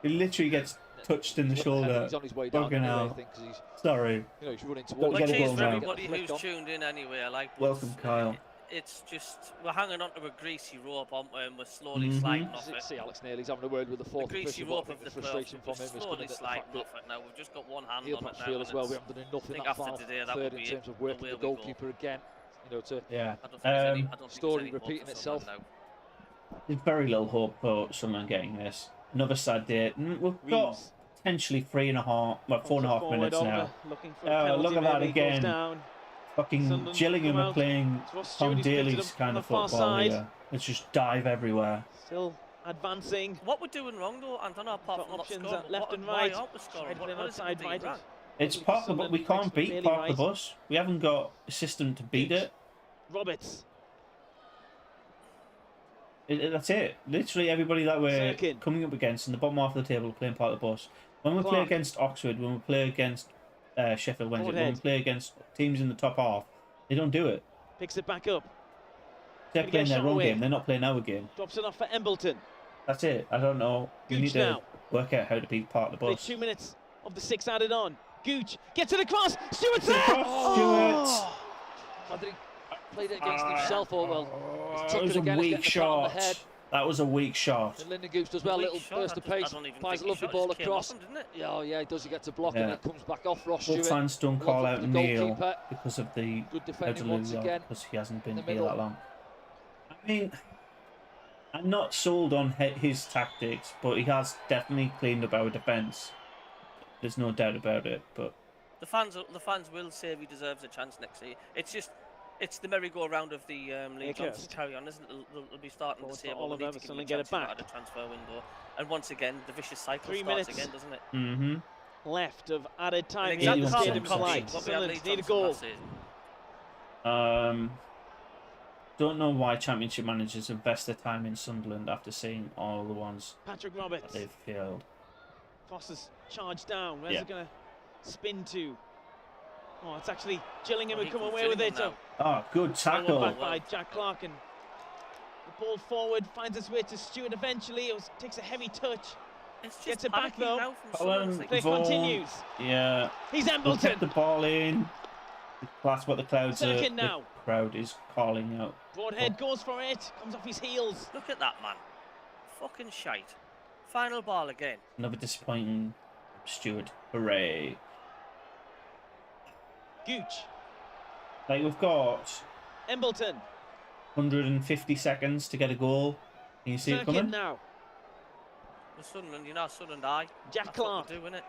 He literally gets touched in the shoulder. He's on his way down anyway, I think, sorry. You know, he's running towards well, cheers for everybody who's tuned in anyway. Welcome, Kyle. It's just, we're hanging on to a greasy rope, aren't we, and we're slowly sliding off it. See Alex Neil, he's having a word with the fourth greasy rope of the frustration from him is slowly sliding off it now. We've just got one hand he'll on it now. Feel as well, we haven't done enough in that final third in terms of working the goalkeeper again. You know, to I don't story repeating itself. There's very little hope for someone getting this. Another sad day. We've got potentially 4.5 minutes now. Look at that again. Fucking Gillingham are playing Tom Daly's kind of football here. Let's just dive everywhere. Still advancing. What we're doing wrong though, and apart from options not left and right. Outside right. It's park the bus. We can't beat park the bus. We haven't got a system to beat it. Roberts. That's it. Literally everybody that we're coming up against in the bottom half of the table playing part of the bus. When we play against Oxford, when we play against Sheffield Wednesday, when we play against teams in the top half, they don't do it. Picks it back up. They're playing their own game. They're not playing our game. Drops it off for Embleton. That's it. I don't know. We need to work out how to be part of the bus. 2 minutes of the 6 added on. Gooch gets it across. Stewart's there. Stuart. Played it against himself, or well, it was a weak shot. That was a weak shot. And Lyndon Gooch does well, little burst of pace, finds a lovely ball across. Yeah, oh yeah, he does. He gets a block and it comes back off Ross Stewart. Fans don't call out Neil because of the good defending once again because he hasn't been here that long. I mean, I'm not sold on his tactics, but he has definitely cleaned up our defence. There's no doubt about it. But the fans will say he deserves a chance next year. It's the merry-go-round of the league to carry on, isn't it? They'll be starting to say, well, we need to give him a chance at the transfer window. And once again, the vicious cycle starts again, doesn't it? Mm-hmm. Left of added time here. In the stadium slide. Sunderland need a goal. Don't know why Championship managers invest their time in Sunderland after seeing all the ones Patrick Roberts. that they've failed. Foster's charged down. Where's it going to spin to? Oh, it's actually Gillingham who come away with it. Oh, good tackle. Back by Jack Clark, and the ball forward finds its way to Stewart eventually. It takes a heavy touch. Gets it back though. Play continues. Yeah. He's Embleton. The ball in. That's what the crowd is calling out. Broadhead goes for it. Comes off his heels. Look at that, man. Fucking shite. Final ball again. Another disappointing Stewart. Hooray. Gooch. Like we've got Embleton. 150 seconds to get a goal. Can you see it coming? Now. The Sunderland, you know, Sunderland eye. Jack Clark. Do, innit?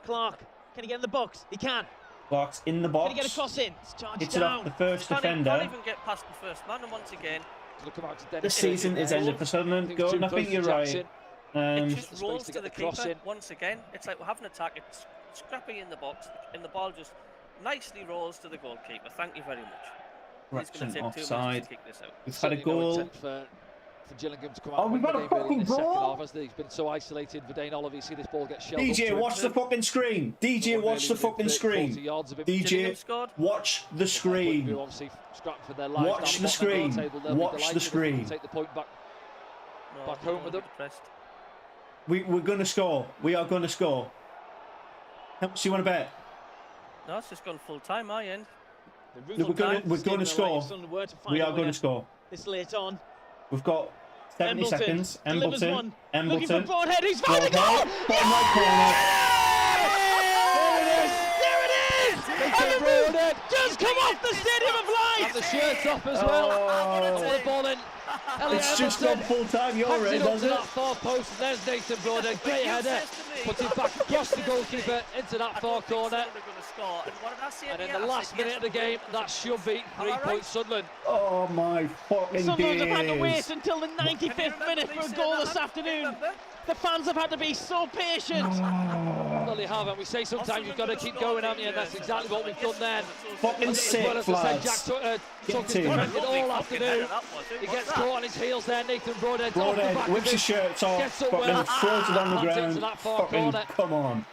Clark. Can he get in the box? He can. Box in the box. Can he get a cross in? It's charged Hits it down. off the first Can't defender. even get past the first man, and once again, The season is ended for Sunderland. Gordon, I think you're right. it just rolls to the keeper once again. It's like we have an attack, it's scrappy in the box, and the ball just nicely rolls to the goalkeeper. Thank you very much. He's going to take 2 minutes offside. to kick this out. We've had a goal. For Gillingham to come out we've got a fucking goal! Half, he's been so isolated. Verdane Oliver, you see this ball get shelled. DJ, watch the fucking screen. DJ, watch the fucking screen. DJ, watch the screen. Watch the screen. Watch the screen. Take the point back home with them. We're going to score. We are going to score. How much do you want to bet? No, it's just gone full time, my end. We're going to score. We are going to score. This late on. We've got 70 seconds. Embleton. Looking for Broadhead. He's found a goal! Bottom right corner. There it is! And the roof just come off the Stadium of Light! And the shirt's off as well. The ball in. It's just gone full time. You're right, does it? That far post. There's Nathan Broadhead. Great header. Puts it back across the goalkeeper into that far corner. And in the last minute of the game, that should be 3 points Sunderland. Oh my fucking Sunderland have had to days. wait until the 95th minute for a goal this afternoon. The fans have had to be so patient. Well, they have, and we say sometimes you've got to keep going, haven't you? And that's exactly what we've done then. Fucking sick, well, as I said, lads. Jack took his defending all afternoon. He gets caught on his heels there, Nathan Broadhead. Broadhead whips his shirts off, fucking throws it on the ground. Fucking come on.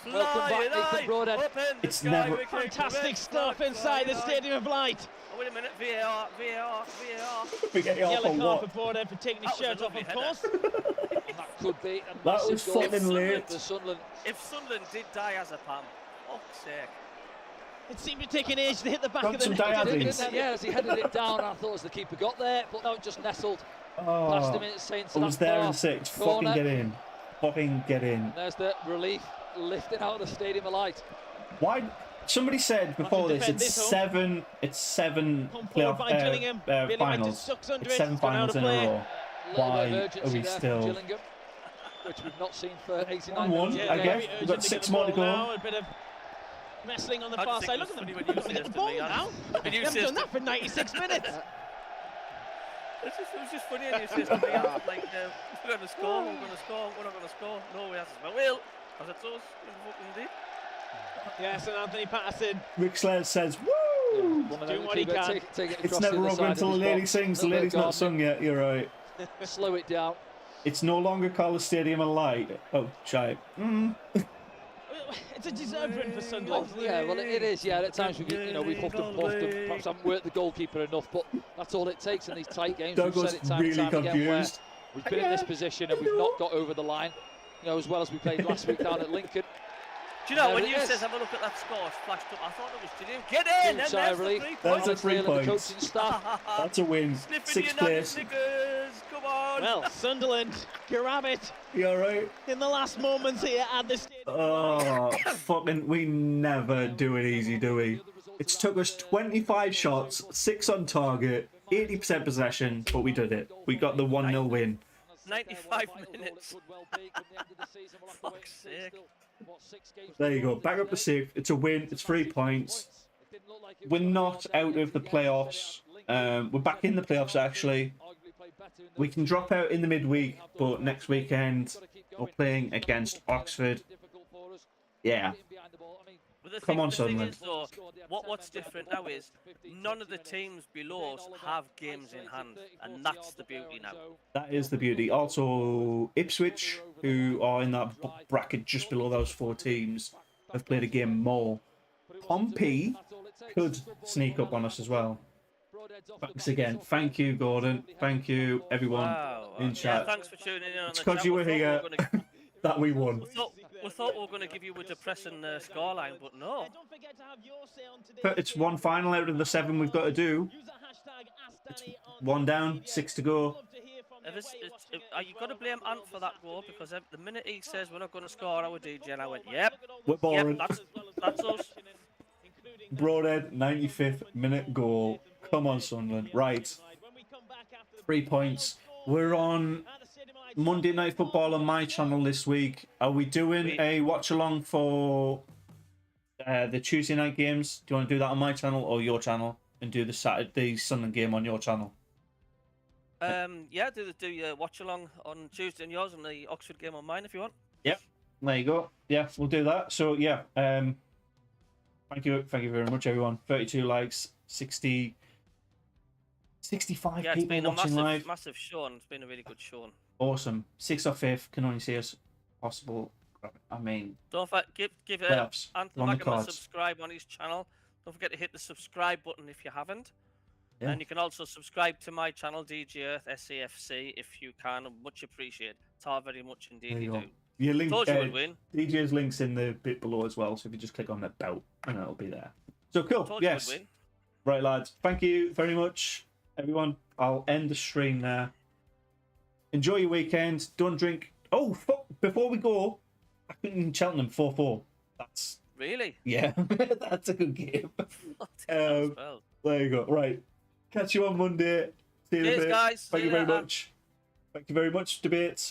Welcome back, Nathan Broadhead. It's never... Fantastic stuff inside the Stadium of Light. Oh, wait a minute, VAR. Yellow card for Broadhead for taking his shirt off, of course. That could be a That was massive goal fucking late. for Sunderland. If Sunderland did die as a PAM, fuck's sake. It seemed to take an age to hit the back Got of the some net. diabetes. Yeah, as he headed it down, I thought as the keeper got there, but no, it just nestled past him. It's saying to I was that there far in 6. corner. Fucking get in. Fucking get in. And there's the relief lifting out of the Stadium of Light. Why? Somebody said before this, defend it's this seven. It's 7 playoff by Gillingham. Billy finals. sucks under It's it. 7 It's gone out finals of in a play. row. Why are we still? Gillingham, which we've not seen for 89 1-1, minutes. I guess. We've got 6 more to go. A bit of wrestling on the far side. Look at them. Look at them get the ball now. They haven't done that for 96 minutes. It was just funny when you said to me, like, we're going to score, we're not going to score. No, we have to score. Well, as it's us, we fucking did. Yes, and Anthony Patterson. Rick Slater says, woo! Doing what he can. It's never over until the lady sings. The lady's not sung yet, you're right. Slow it down. It's no longer called the Stadium of Light. Oh, shite. It's a deserved win for Sunderland. Yeah, well, it is. Yeah, at times we've huffed and puffed and perhaps haven't worked the goalkeeper enough, but that's all it takes in these tight games. Doug We've was said it time really and time again where confused. we've been in this position and we've not got over the line. As well as we played last week down at Lincoln. Do you know, when you says have a look at that score, it's flashed up, I thought it was Gillingham. Get in! And there's the 3 points. That's a 3 points. Coaching staff. That's a win. 6th place. Snickers. Come on! Well, Sunderland grab it You alright? in the last moments here at the stadium. Oh, fucking, we never do it easy, do we? It's took us 25 shots, 6 on target, 80% possession, but we did it. We got the 1-0 win. 95 minutes. Fuck's sake. There you go. Back up to 6th. It's a win. It's 3 points. We're not out of the playoffs. We're back in the playoffs, actually. We can drop out in the midweek, but next weekend we're playing against Oxford. Yeah. Come on, Sunderland. What's different now is none of the teams below us have games in hand, and that's the beauty now. That is the beauty. Also, Ipswich, who are in that bracket just below those 4 teams, have played a game more. Pompey could sneak up on us as well. Thanks again. Thank you, Gordon. Thank you, everyone in chat. Yeah, thanks for tuning in. It's because you were here that we won. We thought we were going to give you a depressing scoreline, but no. But it's 1 final out of the 7 we've got to do. It's 1 down, 6 to go. You got to blame Ant for that goal, because the minute he says we're not going to score our DJ, and I went, yep. We're boring. Yep, that's us. Broadhead, 95th minute goal. Come on, Sunderland. Right. 3 points. We're on Monday Night Football on my channel this week. Are we doing a watch along for the Tuesday night games. Do you want to do that on my channel or your channel, and do the Sunderland game on your channel? Yeah, do your watch along on Tuesday on yours and the Oxford game on mine if you want. Yep. There you go. Yeah, we'll do that. So yeah, thank you very much, everyone. 32 likes, 65 yeah, people it's been watching a live. massive show. It's been a really good show. Awesome. 6th or 5th can only see us possible. I mean, don't forget give Anthony Mackem a subscribe on his channel. Don't forget to hit the subscribe button if you haven't. Yeah. And you can also subscribe to my channel, DJ Earth SAFSee, if you can. Much appreciated. Tar very much indeed. You do. Your link, Told you would win. DJ's link's in the bit below as well, so if you just click on that belt, and it'll be there. So cool. Told yes. You would win. Right, lads. Thank you very much, everyone. I'll end the stream there. Enjoy your weekend. Don't drink. Oh, fuck. Before we go, I couldn't Cheltenham 4-4. That's really. Yeah, that's a good game. There you go. Right. Catch you on Monday. See you in a bit. Guys. Thank you very much. Thank you very much, Debates.